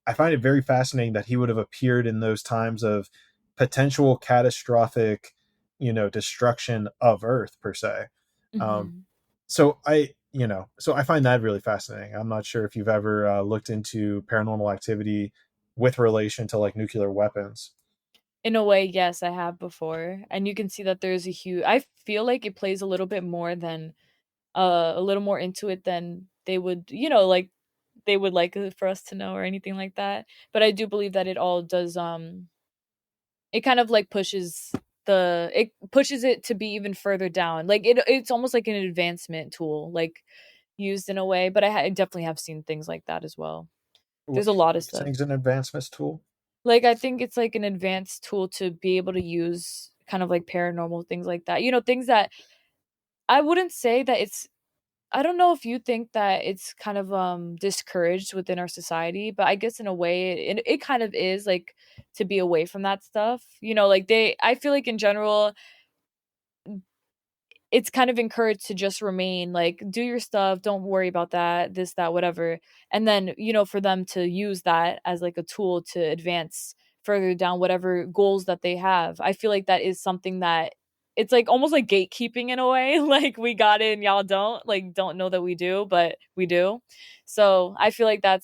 Speaker 2: I find it very fascinating that he would have appeared in those times of potential catastrophic, destruction of Earth per se. Um,
Speaker 3: Mhm.
Speaker 2: so I find that really fascinating. I'm not sure if you've ever looked into paranormal activity with relation to like nuclear weapons.
Speaker 3: In a way, yes, I have before. And you can see that there's a huge I feel like it plays a little bit more than a little more into it than they would, like they would like for us to know or anything like that. But I do believe that it all does it kind of like pushes it to be even further down. Like it's almost like an advancement tool, like used in a way, but I definitely have seen things like that as well.
Speaker 2: What,
Speaker 3: There's a lot
Speaker 2: what
Speaker 3: of
Speaker 2: are you saying
Speaker 3: stuff.
Speaker 2: is an advancement tool?
Speaker 3: Like I think it's like an advanced tool to be able to use kind of like paranormal things like that. Things that I wouldn't say that it's I don't know if you think that it's kind of discouraged within our society, but I guess in a way it kind of is like to be away from that stuff. Like I feel like in general it's kind of encouraged to just remain like do your stuff, don't worry about that, this, that, whatever. And then, for them to use that as like a tool to advance further down whatever goals that they have. I feel like that is something that it's like almost like gatekeeping in a way. Like we got it and y'all don't know that we do, but we do. So I feel like
Speaker 2: Are you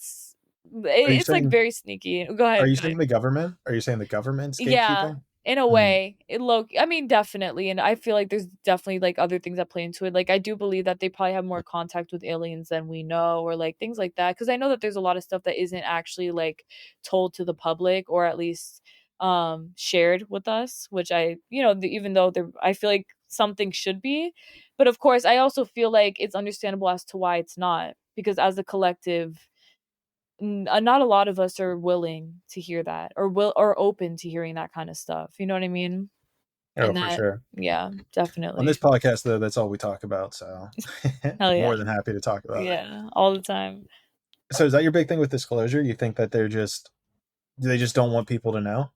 Speaker 3: it's like
Speaker 2: saying
Speaker 3: very sneaky. Go
Speaker 2: are
Speaker 3: ahead.
Speaker 2: you
Speaker 3: Go
Speaker 2: saying
Speaker 3: ahead.
Speaker 2: the government? Are you saying the government's
Speaker 3: Yeah.
Speaker 2: gatekeeping?
Speaker 3: in a
Speaker 2: Mm.
Speaker 3: way, I mean, definitely, and I feel like there's definitely like other things that play into it. Like I do believe that they probably have more contact with aliens than we know, or like things like that. Because I know that there's a lot of stuff that isn't actually like told to the public, or at least shared with us. Which I, even though there, I feel like something should be, but of course, I also feel like it's understandable as to why it's not. Because as a collective, not a lot of us are willing to hear that, or open to hearing that kind of stuff. You know what I mean?
Speaker 2: Oh,
Speaker 3: And
Speaker 2: for
Speaker 3: that,
Speaker 2: sure.
Speaker 3: yeah,
Speaker 2: On this
Speaker 3: definitely.
Speaker 2: podcast, though, that's all we talk about. So
Speaker 3: Hell yeah.
Speaker 2: more than happy to talk about it.
Speaker 3: Yeah, all the time.
Speaker 2: So is that your big thing with disclosure? You think that they just don't want people to know?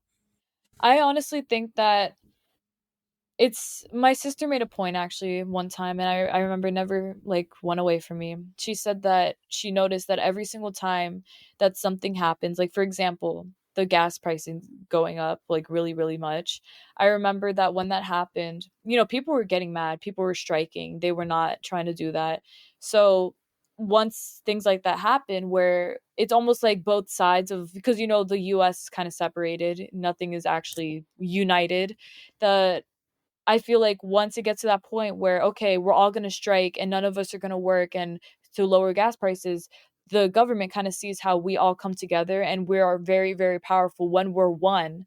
Speaker 3: I honestly think that it's my sister made a point actually one time, and I remember never like went away from me. She said that she noticed that every single time that something happens, like for example, the gas pricing going up like really, really much. I remember that when that happened, people were getting mad, people were striking, they were not trying to do that. So once things like that happen, where it's almost like both sides of, because the US is kind of separated, nothing is actually united. The I feel like once it gets to that point where, okay, we're all going to strike and none of us are going to work and to lower gas prices, the government kind of sees how we all come together and we are very, very powerful when we're one.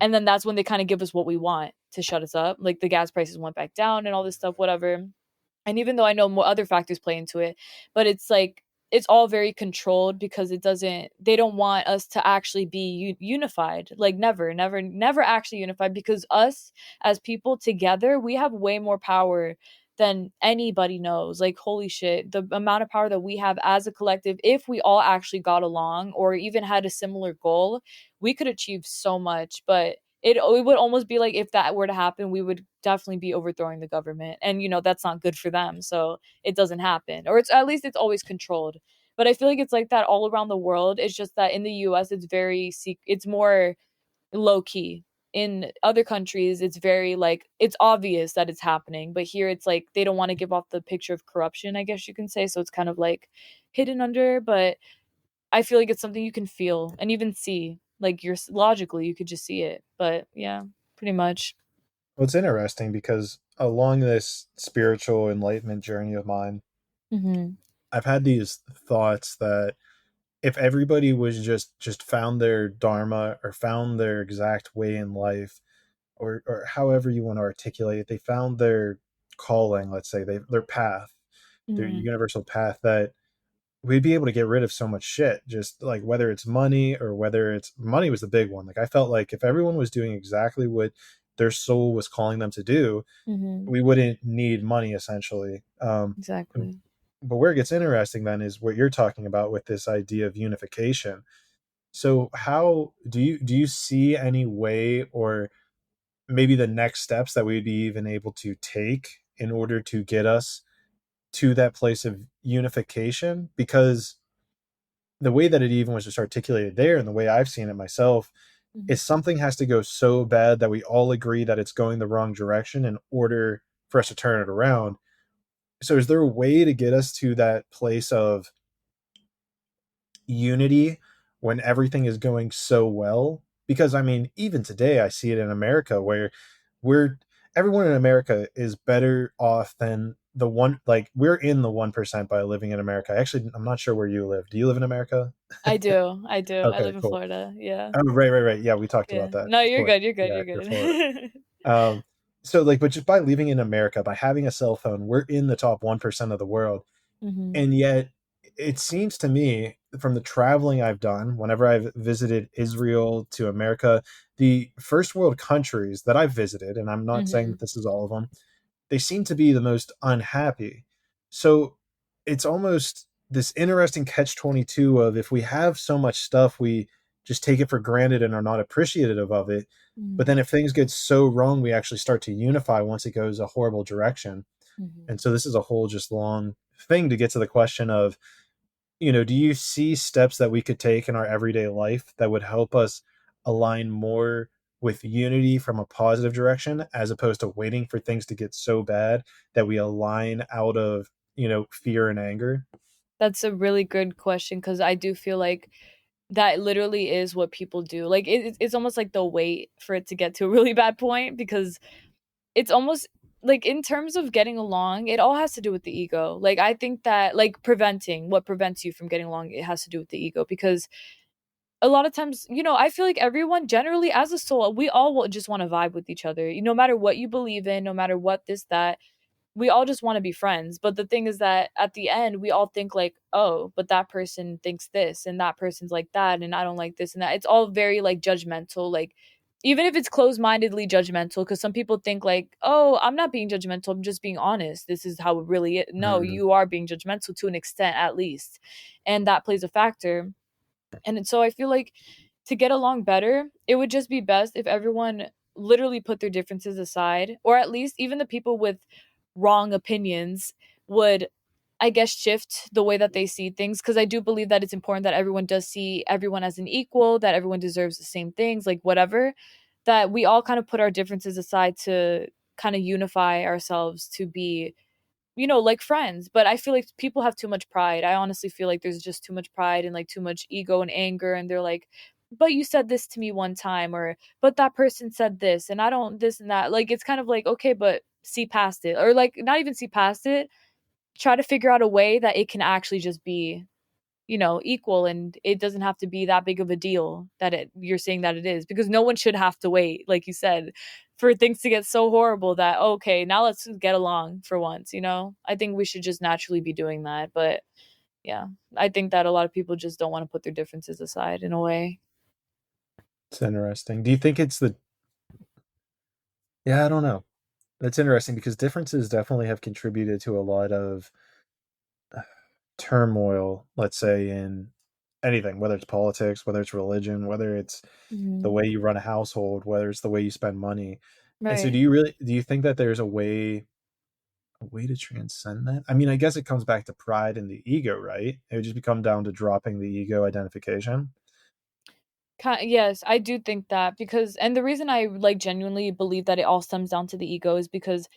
Speaker 3: And then that's when they kind of give us what we want to shut us up. Like the gas prices went back down and all this stuff, whatever. And even though I know more other factors play into it, but it's like it's all very controlled because they don't want us to actually be unified. Like never actually unified, because us as people together, we have way more power than anybody knows. Like holy shit, the amount of power that we have as a collective, if we all actually got along or even had a similar goal, we could achieve so much. But it would almost be like if that were to happen, we would definitely be overthrowing the government, and that's not good for them. So it doesn't happen, or it's at least it's always controlled. But I feel like it's like that all around the world. It's just that in the US it's it's more low key. In other countries it's very like it's obvious that it's happening, but here it's like they don't want to give off the picture of corruption, I guess you can say. So it's kind of like hidden under, but I feel like it's something you can feel and even see. Like you're logically, you could just see it. But yeah, pretty much.
Speaker 2: Well, it's interesting because along this spiritual enlightenment journey of mine,
Speaker 3: Mhm.
Speaker 2: I've had these thoughts that if everybody was just found their dharma or found their exact way in life, or however you want to articulate it, they found their calling, let's say, their path, their
Speaker 3: Mhm.
Speaker 2: universal path, that we'd be able to get rid of so much shit, just like whether it's money, or whether it's money was the big one. Like I felt like if everyone was doing exactly what their soul was calling them to do,
Speaker 3: Mhm.
Speaker 2: we wouldn't need money essentially.
Speaker 3: Exactly.
Speaker 2: But where it gets interesting then is what you're talking about with this idea of unification. So how do you see any way, or maybe the next steps that we'd be even able to take in order to get us to that place of unification? Because the way that it even was just articulated there, and the way I've seen it myself,
Speaker 3: Mhm.
Speaker 2: is something has to go so bad that we all agree that it's going the wrong direction in order for us to turn it around. So is there a way to get us to that place of unity when everything is going so well? Because I mean, even today I see it in America where we're everyone in America is better off than the one, like we're in the 1% by living in America. Actually, I'm not sure where you live. Do you live in America?
Speaker 3: I do. I do. I
Speaker 2: Okay,
Speaker 3: live in
Speaker 2: cool.
Speaker 3: Florida. Yeah.
Speaker 2: Oh, right. Yeah, we talked
Speaker 3: Yeah.
Speaker 2: about that.
Speaker 3: No,
Speaker 2: Of
Speaker 3: you're
Speaker 2: course.
Speaker 3: good. You're good.
Speaker 2: Yeah,
Speaker 3: You're
Speaker 2: you're Florida.
Speaker 3: good.
Speaker 2: Um, so like, but just by living in America, by having a cell phone, we're in the top 1% of the world.
Speaker 3: Mhm.
Speaker 2: And yet it seems to me from the traveling I've done, whenever I've visited Israel to America, the first world countries that I've visited, and I'm not saying that
Speaker 3: Mhm.
Speaker 2: this is all of them, they seem to be the most unhappy. So it's almost this interesting catch 22 of if we have so much stuff, we just take it for granted and are not appreciative of it. But
Speaker 3: Mhm.
Speaker 2: then if things get so wrong, we actually start to unify once it goes a horrible direction.
Speaker 3: Mhm.
Speaker 2: And so this is a whole just long thing to get to the question of, do you see steps that we could take in our everyday life that would help us align more with unity from a positive direction, as opposed to waiting for things to get so bad that we align out of, fear and anger?
Speaker 3: That's a really good question, because I do feel like that literally is what people do. Like it's almost like they'll wait for it to get to a really bad point, because it's almost like, in terms of getting along, it all has to do with the ego. Like, I think that, like, preventing what prevents you from getting along, it has to do with the ego, because a lot of times, I feel like everyone generally, as a soul, we all will just want to vibe with each other. No matter what you believe in, no matter what this, that, we all just want to be friends. But the thing is that at the end, we all think like, oh, but that person thinks this and that person's like that, and I don't like this and that. It's all very like judgmental, like, even if it's closed-mindedly judgmental, because some people think like, oh, I'm not being judgmental, I'm just being honest, this is how it really is. No,
Speaker 2: Mhm.
Speaker 3: you are being judgmental to an extent, at least, and that plays a factor. And so I feel like, to get along better, it would just be best if everyone literally put their differences aside, or at least even the people with wrong opinions would, I guess, shift the way that they see things. Because I do believe that it's important that everyone does see everyone as an equal, that everyone deserves the same things, like whatever, that we all kind of put our differences aside to kind of unify ourselves to be, like friends. But I feel like people have too much pride. I honestly feel like there's just too much pride and like too much ego and anger. And they're like, but you said this to me one time, or but that person said this, and I don't this and that. Like, it's kind of like, okay, but see past it. Or like, not even see past it. Try to figure out a way that it can actually just be, equal, and it doesn't have to be that big of a deal that you're saying that it is, because no one should have to wait, like you said, for things to get so horrible that, okay, now let's get along for once. I think we should just naturally be doing that. But yeah, I think that a lot of people just don't want to put their differences aside in a way.
Speaker 2: It's interesting. Do you think it's the Yeah, I don't know. That's interesting because differences definitely have contributed to a lot of turmoil, let's say, in anything, whether it's politics, whether it's religion, whether it's the
Speaker 3: Mhm.
Speaker 2: way you run a household, whether it's the way you spend money. And so
Speaker 3: Right.
Speaker 2: do you think that there's a way to transcend that? I mean, I guess it comes back to pride and the ego, right? It would just become down to dropping the ego identification.
Speaker 3: Yes, I do think that, because, and the reason I like genuinely believe that it all stems down to the ego is because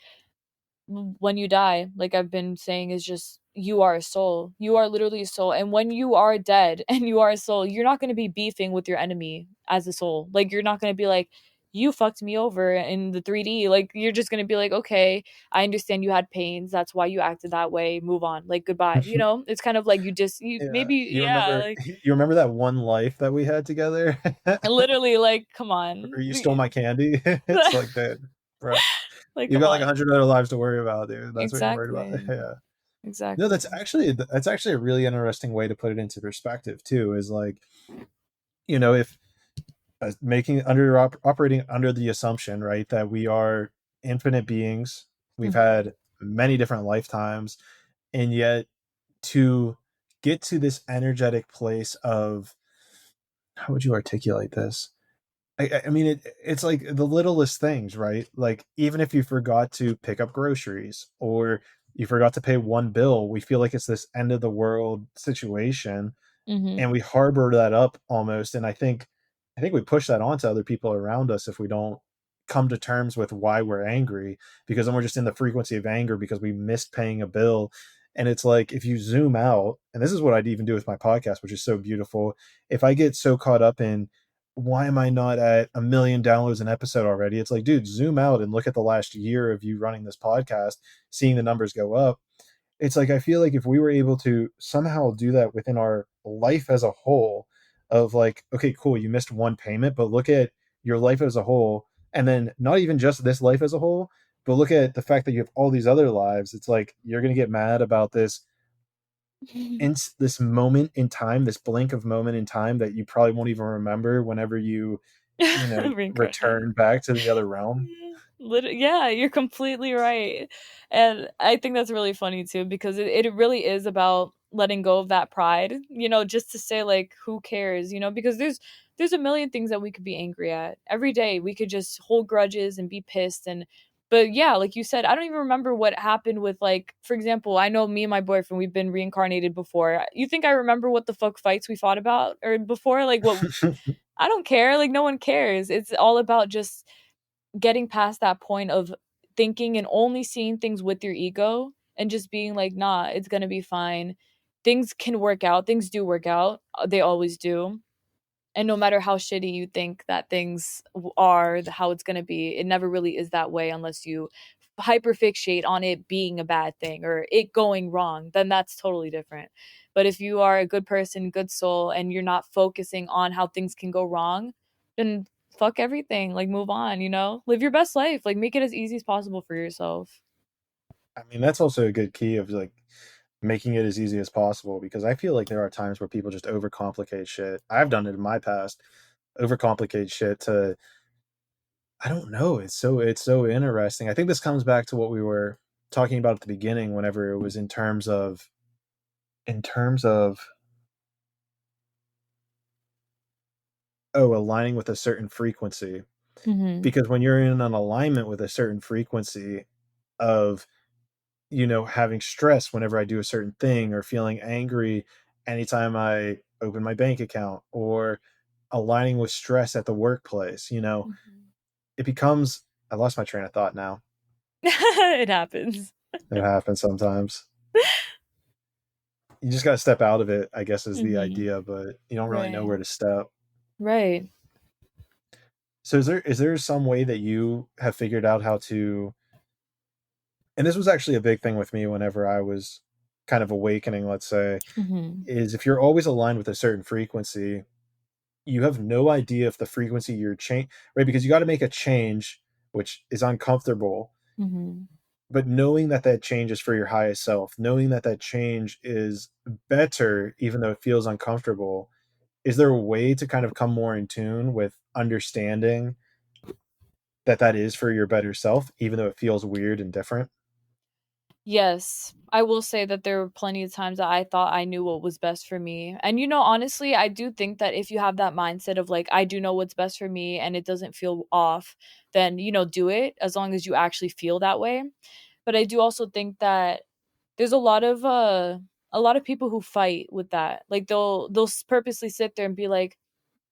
Speaker 3: when you die, like I've been saying, is just, you are a soul. You are literally a soul. And when you are dead and you are a soul, you're not going to be beefing with your enemy as a soul. Like, you're not going to be like, you fucked me over in the 3D. Like, you're just going to be like, okay, I understand you had pains. That's why you acted that way. Move on. Like, goodbye. It's kind of like, you
Speaker 2: Yeah,
Speaker 3: maybe, yeah, like,
Speaker 2: you remember that one life that we had together?
Speaker 3: literally, like, come on.
Speaker 2: Or you stole my candy? It's like that, bro.
Speaker 3: Like,
Speaker 2: You
Speaker 3: come
Speaker 2: got like
Speaker 3: on.
Speaker 2: 100 other lives to worry about, dude. That's what you're worried about.
Speaker 3: Exactly.
Speaker 2: Yeah. No,
Speaker 3: Exactly.
Speaker 2: that's actually a really interesting way to put it into perspective too. Is like, if making operating under the assumption, right, that we are infinite beings, we've
Speaker 3: Hmm.
Speaker 2: had many different lifetimes, and yet to get to this energetic place of, how would you articulate this? I mean, it's like the littlest things, right? Like, even if you forgot to pick up groceries or you forgot to pay one bill, we feel like it's this end of the world situation,
Speaker 3: Hmm.
Speaker 2: and we harbor that up almost. And I think we push that onto other people around us if we don't come to terms with why we're angry, because then we're just in the frequency of anger because we missed paying a bill. And it's like, if you zoom out, and this is what I'd even do with my podcast, which is so beautiful. If I get so caught up in, why am I not at a million downloads an episode already? It's like, dude, zoom out and look at the last year of you running this podcast, seeing the numbers go up. It's like, I feel like if we were able to somehow do that within our life as a whole, of like, okay, cool, you missed one payment, but look at your life as a whole, and then not even just this life as a whole, but look at the fact that you have all these other lives. It's like, you're going to get mad about this moment in time, this blink of moment in time that you probably won't even remember whenever you
Speaker 3: Reincarnated.
Speaker 2: return back to the other realm.
Speaker 3: Yeah, you're completely right. And I think that's really funny too, because it really is about letting go of that pride, just to say like, who cares, because there's a million things that we could be angry at. Every day we could just hold grudges and be pissed. And but yeah, like you said, I don't even remember what happened with, like, for example, I know me and my boyfriend, we've been reincarnated before. You think I remember what the fuck fights we fought about or before? Like, what? I don't care. Like, no one cares. It's all about just getting past that point of thinking and only seeing things with your ego, and just being like, nah, it's gonna be fine. Things can work out. Things do work out. They always do. And no matter how shitty you think that things are, how it's going to be, it never really is that way unless you hyperfixate on it being a bad thing or it going wrong. Then that's totally different. But if you are a good person, good soul, and you're not focusing on how things can go wrong, then fuck everything. Like, move on, live your best life. Like, make it as easy as possible for yourself.
Speaker 2: I mean, that's also a good key of like making it as easy as possible, because I feel like there are times where people just overcomplicate shit. I've done it in my past, overcomplicate shit to, I don't know. It's so interesting. I think this comes back to what we were talking about at the beginning, whenever it was in terms of aligning with a certain frequency.
Speaker 3: Mm-hmm.
Speaker 2: Because when you're in an alignment with a certain frequency of, having stress whenever I do a certain thing, or feeling angry anytime I open my bank account, or aligning with stress at the workplace,
Speaker 3: Mm-hmm.
Speaker 2: it becomes, I lost my train of thought now.
Speaker 3: It happens.
Speaker 2: It happens sometimes. You just got to step out of it, I guess, is the
Speaker 3: Mm-hmm.
Speaker 2: idea, but you don't really know
Speaker 3: Right.
Speaker 2: where to step.
Speaker 3: Right.
Speaker 2: So is there some way that you have figured out how to, and this was actually a big thing with me whenever I was kind of awakening, let's say,
Speaker 3: Mm-hmm.
Speaker 2: is if you're always aligned with a certain frequency, you have no idea if the frequency you're right? Because you got to make a change, which is uncomfortable,
Speaker 3: Mm-hmm.
Speaker 2: but knowing that that change is for your highest self, knowing that that change is better, even though it feels uncomfortable, is there a way to kind of come more in tune with understanding that that is for your better self, even though it feels weird and different?
Speaker 3: Yes, I will say that there were plenty of times that I thought I knew what was best for me. And honestly, I do think that if you have that mindset of like, I do know what's best for me and it doesn't feel off, then, do it as long as you actually feel that way. But I do also think that there's a lot of people who fight with that. Like they'll purposely sit there and be like,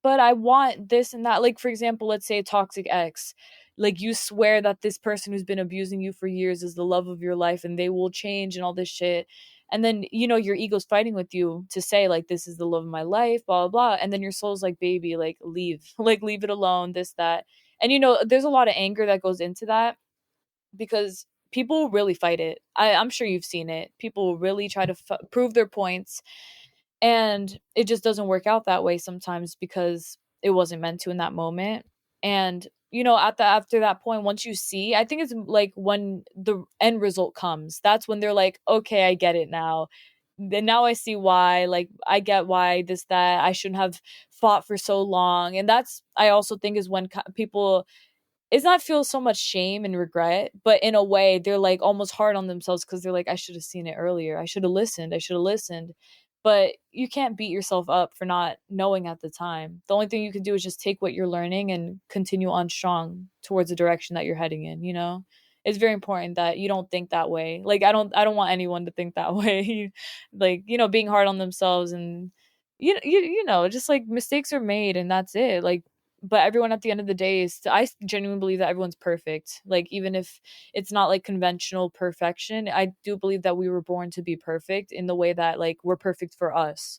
Speaker 3: but I want this and that. Like, for example, let's say a toxic ex. Like, you swear that this person who's been abusing you for years is the love of your life and they will change and all this shit. And then, your ego's fighting with you to say, like, this is the love of my life, blah, blah, blah. And then your soul's like, baby, like, leave, like, leave it alone, this, that. And, there's a lot of anger that goes into that because people really fight it. I'm sure you've seen it. People really try to prove their points, and it just doesn't work out that way sometimes because it wasn't meant to in that moment. And after that point, once you see, I think it's like when the end result comes, that's when they're like, okay, I get it now. Then now I see why, like, I get why this, that I shouldn't have fought for so long. And that's, I also think, is when people, it's not feel so much shame and regret, but in a way they're like almost hard on themselves because they're like, I should have seen it earlier. I should have listened. I should have listened. But you can't beat yourself up for not knowing at the time. The only thing you can do is just take what you're learning and continue on strong towards the direction that you're heading in. It's very important that you don't think that way. Like, I don't want anyone to think that way. Like, being hard on themselves, and just like mistakes are made and that's it. Like, but everyone at the end of the day is, I genuinely believe that everyone's perfect. Like, even if it's not like conventional perfection, I do believe that we were born to be perfect in the way that, like, we're perfect for us.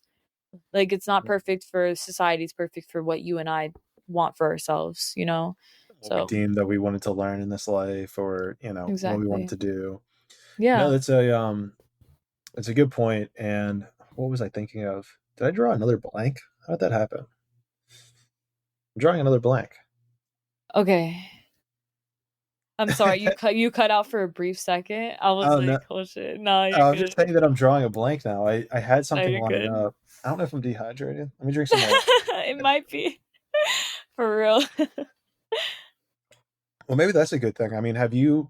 Speaker 3: Like, it's not perfect for society, it's perfect for what you and I want for ourselves.
Speaker 2: What we
Speaker 3: So
Speaker 2: deemed that we wanted to learn in this life, or what we wanted
Speaker 3: exactly.
Speaker 2: to do. No,
Speaker 3: Yeah.
Speaker 2: that's a good point. And what was I thinking of? Did I draw another blank? How did that happen? I'm drawing another blank.
Speaker 3: Okay. I'm sorry, you cut out for a brief second. I was
Speaker 2: Oh
Speaker 3: like,
Speaker 2: no,
Speaker 3: oh shit. No, you're
Speaker 2: I'm just
Speaker 3: good.
Speaker 2: saying that I'm drawing a blank now. I had
Speaker 3: No,
Speaker 2: something
Speaker 3: you're
Speaker 2: lined
Speaker 3: good.
Speaker 2: up. I don't know if I'm dehydrated. Let me drink some more water.
Speaker 3: It might be. For real.
Speaker 2: Well, maybe that's a good thing. I mean, have you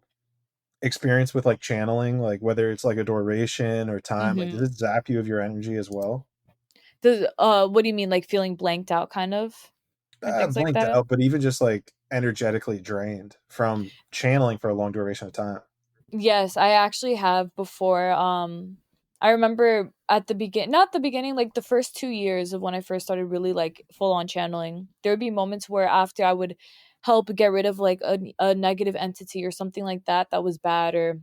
Speaker 2: experienced with like channeling, like whether it's like a duration or time, like does
Speaker 3: Mhm.
Speaker 2: it zap you of your energy as well?
Speaker 3: What do you mean, like feeling blanked out kind of? Or things like
Speaker 2: Blanked
Speaker 3: that?
Speaker 2: out, but even just like energetically drained from channeling for a long duration of time.
Speaker 3: Yes, I actually have before. I remember at the begin not the beginning, like the first 2 years of when I first started really like full on channeling. There would be moments where after I would help get rid of like a negative entity or something like that that was bad, or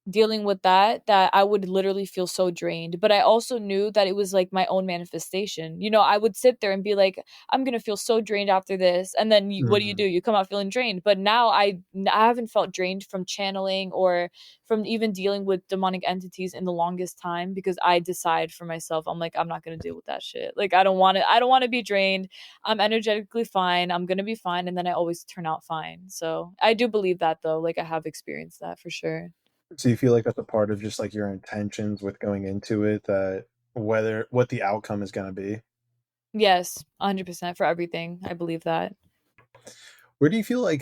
Speaker 3: dealing with that I would literally feel so drained. But I also knew that it was like my own manifestation. You know, I would sit there and be like, I'm gonna feel so drained after this, and then what do?
Speaker 2: Mm.
Speaker 3: You come out feeling drained. But now I haven't felt drained from channeling or from even dealing with demonic entities in the longest time, because I decide for myself, I'm like, I'm not gonna deal with that shit. Like, I don't want to be drained. I'm energetically fine. I'm gonna be fine, and then I always turn out fine. So I do believe that, though. Like, I have experienced that for sure.
Speaker 2: So you feel like that's a part of just like your intentions with going into it, that whether what the outcome is going to be.
Speaker 3: Yes, 100% for everything. I believe that.
Speaker 2: Where do you feel like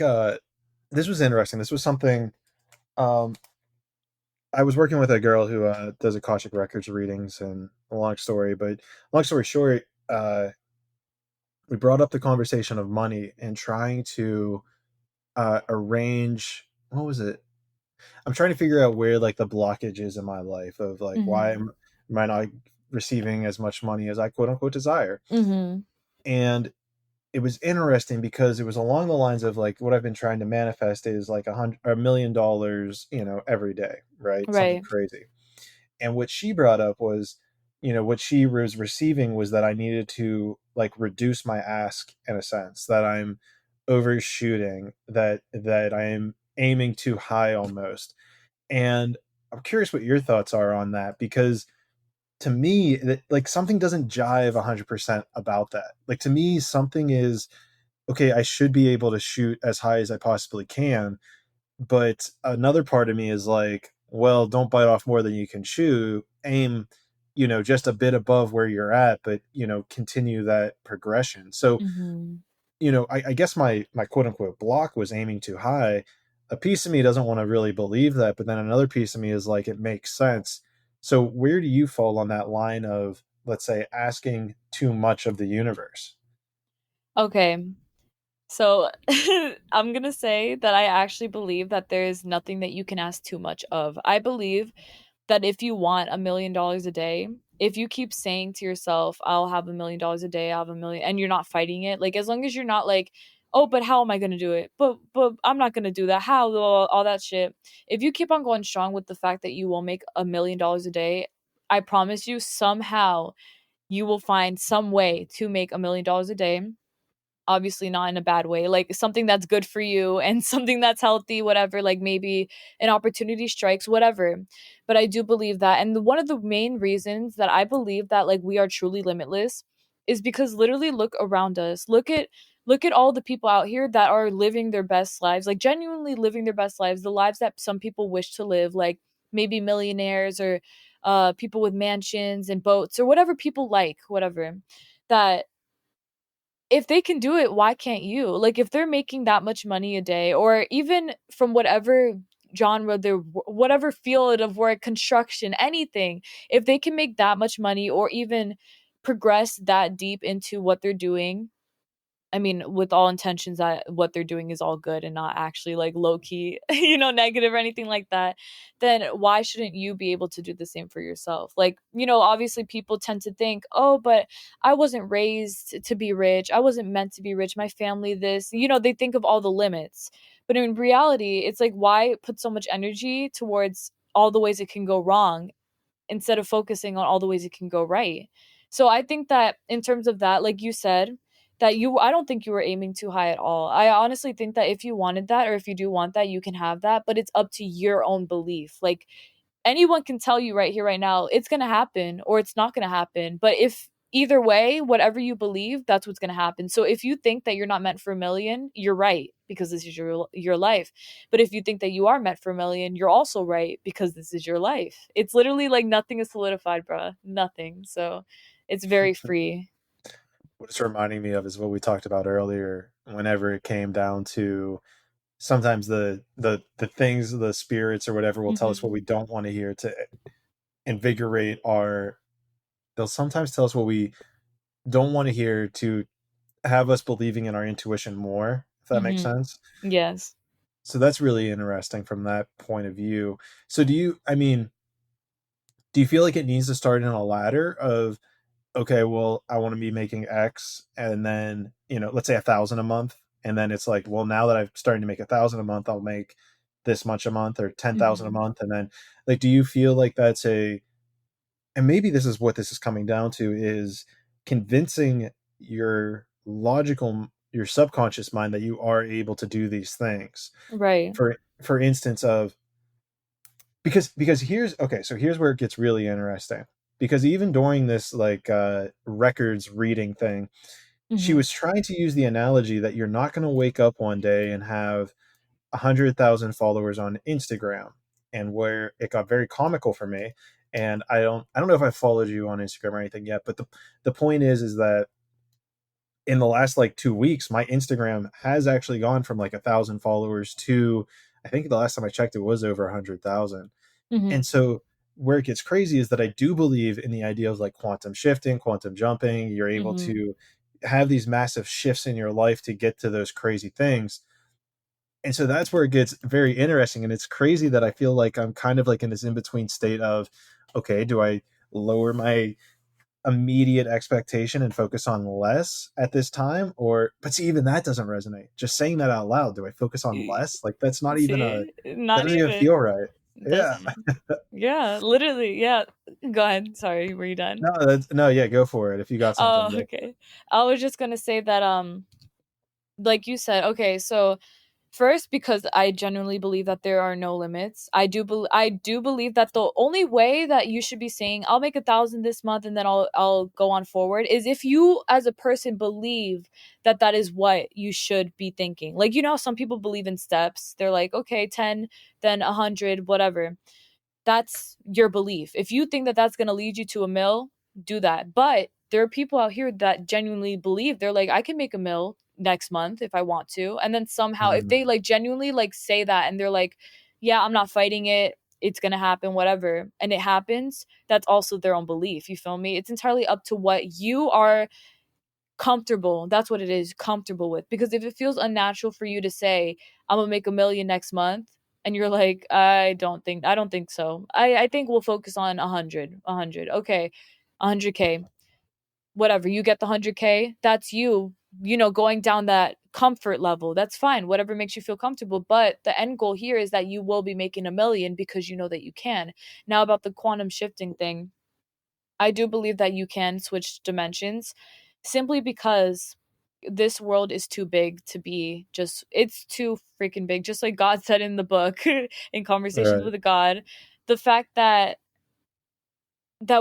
Speaker 2: this was interesting. This was something um I was working with a girl who does Akashic Records readings, and a long story, but long story short, we brought up the conversation of money and trying to arrange, what was it? I'm trying to figure out where like the blockage is in my life of like why
Speaker 3: Mhm.
Speaker 2: am I not receiving as much money as I quote unquote desire.
Speaker 3: Mhm.
Speaker 2: And it was interesting because it was along the lines of like what I've been trying to manifest is like $1 million, every day, right? Something
Speaker 3: Right.
Speaker 2: crazy. And what she brought up was, what she was receiving was that I needed to like reduce my ask in a sense, that I'm overshooting, that I am aiming too high almost. And I'm curious what your thoughts are on that, because to me, like something doesn't jive 100% about that. Like to me, something is okay. I should be able to shoot as high as I possibly can, but another part of me is like, well, don't bite off more than you can chew. Aim, just a bit above where you're at, but continue that progression. So
Speaker 3: Mhm.
Speaker 2: I guess my quote unquote block was aiming too high. A piece of me doesn't want to really believe that, but then another piece of me is like, it makes sense. So where do you fall on that line of, let's say, asking too much of the universe?
Speaker 3: Okay. So I'm going to say that I actually believe that there's nothing that you can ask too much of. I believe that if you want $1 million a day, if you keep saying to yourself, I'll have $1 million a day, I'll have a million, and you're not fighting it, like as long as you're not like, oh, but how am I gonna do it? But I'm not gonna do that. How? All that shit. If you keep on going strong with the fact that you will make $1 million a day, I promise you, somehow you will find some way to make $1 million a day, obviously not in a bad way, like something that's good for you and something that's healthy, whatever, like maybe an opportunity strikes, whatever. But I do believe that, and one of the main reasons that I believe that like we are truly limitless is because literally look around us, look at all the people out here that are living their best lives, like genuinely living their best lives, the lives that some people wish to live, like maybe millionaires or people with mansions and boats or whatever people like, whatever, that if they can do it, why can't you? Like if they're making that much money a day, or even from whatever genre, they're whatever field of work, construction, anything, if they can make that much money or even progress that deep into what they're doing, I mean, with all intentions that what they're doing is all good and not actually like low key, negative or anything like that, then why shouldn't you be able to do the same for yourself? Like, obviously people tend to think, oh, but I wasn't raised to be rich. I wasn't meant to be rich. My family, this, they think of all the limits. But in reality, it's like, why put so much energy towards all the ways it can go wrong instead of focusing on all the ways it can go right? So I think that in terms of that, like you said, that I don't think you were aiming too high at all. I honestly think that if you wanted that, or if you do want that, you can have that, but it's up to your own belief. Like anyone can tell you right here, right now, it's going to happen or it's not going to happen. But if either way, whatever you believe, that's what's going to happen. So if you think that you're not meant for a million, you're right because this is your life. But if you think that you are meant for a million, you're also right because this is your life. It's literally like nothing is solidified, bruh. Nothing. So it's very free.
Speaker 2: What it's reminding me of is what we talked about earlier, whenever it came down to sometimes the things, the spirits or whatever will tell us what
Speaker 3: Hmm.
Speaker 2: we don't want to hear to invigorate our, they'll sometimes tell us what we don't want to hear to have us believing in our intuition more, if that makes
Speaker 3: Hmm.
Speaker 2: sense.
Speaker 3: Yes.
Speaker 2: So that's really interesting from that point of view. So do you feel like it needs to start in a ladder of, okay, well, I want to be making X, and then, let's say 1,000 a month. And then it's like, well, now that I'm starting to make 1,000 a month, I'll make this much a month or 10,000 a
Speaker 3: Mhm.
Speaker 2: month, and then like do you feel like that's a and maybe this is what this is coming down to is convincing your subconscious mind that you are able to do these things.
Speaker 3: Right.
Speaker 2: For instance of because here's okay, so here's where it gets really interesting. Because even during this like records reading thing, she
Speaker 3: Mhm.
Speaker 2: was trying to use the analogy that you're not going to wake up one day and have 100,000 followers on Instagram, and where it got very comical for me. And I don't know if I followed you on Instagram or anything yet, but the point is that in the last like 2 weeks, my Instagram has actually gone from like 1,000 followers to I think the last time I checked it was over 100,000. And
Speaker 3: Mhm.
Speaker 2: so where it gets crazy is that I do believe in the idea of like quantum shifting, quantum jumping. You're able
Speaker 3: Mhm.
Speaker 2: to have these massive shifts in your life to get to those crazy things. And so that's where it gets very interesting. And it's crazy that I feel like I'm kind of like in this in between state of, okay, do I lower my immediate expectation and focus on less at this time? Or, but see, even that doesn't resonate. Just saying that out loud, do I focus on
Speaker 3: Y-
Speaker 2: less? Like, that's not even a,
Speaker 3: See,
Speaker 2: that
Speaker 3: not
Speaker 2: doesn't even feel
Speaker 3: even.
Speaker 2: right. Yeah.
Speaker 3: Doesn't. Yeah, literally. Yeah. Go ahead. Sorry, were you done?
Speaker 2: No, that's, no, yeah, go for it. If you got something,
Speaker 3: Oh,
Speaker 2: go.
Speaker 3: okay. I was just gonna say that like you said, okay, so first, because I genuinely believe that there are no limits. I do believe that the only way that you should be saying I'll make 1,000 this month and then I'll go on forward is if you as a person believe that that is what you should be thinking. Like you know, how some people believe in steps. They're like, okay, 10, then 100, whatever. That's your belief. If you think that that's going to lead you to a mill, do that. But there are people out here that genuinely believe they're like, I can make a mill next month if I want to. And then somehow, if
Speaker 2: Mm,
Speaker 3: they like genuinely like say that and they're like, yeah, I'm not fighting it, it's going to happen, whatever, and it happens, that's also their own belief. You feel me? It's entirely up to what you are comfortable. That's what it is, comfortable with. Because if it feels unnatural for you to say, I'm gonna make 1 million next month, and you're like, I don't think so. I think we'll focus on 100. Okay, 100K. Whatever, you get the 100K, that's you, going down that comfort level. That's fine. Whatever makes you feel comfortable. But the end goal here is that you will be making 1 million because you know that you can. Now about the quantum shifting thing. I do believe that you can switch dimensions simply because this world is too big to be just it's too freaking big, just like God said in the book in Conversations
Speaker 2: right.
Speaker 3: with God. The fact that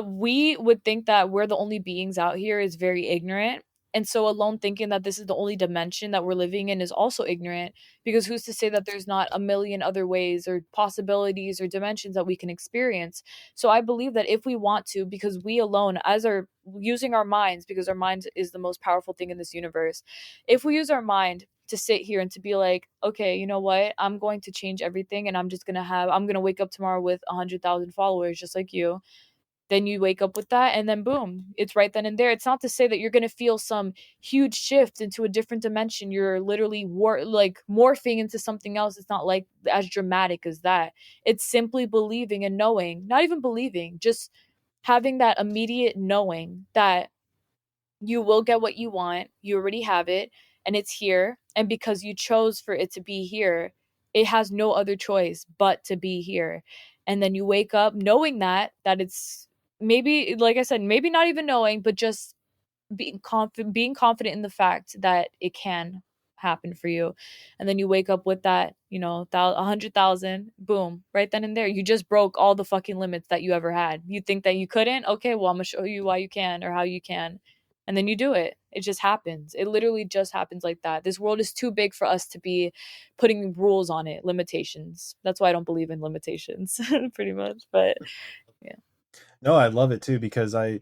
Speaker 3: we would think that we're the only beings out here is very ignorant. And so alone thinking that this is the only dimension that we're living in is also ignorant, because who's to say that there's not a million other ways or possibilities or dimensions that we can experience. So I believe that if we want to, because we alone as our using our minds, because our mind is the most powerful thing in this universe, if we use our mind to sit here and to be like, okay, you know what, I'm going to change everything and I'm going to wake up tomorrow with 100,000 followers just like you, then you wake up with that and then boom, it's right then and there. It's not to say that you're going to feel some huge shift into a different dimension. You're literally like morphing into something else. It's not like as dramatic as that. It's simply believing and knowing, not even believing, just having that immediate knowing that you will get what you want. You already have it and it's here. And because you chose for it to be here, it has no other choice but to be here. And then you wake up knowing that it's maybe, like I said, maybe not even knowing, but just being confident in the fact that it can happen for you. And then you wake up with that, 100,000, boom, right then and there. You just broke all the fucking limits that you ever had. You think that you couldn't? Okay, well, I'm gonna show you why you can or how you can. And then you do it. It just happens. It literally just happens like that. This world is too big for us to be putting rules on it, limitations. That's why I don't believe in limitations, pretty much. But yeah.
Speaker 2: No, I love it too because I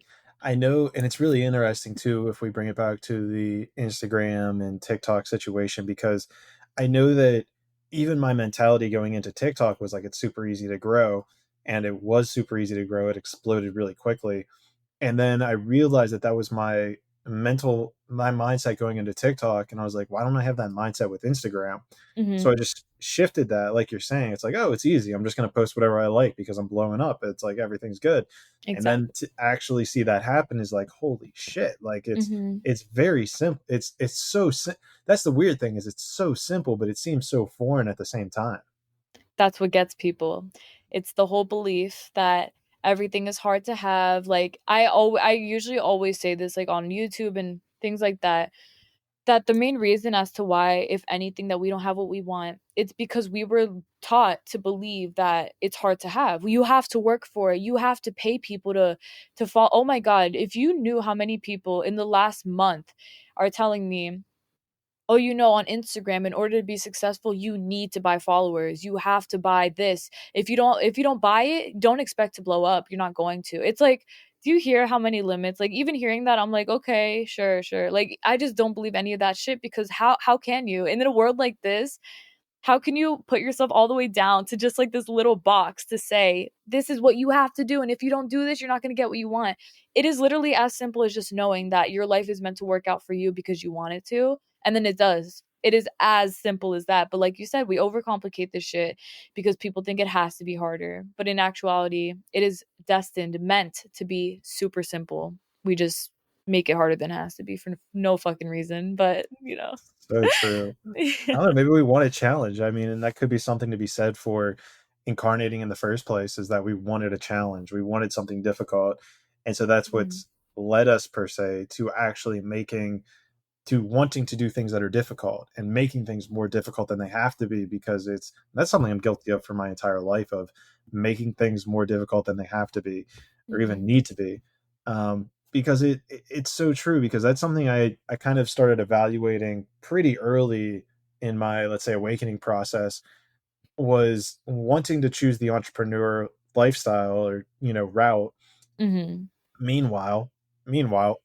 Speaker 2: know, and it's really interesting too if we bring it back to the Instagram and TikTok situation, because I know that even my mentality going into TikTok was like it's super easy to grow, and it was super easy to grow. It exploded really quickly, and then I realized that that was my mindset going into TikTok, and I was like, why don't I have that mindset with Instagram? So
Speaker 3: Hmm.
Speaker 2: I just shifted that, like you're saying. It's like, oh, it's easy. I'm just going to post whatever I like because I'm blowing up. It's like everything's good. And then
Speaker 3: Exactly.
Speaker 2: to actually see that happen is like, holy shit. Like
Speaker 3: Hmm.
Speaker 2: it's very simple. That's the weird thing is it's so simple, but it seems so foreign at the same time.
Speaker 3: That's what gets people. It's the whole belief that everything is hard to have. Like I usually always say this like on YouTube and things like that, that the main reason as to why, if anything, that we don't have what we want, it's because we were taught to believe that it's hard to have. You have to work for it. You have to pay people to fall. Oh my god, if you knew how many people in the last month are telling me, oh, on Instagram, in order to be successful, you need to buy followers. You have to buy this. If you don't buy it, don't expect to blow up. You're not going to. It's like, do you hear how many limits? Like, even hearing that, I'm like, okay, sure, sure. Like, I just don't believe any of that shit, because how can you? And in a world like this, how can you put yourself all the way down to just like this little box to say, this is what you have to do, and if you don't do this, you're not going to get what you want? It is literally as simple as just knowing that your life is meant to work out for you because you want it to, and then it does. It is as simple as that. But like you said, we overcomplicate this shit because people think it has to be harder, but in actuality, it is destined, meant to be super simple. We just make it harder than it has to be for no fucking reason, but
Speaker 2: So true. I
Speaker 3: Yeah.
Speaker 2: don't know, maybe we want a challenge. I mean, and that could be something to be said for incarnating in the first place, is that we wanted a challenge. We wanted something difficult. And so that's
Speaker 3: Mhm.
Speaker 2: what's led us per se to actually to wanting to do things that are difficult and making things more difficult than they have to be, because that's something I'm guilty of for my entire life, of making things more difficult than they have to be or even
Speaker 3: Mhm.
Speaker 2: need to be. Because it's so true, because that's something I kind of started evaluating pretty early in my, let's say, awakening process, was wanting to choose the entrepreneur lifestyle or route.
Speaker 3: Mhm.
Speaker 2: Meanwhile,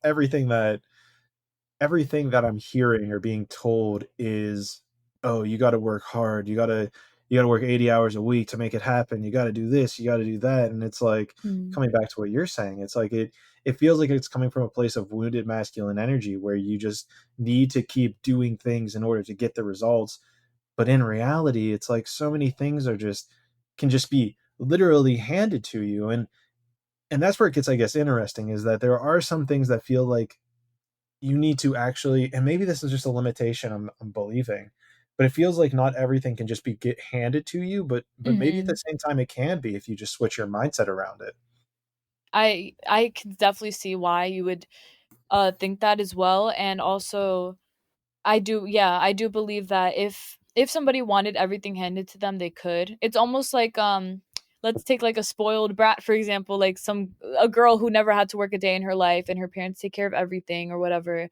Speaker 2: everything that I'm hearing or being told is, oh, you got to work hard. You got to work 80 hours a week to make it happen. You got to do this, you got to do that. And it's like,
Speaker 3: Mhm.
Speaker 2: coming back to what you're saying, it's like it feels like it's coming from a place of wounded masculine energy, where you just need to keep doing things in order to get the results. But in reality, it's like so many things can just be literally handed to you. And that's where it gets, I guess, interesting, is that there are some things that feel like you need to actually, and maybe this is just a limitation I'm believing, but it feels like not everything can just be get handed to you, but maybe at the
Speaker 3: Mhm.
Speaker 2: same time it can be, if you just switch your mindset around it.
Speaker 3: I can definitely see why you would think that as well, and also I do believe that if somebody wanted everything handed to them, they could. It's almost like let's take like a spoiled brat, for example, like a girl who never had to work a day in her life and her parents take care of everything or whatever.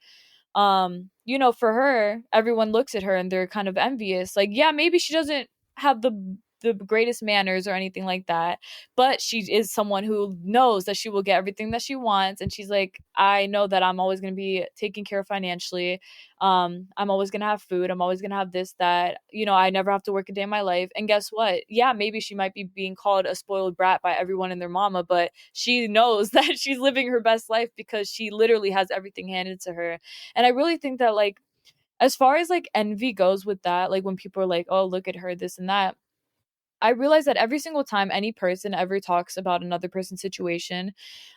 Speaker 3: For her, everyone looks at her and they're kind of envious. Like, yeah, maybe she doesn't have the greatest manners or anything like that, but she is someone who knows that she will get everything that she wants, and she's like, I know that I'm always going to be taken care of financially. I'm always going to have food, I'm always going to have this, that, I never have to work a day in my life. And guess what? Yeah, maybe she might be being called a spoiled brat by everyone and their mama, but she knows that she's living her best life because she literally has everything handed to her. And I really think that, like, as far as like envy goes with that, like when people are like, oh, look at her, this and that, I realize that every single time any person ever talks about another person's situation,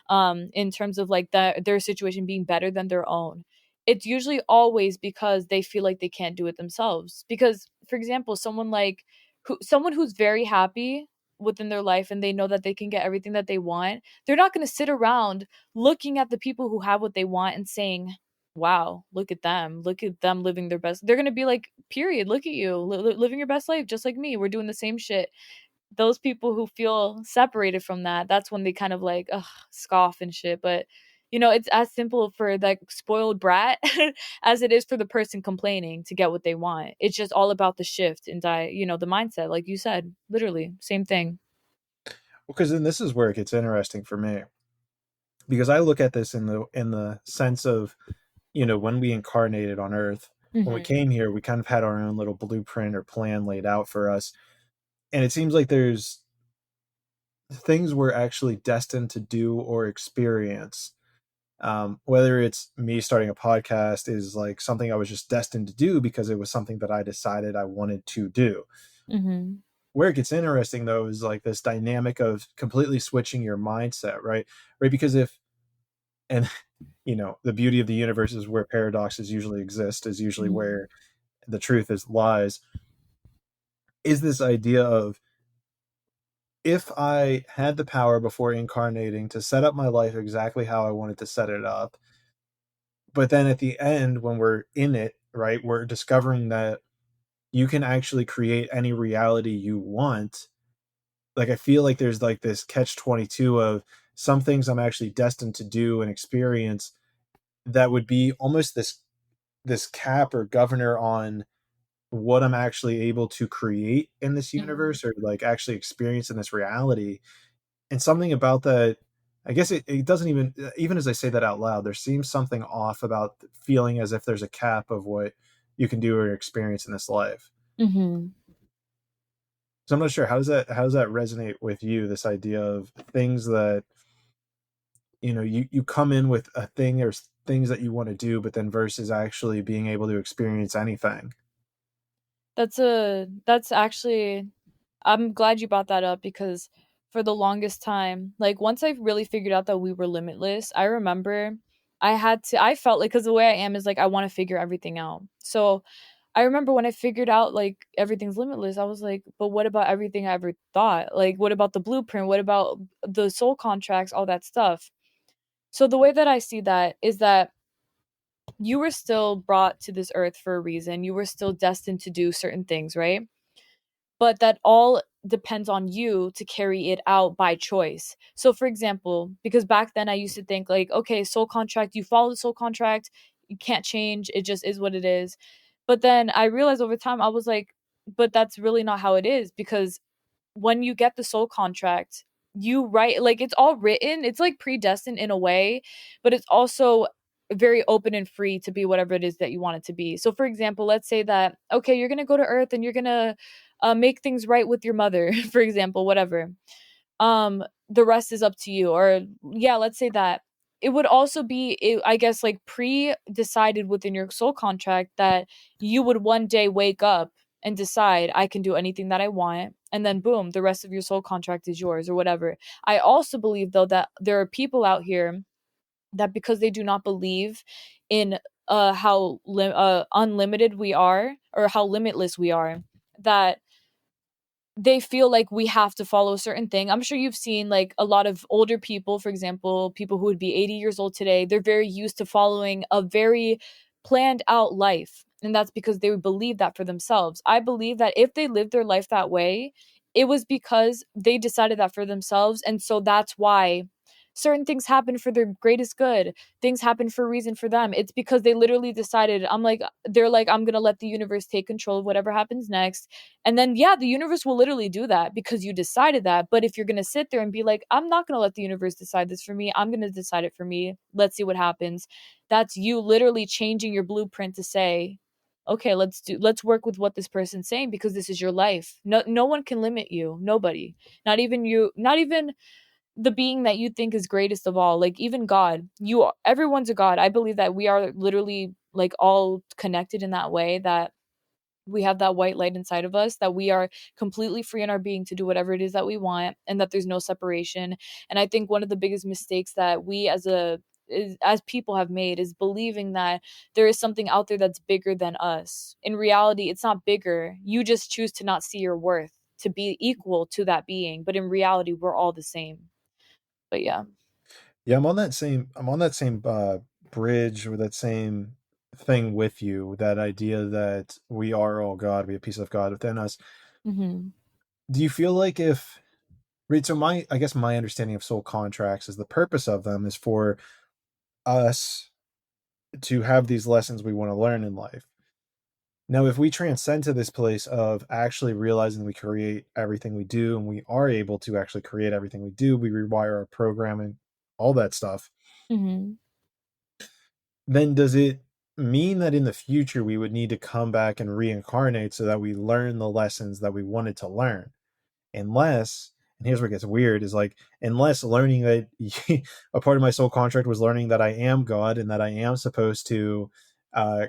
Speaker 3: in terms of like their situation being better than their own, it's usually always because they feel like they can't do it themselves. Because, for example, someone who's very happy within their life and they know that they can get everything that they want, they're not going to sit around looking at the people who have what they want and saying, wow, look at them living their best. They're going to be like, period, look at you living your best life just like me, we're doing the same shit. Those people who feel separated from that, that's when they kind of like, ugh, scoff and shit. But it's as simple for that spoiled brat as it is for the person complaining to get what they want. It's just all about the shift and the mindset, like you said, literally same thing.
Speaker 2: Because then this is where it gets interesting for me, because I look at this in the sense of, when we incarnated on Earth, when we
Speaker 3: Hmm.
Speaker 2: came here, we kind of had our own little blueprint or plan laid out for us. And it seems like there's things we're actually destined to do or experience. Whether it's me starting a podcast is like something I was just destined to do because it was something that I decided I wanted to do.
Speaker 3: Hmm.
Speaker 2: Where it gets interesting though is like this dynamic of completely switching your mindset, right? Right, because if and the beauty of the universe is where paradoxes usually exist, is usually
Speaker 3: Hmm.
Speaker 2: where the truth is lies, is this idea of if I had the power before incarnating to set up my life exactly how I wanted to set it up, but then at the end, when we're in it, right, we're discovering that you can actually create any reality you want. Like, I feel like there's like this catch 22 of some things I'm actually destined to do and experience that would be almost this cap or governor on what I'm actually able to create in this
Speaker 3: Mhm.
Speaker 2: universe or like actually experience in this reality. And something about that, I guess it doesn't even as I say that out loud, there seems something off about feeling as if there's a cap of what you can do or experience in this life.
Speaker 3: Mhm.
Speaker 2: So I'm not sure, how does that resonate with you, this idea of things that, you come in with a thing or things that you want to do, but then versus actually being able to experience anything.
Speaker 3: That's actually, I'm glad you brought that up because for the longest time, like once I really figured out that we were limitless, I remember I felt like, cuz the way I am is like I want to figure everything out. So I remember when I figured out like everything's limitless, I was like, but what about everything I ever thought? Like what about the blueprint? What about the soul contracts, all that stuff? So the way that I see that is that you were still brought to this earth for a reason. You were still destined to do certain things, right? But that all depends on you to carry it out by choice. So, for example, because back then I used to think, like, okay, soul contract, you follow the soul contract, you can't change, it just is what it is. But then I realized over time, I was like, but that's really not how it is because when you get the soul contract, you write like it's all written, it's like predestined in a way, but it's also very open and free to be whatever it is that you want it to be. So for example, let's say that okay, you're going to go to earth and you're going to make things right with your mother, for example, whatever. The rest is up to you, or yeah, let's say that it would also be I guess like pre-decided within your soul contract that you would one day wake up and decide I can do anything that I want, and then boom, the rest of your soul contract is yours or whatever. I also believe though that there are people out here that because they do not believe in unlimited we are or how limitless we are, that they feel like we have to follow a certain thing. I'm sure you've seen like a lot of older people, for example, people who would be 80 years old today, they're very used to following a very planned out life. And that's because they believe that for themselves. I believe that if they lived their life that way, it was because they decided that for themselves. And so that's why certain things happen for their greatest good. Things happen for a reason for them. It's because they literally decided, they're like, I'm going to let the universe take control of whatever happens next, and then, yeah, the universe will literally do that because you decided that. But if you're going to sit there and be like, I'm not going to let the universe decide this for me, I'm going to decide it for me. Let's see what happens. That's you literally changing your blueprint to say, okay, let's work with what this person's saying because this is your life. No one can limit you. Nobody. Not even you, not even the being that you think is greatest of all. Like even God. Everyone's a God. I believe that we are literally like all connected in that way, that we have that white light inside of us, that we are completely free in our being to do whatever it is that we want, and that there's no separation. And I think one of the biggest mistakes that we as people have made is believing that there is something out there that's bigger than us. In reality, it's not bigger. You just choose to not see your worth to be equal to that being, but in reality we're all the same. But yeah.
Speaker 2: Yeah, I'm on that same bridge or that same thing with you, that idea that we are all God, we have a piece of God within us.
Speaker 3: Mhm.
Speaker 2: Do you feel like if right, so my I guess my understanding of soul contracts is the purpose of them is for us to have these lessons we want to learn in life. Now, if we transcend to this place of actually realizing we create everything we do and we are able to actually create everything we do, we rewire our programming, all that stuff,
Speaker 3: Mhm.
Speaker 2: then does it mean that in the future we would need to come back and reincarnate so that we learn the lessons that we wanted to learn? Unless, and here's where it gets weird, is like, unless learning that a part of my soul contract was learning that I am God and that I am supposed to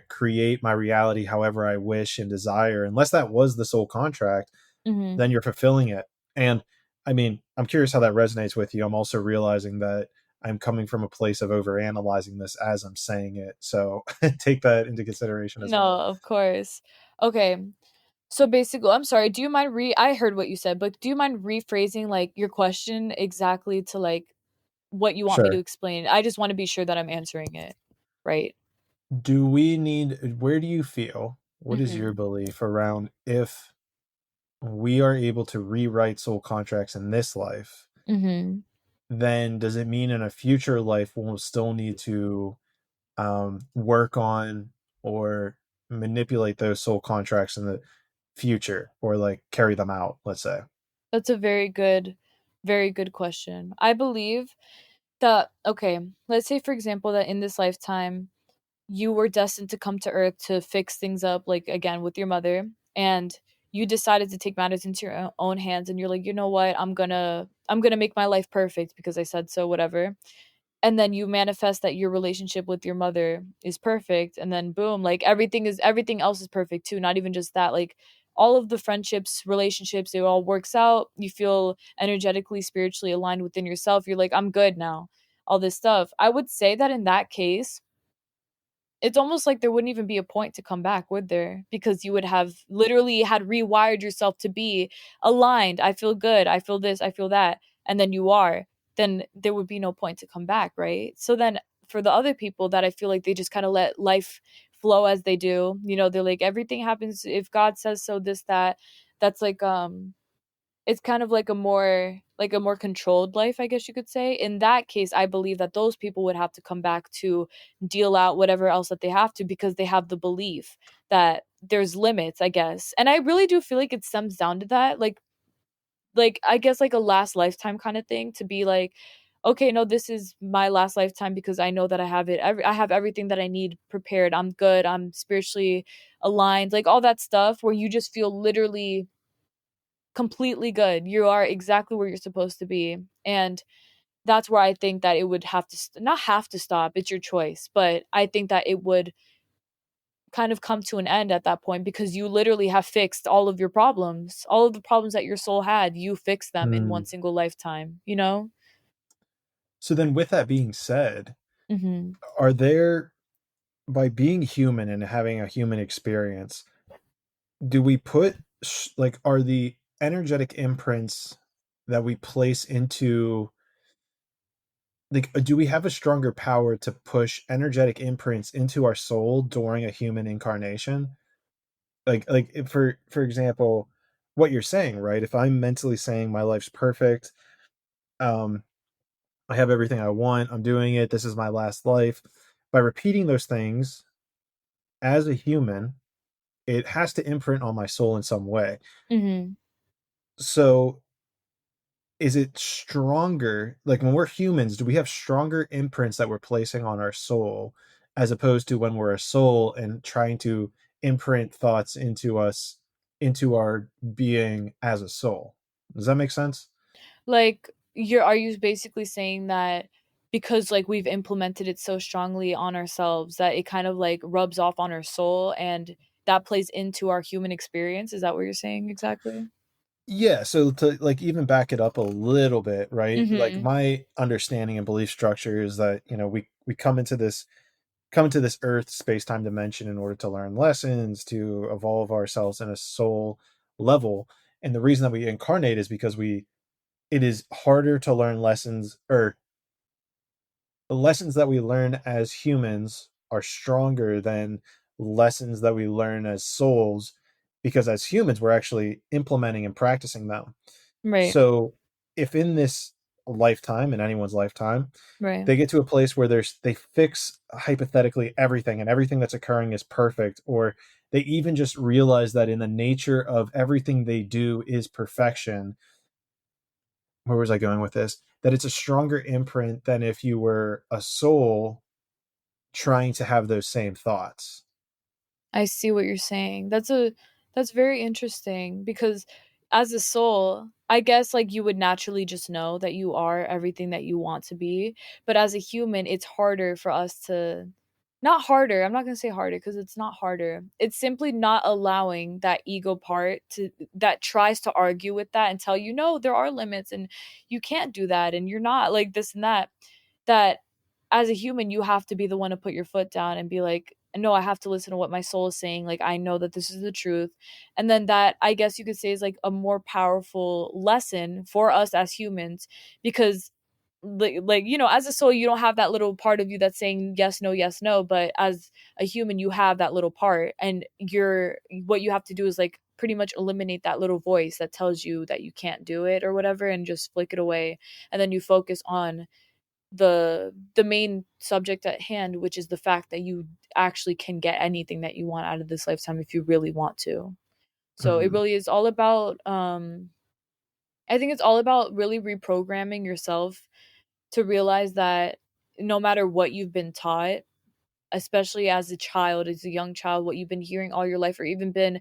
Speaker 2: create my reality however I wish and desire, unless that was the soul contract,
Speaker 3: Mhm.
Speaker 2: then you're fulfilling it. And I mean, I'm curious how that resonates with you. I'm also realizing that I'm coming from a place of overanalyzing this as I'm saying it. So take that into consideration as
Speaker 3: No,
Speaker 2: well.
Speaker 3: of course. Okay. So basically, I'm sorry, do you mind I heard what you said, but do you mind rephrasing like your question exactly to like what you want me to
Speaker 2: Sure.
Speaker 3: explain? I just want to be sure that I'm answering it right.
Speaker 2: Do we need, where do you feel, what is your
Speaker 3: Mhm.
Speaker 2: belief around if we are able to rewrite soul contracts in this life,
Speaker 3: Mhm.
Speaker 2: then does it mean in a future life we'll still need to work on or manipulate those soul contracts in the future or like carry them out, let's say?
Speaker 3: That's a very good question. I believe that okay, let's say for example that in this lifetime you were destined to come to earth to fix things up like again with your mother, and you decided to take matters into your own hands, and you're like, "You know what? I'm going to make my life perfect because I said so, whatever." And then you manifest that your relationship with your mother is perfect, and then boom, like everything else is perfect too, not even just that, like all of the friendships, relationships, it all works out. You feel energetically, spiritually aligned within yourself. You're like, I'm good now. All this stuff. I would say that in that case, it's almost like there wouldn't even be a point to come back, would there? Because you would have literally had rewired yourself to be aligned. I feel good. I feel this. I feel that. And then you are. Then there would be no point to come back, right? So then for the other people that I feel like they just kind of let life flow as they do, they're like, everything happens if God says so, this, that. That's like, it's kind of like a more controlled life, I guess you could say. In that case, I believe that those people would have to come back to deal out whatever else that they have to, because they have the belief that there's limits, I guess. And I really do feel like it stems down to that, like I guess like a last lifetime kind of thing, to be like, okay, no, this is my last lifetime because I know that I have everything that I need prepared. I'm good. I'm spiritually aligned. Like all that stuff where you just feel literally completely good. You are exactly where you're supposed to be. And that's where I think that it would have to not have to stop. It's your choice, but I think that it would kind of come to an end at that point, because you literally have fixed all of your problems. All of the problems that your soul had, you fixed them in one
Speaker 2: Hmm.
Speaker 3: single lifetime, you know?
Speaker 2: So then, with that being said,
Speaker 3: Mhm.
Speaker 2: are there, by being human and having a human experience, do we put like, are the energetic imprints that we place into, like, do we have a stronger power to push energetic imprints into our soul during a human incarnation? Like if for example, what you're saying, right? If I'm mentally saying my life's perfect, um, I have everything I want, I'm doing it, this is my last life. By repeating those things as a human, it has to imprint on my soul in some way.
Speaker 3: Mhm.
Speaker 2: So is it stronger, like when we're humans, do we have stronger imprints that we're placing on our soul as opposed to when we're a soul and trying to imprint thoughts into us, into our being as a soul? Does that make sense?
Speaker 3: Like, are you basically saying that because like we've implemented it so strongly on ourselves that it kind of like rubs off on our soul, and that plays into our human experience? Is that what you're saying exactly?
Speaker 2: Yeah, so to like even back it up a little bit, right? Like
Speaker 3: Mhm.
Speaker 2: my understanding and belief structure is that, we come into this earth space-time dimension in order to learn lessons, to evolve ourselves in a soul level. And the reason that we incarnate is because it is harder to learn lessons, or the lessons that we learn as humans are stronger than lessons that we learn as souls, because as humans we're actually implementing and practicing them.
Speaker 3: Right.
Speaker 2: So if in this lifetime, in anyone's lifetime,
Speaker 3: Right.
Speaker 2: they get to a place where they fix hypothetically everything and everything that's occurring is perfect, or they even just realize that in the nature of everything they do is perfection. Where was I going with this? That it's a stronger imprint than if you were a soul trying to have those same thoughts.
Speaker 3: I see what you're saying. That's very interesting, because as a soul, I guess like you would naturally just know that you are everything that you want to be, but as a human, it's harder for us to, not harder. I'm not going to say harder because it's not harder. It's simply not allowing that ego part to that tries to argue with that and tell you no, there are limits and you can't do that and you're not like this and that. That as a human, you have to be the one to put your foot down and be like, no, I have to listen to what my soul is saying. Like, I know that this is the truth. And then that, I guess you could say, is like a more powerful lesson for us as humans, because like you know, as a soul, you don't have that little part of you that's saying yes no, but as a human, you have that little part, and you're what you have to do is like pretty much eliminate that little voice that tells you that you can't do it or whatever, and just flick it away, and then you focus on the main subject at hand, which is the fact that you actually can get anything that you want out of this lifetime if you really want to. So it
Speaker 2: Mhm.
Speaker 3: really is all about I think it's all about really reprogramming yourself to realize that no matter what you've been taught, especially as a child, as a young child, what you've been hearing all your life, or even been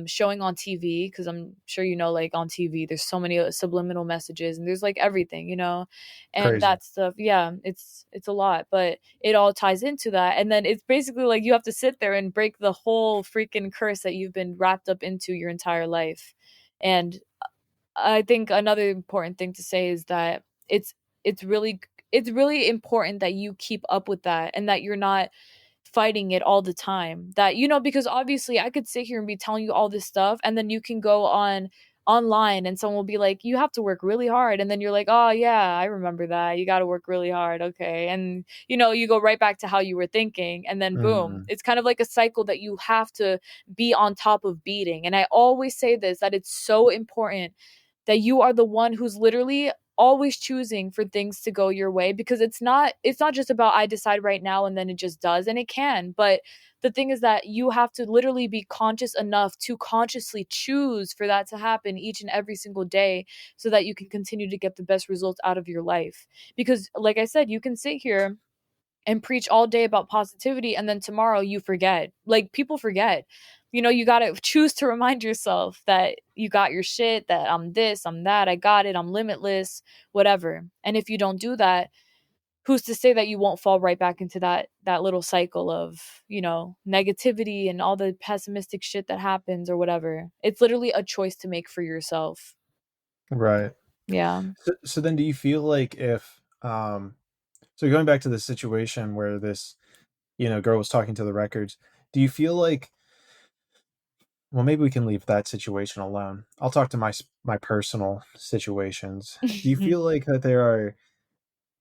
Speaker 3: showing on TV, because I'm sure you know, like on TV, there's so many subliminal messages, and there's like everything, you know, and
Speaker 2: Crazy.
Speaker 3: that stuff. Yeah, it's a lot, but it all ties into that, and then it's basically like you have to sit there and break the whole freaking curse that you've been wrapped up into your entire life, and I think another important thing to say is that it's really it's really important that you keep up with that, and that you're not fighting it all the time. That, you know, because obviously I could sit here and be telling you all this stuff, and then you can go on online and someone will be like, you have to work really hard, and then you're like, oh yeah, I remember that, you got to work really hard, okay, and you know, you go right back to how you were thinking, and then boom,
Speaker 2: Mhm.
Speaker 3: it's kind of like a cycle that you have to be on top of beating. And I always say this, that it's so important that you are the one who's literally always choosing for things to go your way, because it's not just about I decide right now and then it just does, and it can, but the thing is that you have to literally be conscious enough to consciously choose for that to happen each and every single day, so that you can continue to get the best results out of your life. Because like I said, you can sit here and preach all day about positivity, and then tomorrow you forget. Like, people forget. You know, you got to choose to remind yourself that you got your shit, that I'm this, I'm that, I got it, I'm limitless, whatever. And if you don't do that, who's to say that you won't fall right back into that little cycle of, you know, negativity and all the pessimistic shit that happens or whatever. It's literally a choice to make for yourself.
Speaker 2: Right.
Speaker 3: Yeah.
Speaker 2: So then do you feel like if so going back to the situation where this, girl was talking to the records, do you feel like, well, maybe we can leave that situation alone. I'll talk to my personal situations. Do you feel like that there are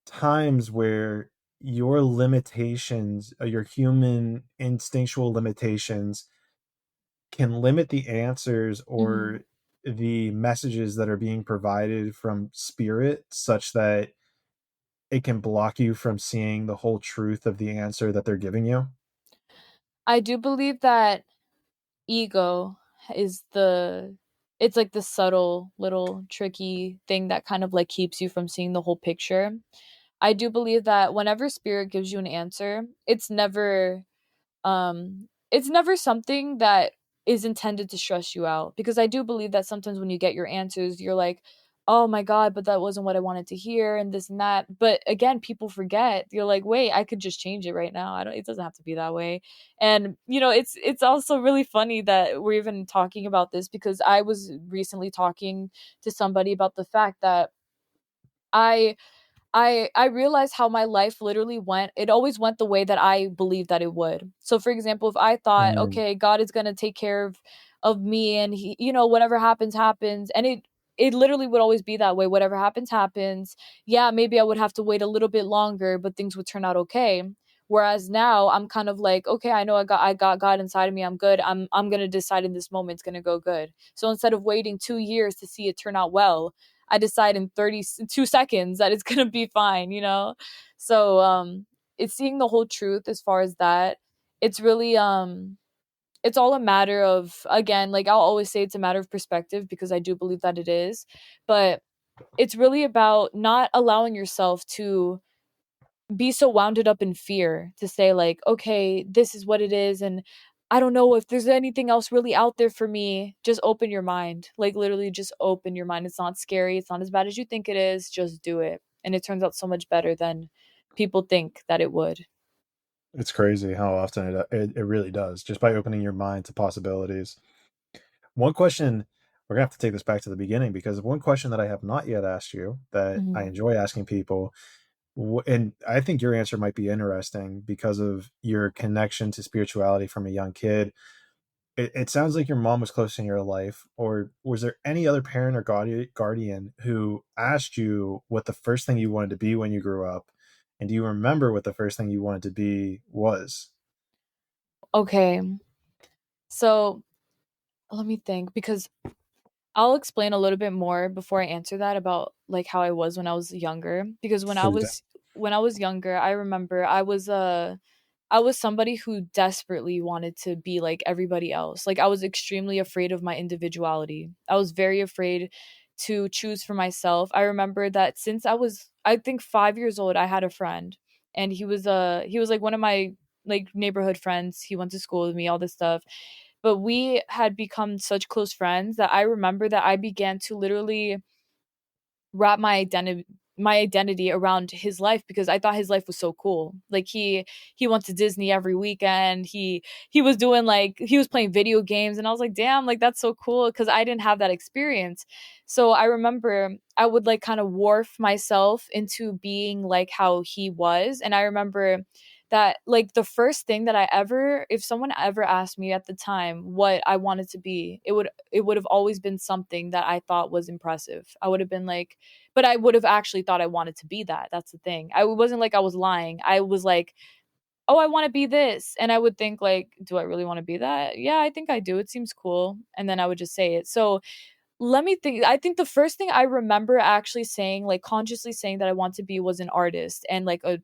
Speaker 2: times where your limitations, your human instinctual limitations, can limit the answers
Speaker 3: Mhm.
Speaker 2: or the messages that are being provided from spirit, such that it can block you from seeing the whole truth of the answer that they're giving you?
Speaker 3: I do believe that ego is the it's like the subtle little tricky thing that kind of like keeps you from seeing the whole picture. I do believe that whenever spirit gives you an answer, it's never something that is intended to stress you out, because I do believe that sometimes when you get your answers, you're like, oh my god, but that wasn't what I wanted to hear, and this and that. But again, people forget. You're like, wait, I could just change it right now. I don't It doesn't have to be that way. And you know, it's also really funny that we're even talking about this, because I was recently talking to somebody about the fact that I I realized how my life literally went. It always went the way that I believed that it would. So for example, if I thought,
Speaker 2: Mm,
Speaker 3: okay, God is going to take care of me, and he, you know, whatever happens happens, and it literally would always be that way. Whatever happens happens. Yeah, maybe I would have to wait a little bit longer, but things would turn out okay. Whereas now I'm kind of like, okay, I know I got God inside of me. I'm good. I'm going to decide in this moment it's going to go good. So instead of waiting 2 years to see it turn out well, I decide in 32 seconds that it's going to be fine, you know? So, it's seeing the whole truth as far as that. It's really, it's all a matter of, again, like I'll always say, it's a matter of perspective, because I do believe that it is. But it's really about not allowing yourself to be so wounded up in fear to say like, okay, this is what it is, and I don't know if there's anything else really out there for me. Just open your mind. Like, literally just open your mind. It's not scary. It's not as bad as you think it is. Just do it. And it turns out so much better than people think that it would.
Speaker 2: it's crazy how often it really does, just by opening your mind to possibilities. One question, we're gonna have to take this back to the beginning, because one question that I have not yet asked you that I
Speaker 3: Mhm.
Speaker 2: enjoy asking people: And I think your answer might be interesting because of your connection to spirituality from a young kid. It sounds like your mom was close in your life, or was there any other parent or guardian who asked you what the first thing you wanted to be when you grew up? And do you remember what the first thing you wanted to be was?
Speaker 3: Okay. So let me think, because I'll explain a little bit more before I answer that about like how I was when I was younger, because
Speaker 2: Please do.
Speaker 3: when I was younger, I remember I was somebody who desperately wanted to be like everybody else. Like I was extremely afraid of my individuality. I was very afraid to choose for myself. I remember that since I was, I think, 5 years old, I had a friend, and he was like one of my like neighborhood friends. He went to school with me, all this stuff. But we had become such close friends that I remember that I began to literally wrap my identity around his life, because I thought his life was so cool. Like he went to Disney every weekend. He was doing like he was playing video games, and I was like, "Damn, like that's so cool," cuz I didn't have that experience. So I remember I would like kind of warp myself into being like how he was, and I remember that like the first thing that I ever, if someone ever asked me at the time what I wanted to be, it would have always been something that I thought was impressive. I would have been like, but I would have actually thought I wanted to be that. That's the thing. I wasn't like I was lying. I was like, oh, I want to be this. And I would think like, do I really want to be that? Yeah, I think I do. It seems cool. And then I would just say it. So let me think. I think the first thing I remember actually saying, like consciously saying that I want to be, was an artist, and like a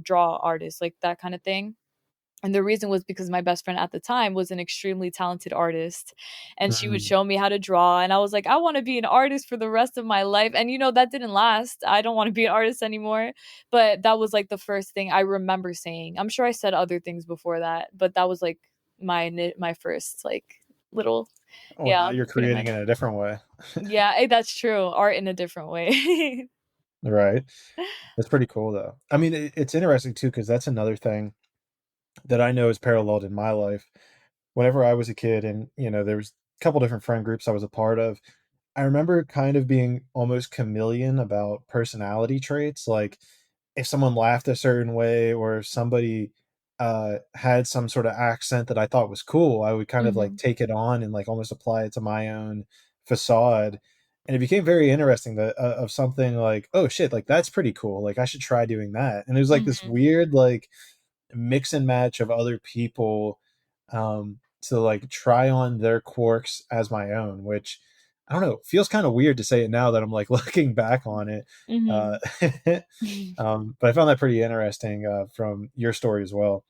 Speaker 3: draw artist, like that kind of thing. And the reason was because my best friend at the time was an extremely talented artist, and she would
Speaker 2: Mm.
Speaker 3: show me how to draw, and I was like, I want to be an artist for the rest of my life. And that didn't last. I don't want to be an artist anymore. But that was like the first thing I remember saying. I'm sure I said other things before that, but that was like my first like little,
Speaker 2: Well, now
Speaker 3: yeah,
Speaker 2: you're
Speaker 3: pretty
Speaker 2: creating
Speaker 3: much.
Speaker 2: in a different way.
Speaker 3: Yeah, that's true. Art in a different way.
Speaker 2: Right. That's pretty cool, though. I mean, it's interesting too, because that's another thing that I know is paralleled in my life. Whenever I was a kid, and there was a couple different friend groups I was a part of, I remember kind of being almost chameleon about personality traits. Like if someone laughed a certain way, or if somebody had some sort of accent that I thought was cool, I would kind of like
Speaker 3: Mhm.
Speaker 2: take it on and like almost apply it to my own facade. And it became very interesting that of something like, oh shit, like that's pretty cool. Like I should try doing that. And it was like this
Speaker 3: Mhm.
Speaker 2: weird like mix and match of other people to like try on their quirks as my own, which I don't know, feels kind of weird to say it now that I'm like looking back on it. Uh,
Speaker 3: Mhm.
Speaker 2: but I found that pretty interesting from your story as well.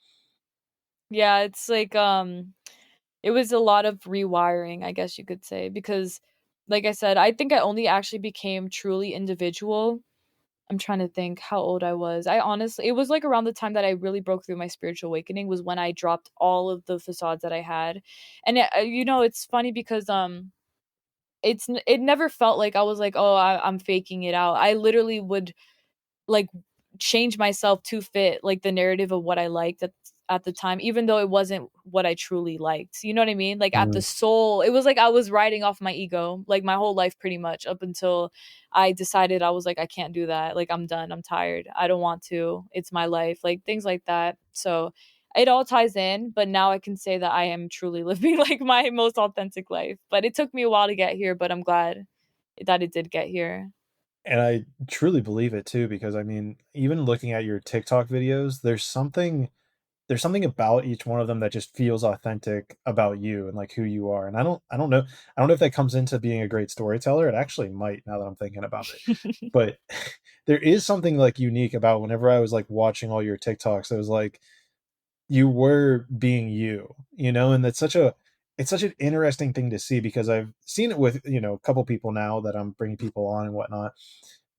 Speaker 3: Yeah, it's like it was a lot of rewiring, I guess you could say, because like I said, I think I only actually became truly individual. I'm trying to think how old I was. I honestly, it was like around the time that I really broke through my spiritual awakening, was when I dropped all of the facades that I had. And it's funny because it never felt like I was like, "Oh, I'm faking it out." I literally would like change myself to fit like the narrative of what I liked at the time, even though it wasn't what I truly liked. You know what I mean? Like at the
Speaker 2: Mm.
Speaker 3: soul, it was like I was riding off my ego like my whole life pretty much, up until I decided I was like, I can't do that. Like I'm done. I'm tired. I don't want to. It's my life. Like things like that. So it all ties in, but now I can say that I am truly living like my most authentic life. But it took me a while to get here, but I'm glad that it did get here.
Speaker 2: And I truly believe it too, because I mean, even looking at your TikTok videos, there's something about each one of them that just feels authentic about you and like who you are. And I don't know if that comes into being a great storyteller. It actually might, now that I'm thinking about it. But there is something like unique about whenever I was like watching all your TikToks. I was like, you were being you, and it's such an interesting thing to see, because I've seen it with, a couple people now that I'm bringing people on and whatnot.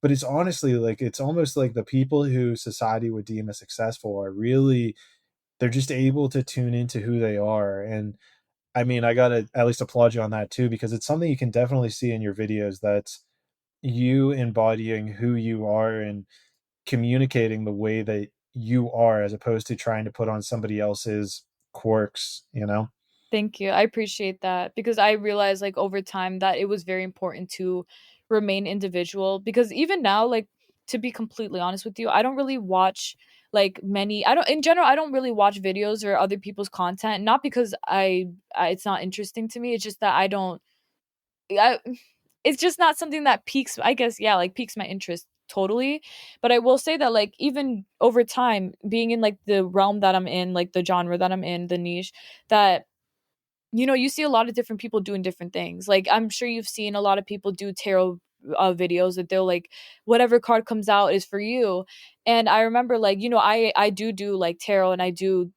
Speaker 2: But it's honestly like, it's almost like the people who society would deem as successful are really, they're just able to tune into who they are. And I mean, I gotta at least applaud you on that too, because it's something you can definitely see in your videos, that's you embodying who you are and communicating the way that you are, as opposed to trying to put on somebody else's quirks.
Speaker 3: Thank you. I appreciate that, because I realized like over time that it was very important to remain individual, because even now like to be completely honest with you, I don't really watch like many I don't in general I don't really watch videos or other people's content, not because I it's not interesting to me. It's just that I it's just not something that piques, I guess, yeah, like piques my interest totally. But I will say that like even over time being in like the realm that I'm in, like the genre that I'm in, the niche, that you see a lot of different people doing different things. Like I'm sure you've seen a lot of people do tarot videos that they're like, whatever card comes out is for you. And I remember like, I do like tarot, and I do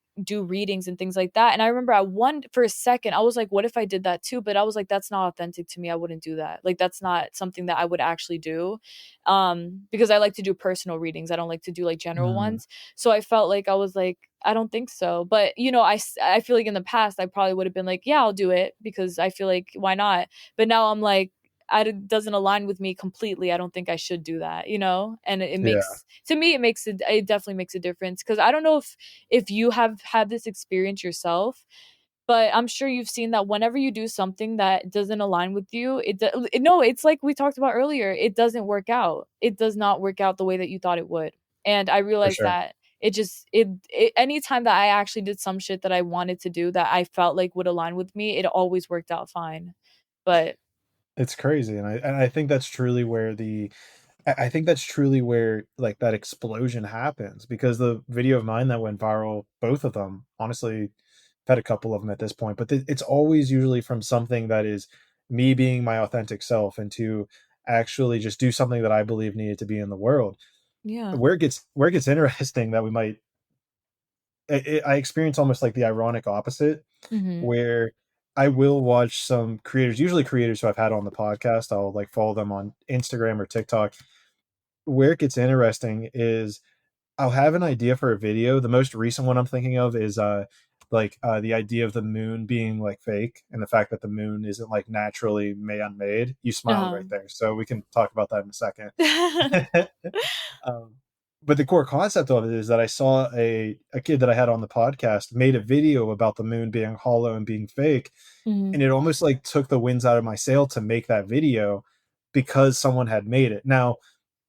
Speaker 3: readings and things like that. And I remember at one for a second, I was like, what if I did that too? But I was like, that's not authentic to me. I wouldn't do that. Like that's not something that I would actually do. Because I like to do personal readings. I don't like to do like general
Speaker 2: Mm,
Speaker 3: ones. So I felt like I was like, I don't think so. But, I feel like in the past, I probably would have been like, yeah, I'll do it because I feel like why not? But now I'm like, it doesn't align with me completely. I don't think I should do that, and it
Speaker 2: yeah,
Speaker 3: makes, to me, it definitely makes a difference. Cause I don't know if you have had this experience yourself, but I'm sure you've seen that whenever you do something that doesn't align with you, no, it's like we talked about earlier. It doesn't work out. It does not work out the way that you thought it would. And I
Speaker 2: for
Speaker 3: realized
Speaker 2: sure.
Speaker 3: that anytime that I actually did some shit that I wanted to do that I felt like would align with me, it always worked out fine. But
Speaker 2: It's crazy, and I think that's truly where I think that's truly where like that explosion happens, because the video of mine that went viral, both of them, honestly, I've had a couple of them at this point, but it's always usually from something that is me being my authentic self, and to actually just do something that I believe needed to be in the world.
Speaker 3: yeah.
Speaker 2: Where it gets interesting that we might I experience almost like the ironic opposite,
Speaker 3: Mhm.
Speaker 2: where I will watch some creators, usually creators who I've had on the podcast. I'll like follow them on Instagram or TikTok. Where it gets interesting is I'll have an idea for a video. The most recent one I'm thinking of is the idea of the moon being like fake, and the fact that the moon isn't like naturally man-made. You smiled
Speaker 3: Uh-huh.
Speaker 2: right there, so we can talk about that in a second. um, but the core concept of it is that I saw a kid that I had on the podcast made a video about the moon being hollow and being fake,
Speaker 3: Mhm.
Speaker 2: and it almost like took the winds out of my sail to make that video because someone had made it. Now,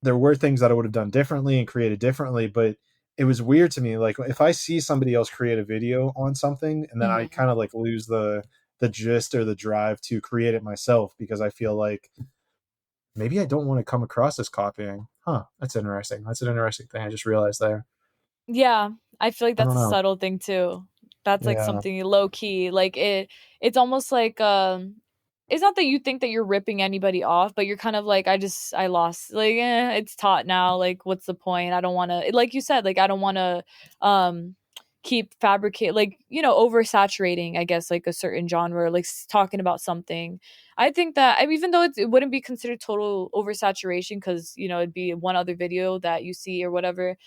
Speaker 2: there were things that I would have done differently and created differently, but it was weird to me. Like if I see somebody else create a video on something and then I
Speaker 3: Mhm.
Speaker 2: kind of like lose the gist or the drive to create it myself, because I feel like maybe I don't want to come across as copying. Huh, that's interesting. That's an interesting thing I just realized there.
Speaker 3: Yeah, I feel like
Speaker 2: I
Speaker 3: that's
Speaker 2: don't
Speaker 3: a
Speaker 2: know.
Speaker 3: subtle thing too. That's like
Speaker 2: Yeah,
Speaker 3: something low key. Like it's almost like it's not that you think that you're ripping anybody off, but you're kind of like I lost. Like it's taught now. Like what's the point? I don't want to, like you said, like I don't want to um keep fabricate, like oversaturating, I guess, like a certain genre, like talking about something. I think that even though it wouldn't be considered total oversaturation, because it'd be one other video that you see or whatever.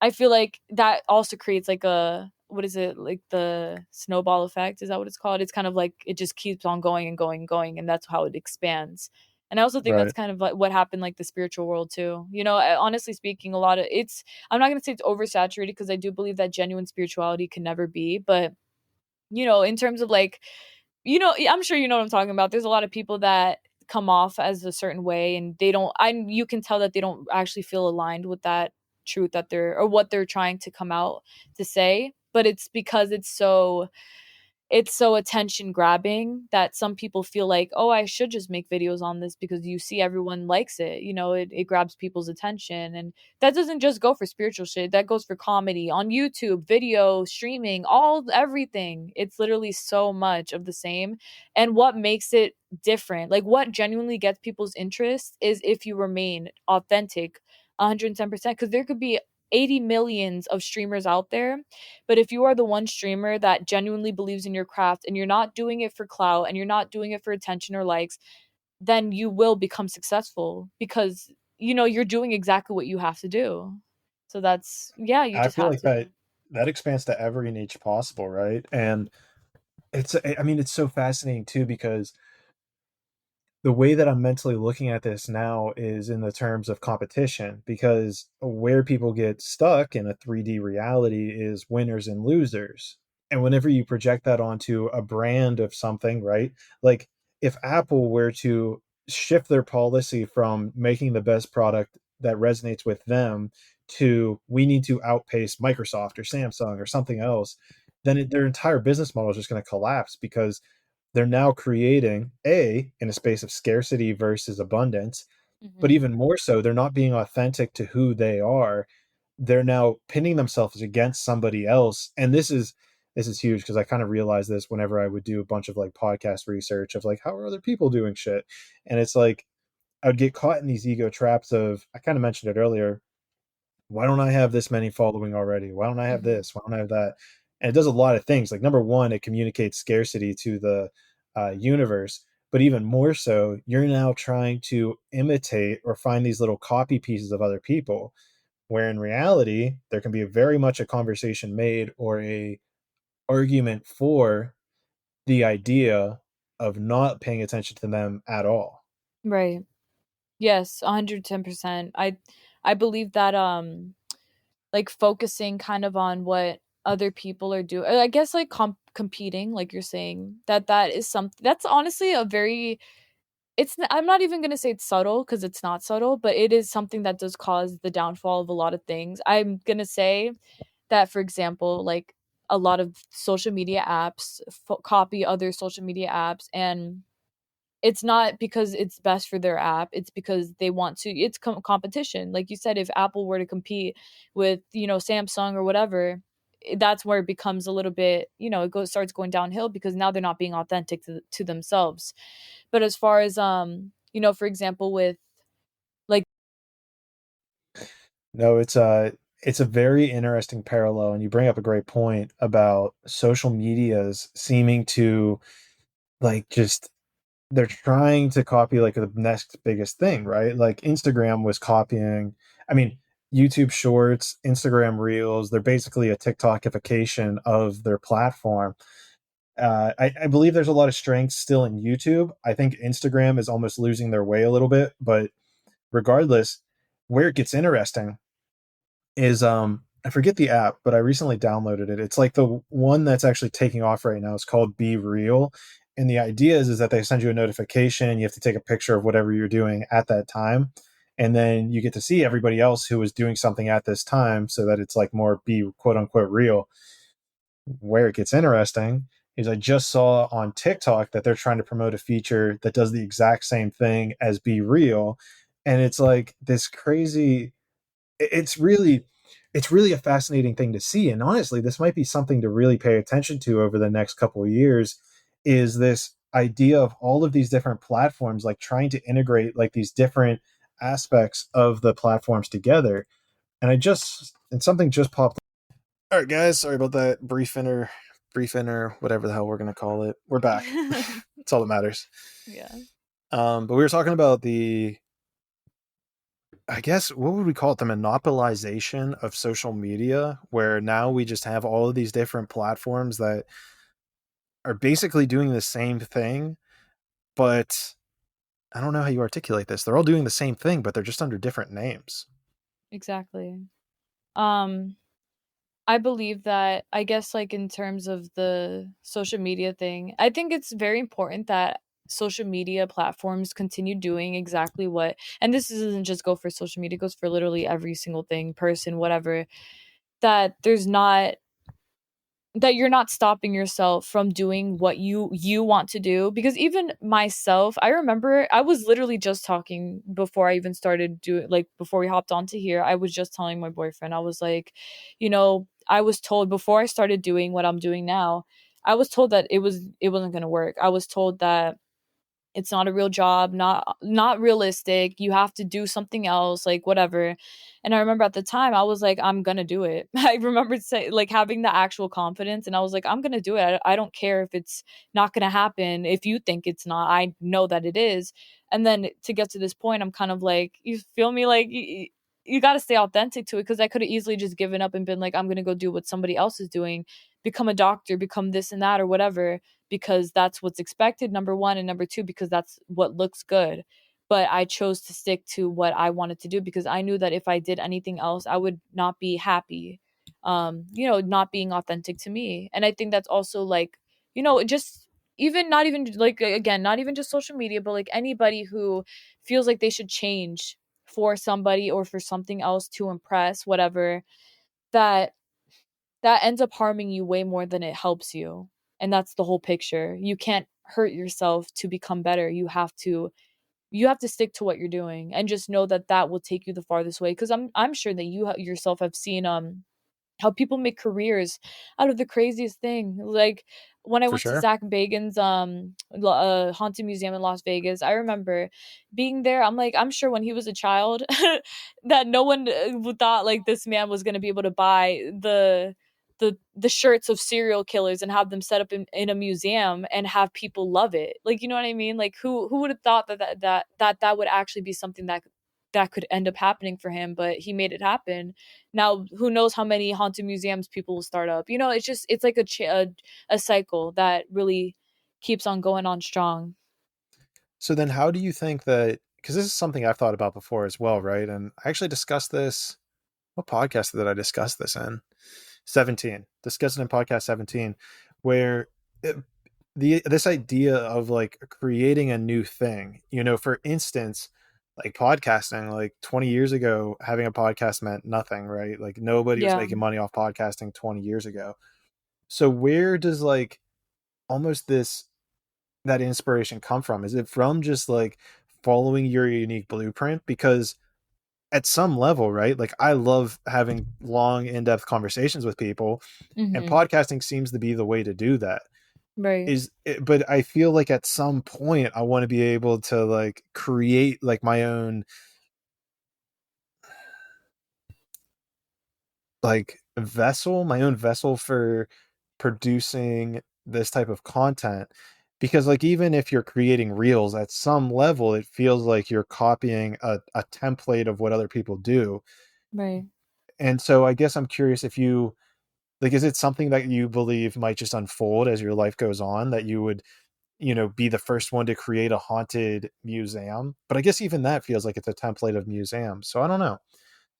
Speaker 3: I feel like that also creates like a, what is it, like the snowball effect? Is that what it's called? It's kind of like it just keeps on going and going and going, and that's how it expands. And I also think that's
Speaker 2: right.
Speaker 3: kind of like what happened like the spiritual world too. Honestly speaking, a lot of it's, I'm not going to say it's oversaturated, because I do believe that genuine spirituality can never be, but in terms of like, I'm sure you know what I'm talking about. There's a lot of people that come off as a certain way, and they don't, you can tell that they don't actually feel aligned with that truth that they're, or what they're trying to come out to say. But it's because it's so attention grabbing that some people feel like, oh, I should just make videos on this because you see everyone likes it. It grabs people's attention. And that doesn't just go for spiritual shit. That goes for comedy on YouTube, video, streaming, everything. It's literally so much of the same. And what makes it different, like what genuinely gets people's interest, is if you remain authentic 110%. Because there could be 80 millions of streamers out there, but if you are the one streamer that genuinely believes in your craft, and you're not doing it for clout, and you're not doing it for attention or likes, then you will become successful, because you're doing exactly what you have to do. So that's, yeah, you
Speaker 2: I
Speaker 3: just
Speaker 2: feel
Speaker 3: have
Speaker 2: like
Speaker 3: to.
Speaker 2: that expands to every niche possible, right? And I mean, it's so fascinating too, because the way that I'm mentally looking at this now is in the terms of competition, because where people get stuck in a 3D reality is winners and losers. And whenever you project that onto a brand of something, right? Like if Apple were to shift their policy from making the best product that resonates with them to we need to outpace Microsoft or Samsung or something else, then their entire business model is just going to collapse because they're now creating in a space of scarcity versus abundance, but
Speaker 3: Mm-hmm.
Speaker 2: even more so, they're not being authentic to who they are. They're now pinning themselves against somebody else. And this is huge because I kind of realized this whenever I would do a bunch of like podcast research of like how are other people doing shit. And it's like I would get caught in these ego traps of, I kind of mentioned it earlier, why don't I have this many following already? Why don't I have
Speaker 3: Mm-hmm.
Speaker 2: this? Why don't I have that? And it does a lot of things. Like number one, it communicates scarcity to the universe, but even more so, you're now trying to imitate or find these little copy pieces of other people, where in reality, there can be very much a conversation made or a argument for the idea of not paying attention to them at all.
Speaker 3: Right. Yes, 110%. I believe that like focusing kind of on what other people are doing. I guess like competing, like you're saying, that is something that's honestly a very I'm not even going to say it's subtle because it's not subtle, but it is something that does cause the downfall of a lot of things. I'm going to say that, for example, like a lot of social media apps copy other social media apps, and it's not because it's best for their app, it's because they want to. It's competition, like you said. If Apple were to compete with, Samsung or whatever, that's where it becomes a little bit, it goes starts going downhill because now they're not being authentic to themselves. But as far as for example, with like
Speaker 2: No, it's a very interesting parallel, and you bring up a great point about social medias seeming to like just they're trying to copy like the next biggest thing, right? Like Instagram was copying, I mean, YouTube Shorts, Instagram Reels, they're basically a TikTokification of their platform. I believe there's a lot of strength still in YouTube. I think Instagram is almost losing their way a little bit, but regardless, where it gets interesting is I forget the app, but I recently downloaded it. It's like the one that's actually taking off right now. It's called Be Real. And the idea is that they send you a notification, you have to take a picture of whatever you're doing at that time. And then you get to see everybody else who is doing something at this time so that it's like more be quote unquote real. Where it gets interesting is I just saw on TikTok that they're trying to promote a feature that does the exact same thing as Be Real. And it's like this crazy, it's really a fascinating thing to see, and honestly this might be something to really pay attention to over the next couple of years, is this idea of all of these different platforms like trying to integrate like these different aspects of the platforms together. And something just popped. All right guys, sorry about that brief inner whatever the hell we're going to call it. We're back. That's all that matters.
Speaker 3: yeah.
Speaker 2: But we were talking about the, I guess, what would we call it? The monopolization of social media, where now we just have all of these different platforms that are basically doing the same thing, but I don't know how you articulate this. They're all doing the same thing, but they're just under different names.
Speaker 3: Exactly. um I believe that, I guess, like in terms of the social media thing, I think it's very important that social media platforms continue doing exactly what, and this doesn't just go for social media, it goes for literally every single thing, person, whatever, that there's not that you're not stopping yourself from doing what you want to do. Because even myself, I remember I was literally just talking before I even started doing, like before we hopped onto here, I was just telling my boyfriend, I was like, I was told before I started doing what I'm doing now, I was told that it wasn't going to work. I was told that it's not a real job, not realistic, you have to do something else, like whatever. And I remember at the time I was like, I'm gonna do it. I remember like having the actual confidence, and I was like, I'm gonna do it. I don't care if it's not gonna happen. If you think it's not, I know that it is. And then to get to this point, I'm kind of like, you feel me, like you got to stay authentic to it, because I could have easily just given up and been like, I'm gonna go do what somebody else is doing, become a doctor, become this and that or whatever, because that's what's expected, number one, and number two, because that's what looks good. But I chose to stick to what I wanted to do, because I knew that if I did anything else, I would not be happy, not being authentic to me. And I think that's also like, just even not even like, again, not even just social media, but like anybody who feels like they should change for somebody or for something else to impress, whatever, that ends up harming you way more than it helps you. And that's the whole picture. You can't hurt yourself to become better. You have to stick to what you're doing and just know that that will take you the farthest way, because I'm sure that you yourself have seen how people make careers out of the craziest thing. Like when I
Speaker 2: For
Speaker 3: went to
Speaker 2: sure.
Speaker 3: Zach Bagans' haunted museum in Las Vegas, I remember being there. I'm like, I'm sure when he was a child, that no one thought like this man was going to be able to buy the shirts of serial killers and have them set up in a museum and have people love it. Like, you know what I mean? Like who would have thought that would actually be something that could end up happening for him, but he made it happen. Now, who knows how many haunted museums people will start up. You know, it's like a cycle that really keeps on going on strong.
Speaker 2: So then how do you think that, because this is something I've thought about before as well, right? And I actually discussed this, what podcast did I discuss this in? 17. Discussed it in podcast 17, where it, this idea of like creating a new thing, for instance, like podcasting, like 20 years ago, having a podcast meant nothing, right? Like nobody was
Speaker 3: Yeah.
Speaker 2: making money off podcasting 20 years ago. So where does like almost that inspiration come from? Is it from just like following your unique blueprint? Because at some level, right? Like I love having long, in-depth conversations with people, and
Speaker 3: Mhm.
Speaker 2: podcasting seems to be the way to do that.
Speaker 3: Right.
Speaker 2: But I feel like at some point I want to be able to like create like my own like vessel, my own vessel for producing this type of content. Because like even if you're creating reels, at some level it feels like you're copying a template of what other people do.
Speaker 3: Right.
Speaker 2: And so I guess I'm curious if you like, is it something that you believe might just unfold as your life goes on, that you would, be the first one to create a haunted museum? But I guess even that feels like it's a template of museums. So I don't know.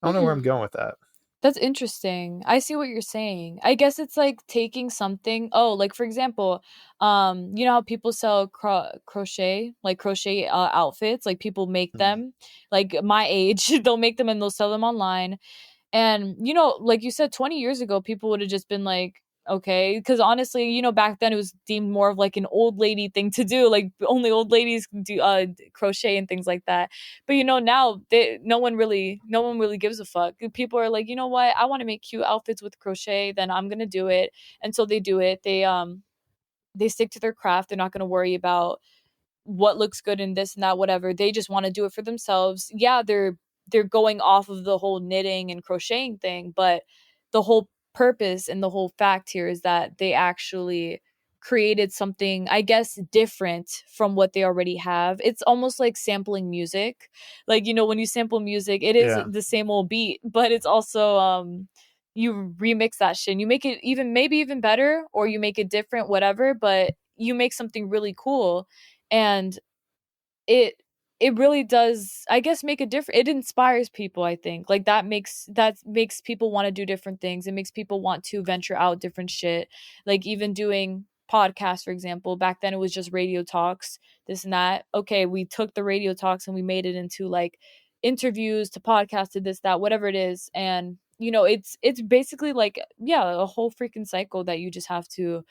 Speaker 2: I don't know where I'm
Speaker 3: Hmm.
Speaker 2: going with that.
Speaker 3: That's interesting. I see what you're saying. I guess it's like taking something. Oh, like for example, you know how people sell crochet, like crochet outfits, like people make
Speaker 2: Mhm.
Speaker 3: them, like my age, they'll make them and they'll sell them online. And, like you said, 20 years ago, people would have just been like, okay. Because honestly, back then it was deemed more of like an old lady thing to do. Like only old ladies can do crochet and things like that. But, now no one really gives a fuck. People are like, you know what? I want to make cute outfits with crochet. Then I'm going to do it. And so they do it. They stick to their craft. They're not going to worry about what looks good in this and that, whatever. They just want to do it for themselves. Yeah, they're going off of the whole knitting and crocheting thing, but the whole purpose and the whole fact here is that they actually created something, I guess, different from what they already have. It's almost like sampling music. Like, when you sample music, it is
Speaker 2: Yeah.
Speaker 3: the same old beat, but it's also you remix that shit and you make it maybe even better, or you make it different, whatever, but you make something really cool. And it it really does, I guess, make a difference. It inspires people, I think. Like that makes people want to do different things. It makes people want to venture out different shit. Like even doing podcasts, for example. Back then it was just radio talks, this and that. Okay, we took the radio talks and we made it into like interviews to podcast to this, that, whatever it is. And it's basically like, yeah, a whole freaking cycle that you just have to,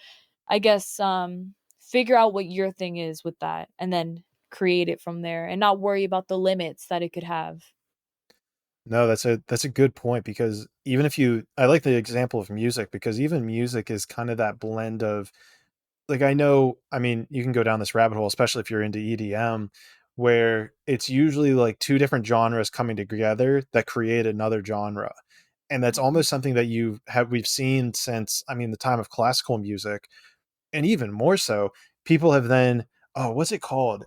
Speaker 3: I guess, figure out what your thing is with that and then create it from there and not worry about the limits that it could have.
Speaker 2: No, that's a good point, because even if I like the example of music, because even music is kind of that blend of like, I mean, you can go down this rabbit hole, especially if you're into EDM, where it's usually like two different genres coming together that create another genre. And that's
Speaker 3: Mhm.
Speaker 2: almost something that we've seen since, I mean, the time of classical music. And even more so, people have then, oh, what's it called?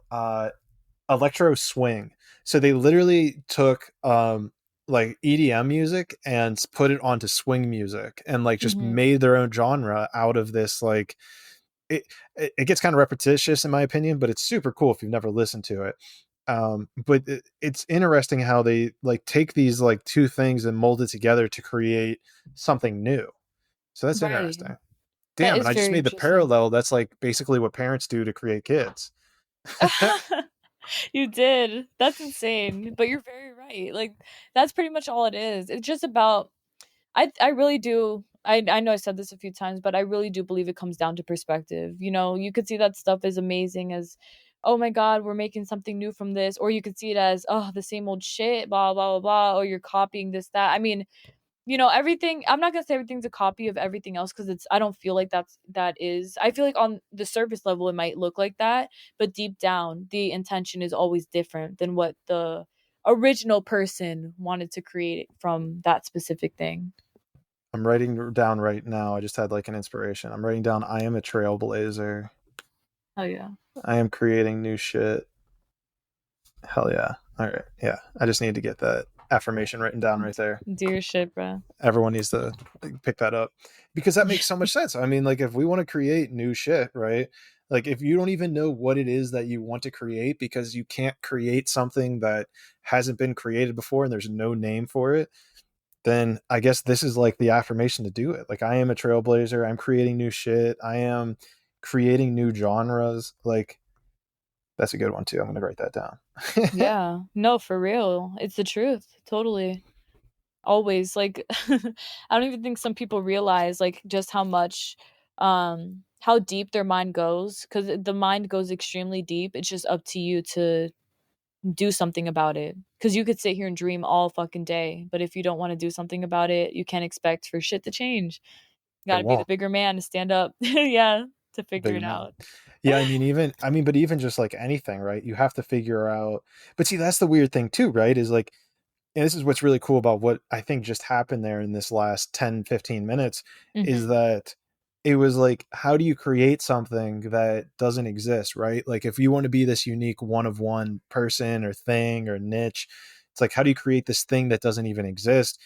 Speaker 2: Electro swing. So they literally took like EDM music and put it onto swing music, and like just
Speaker 3: Mhm.
Speaker 2: made their own genre out of this. Like it it gets kind of repetitious in my opinion, but it's super cool if you've never listened to it. But it's interesting how they like take these like two things and mold it together to create something new. So that's
Speaker 3: Right.
Speaker 2: interesting.
Speaker 3: That
Speaker 2: Damn, and
Speaker 3: is
Speaker 2: I just
Speaker 3: very
Speaker 2: made the
Speaker 3: interesting.
Speaker 2: parallel. That's like basically what parents do to create kids.
Speaker 3: You did. That's insane. But you're very right. Like that's pretty much all it is. It's just about I really do. I know I said this a few times, but I really do believe it comes down to perspective. You know, you could see that stuff as amazing as, oh my God, we're making something new from this, or you could see it as, oh, the same old shit, blah blah blah blah, or you're copying this that. I mean, you know, everything. I'm not gonna say everything's a copy of everything else because it's. I don't feel like that is. I feel like on the surface level it might look like that, but deep down the intention is always different than what the original person wanted to create from that specific thing.
Speaker 2: I'm writing down right now. I just had like an inspiration. I'm writing down, I am a trailblazer.
Speaker 3: Oh yeah.
Speaker 2: I am creating new shit. Hell yeah. All right. Yeah. I just need to get that affirmation written down right there.
Speaker 3: Do your shit, bro.
Speaker 2: Everyone needs to pick that up because that makes so much sense. I mean, like if we want to create new shit, right? Like if you don't even know what it is that you want to create because you can't create something that hasn't been created before and there's no name for it, then I guess this is like the affirmation to do it. Like I am a trailblazer. I'm creating new shit. I am creating new genres. Like that's a good one too. I'm going to write that down.
Speaker 3: Yeah. No, for real. It's the truth. Totally. Always. Like I don't even think some people realize like just how much how deep their mind goes cuz the mind goes extremely deep. It's just up to you to do something about it cuz you could sit here and dream all fucking day, but if you don't want to do something about it, you can't expect for shit to change. You got
Speaker 2: It
Speaker 3: to be the
Speaker 2: won't.
Speaker 3: bigger man to stand up. Yeah, to figure
Speaker 2: Bigger
Speaker 3: it
Speaker 2: man.
Speaker 3: out.
Speaker 2: Yeah, but even just like anything, right? You have to figure out. But see, that's the weird thing too, right? Is like, and this is what's really cool about what I think just happened there in this last 10, 15 minutes is
Speaker 3: Mhm.
Speaker 2: that it was like, how do you create something that doesn't exist, right? Like if you want to be this unique one of one person or thing or niche, it's like, how do you create this thing that doesn't even exist?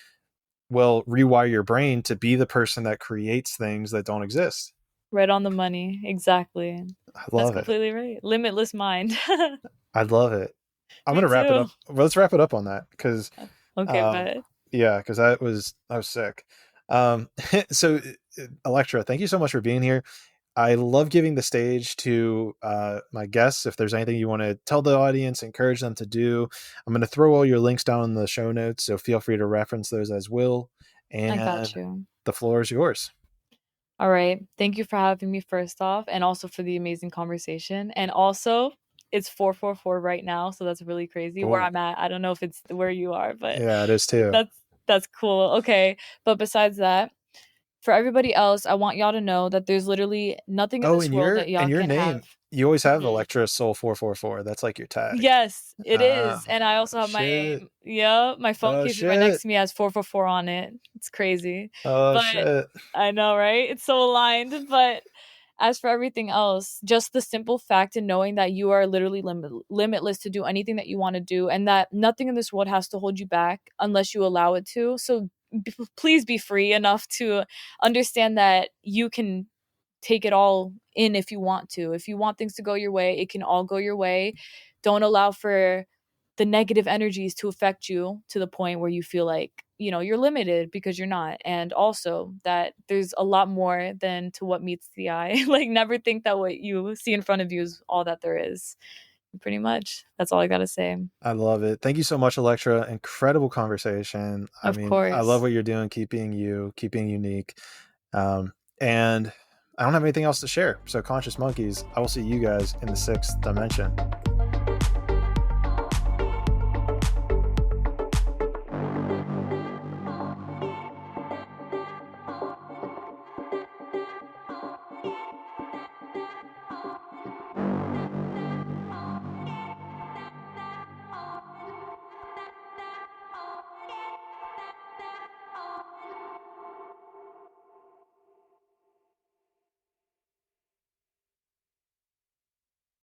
Speaker 2: Well, rewire your brain to be the person that creates things that don't exist.
Speaker 3: Right on the money. Exactly.
Speaker 2: I
Speaker 3: That's
Speaker 2: love it.
Speaker 3: completely right. Limitless mind.
Speaker 2: I love it. I'm
Speaker 3: Me
Speaker 2: gonna wrap it
Speaker 3: too.
Speaker 2: up. Well, let's wrap it up on that because,
Speaker 3: Okay,
Speaker 2: um,
Speaker 3: but
Speaker 2: yeah, because I was sick. Um, so Electra, thank you so much for being here. I love giving the stage to my guests. If there's anything you want to tell the audience, encourage them to do, I'm going to throw all your links down in the show notes. So feel free to reference those as well.
Speaker 3: I got
Speaker 2: And
Speaker 3: you.
Speaker 2: the floor is yours.
Speaker 3: All right. Thank you for having me first off and also for the amazing conversation. And also, it's 444 right now, so that's really crazy where
Speaker 2: Oh,
Speaker 3: I'm at. I don't know if it's where you are, but
Speaker 2: yeah, it is too.
Speaker 3: that's that's cool. Okay. But besides that, for everybody else, I want y'all to know that there's literally nothing in
Speaker 2: Oh,
Speaker 3: this world that
Speaker 2: and
Speaker 3: y'all
Speaker 2: your
Speaker 3: can't
Speaker 2: name,
Speaker 3: have.
Speaker 2: you always have
Speaker 3: Mhm.
Speaker 2: ElectraSoul 444. That's like your tag.
Speaker 3: Yes, it is. And I also have
Speaker 2: Shit.
Speaker 3: my phone
Speaker 2: Oh
Speaker 3: case is right next
Speaker 2: shit.
Speaker 3: to me has 444 on it. It's crazy.
Speaker 2: Oh
Speaker 3: But
Speaker 2: shit.
Speaker 3: I know, right? It's so aligned. But as for everything else, just the simple fact in knowing that you are literally limitless to do anything that you want to do and that nothing in this world has to hold you back unless you allow it to. So please be free enough to understand that you can take it all in if you want to. If you want things to go your way, it can all go your way. Don't allow for the negative energies to affect you to the point where you feel like, you know, you're limited because you're not. And also that there's a lot more than to what meets the eye. Like never think that what you see in front of you is all that there is. Pretty much. That's all I got to say.
Speaker 2: I love it. Thank you so much, Electra. Incredible conversation. I
Speaker 3: Of
Speaker 2: mean, I love
Speaker 3: course.
Speaker 2: what you're doing, keeping unique. And I don't have anything else to share. So, Conscious Monkeys, I will see you guys in the sixth dimension.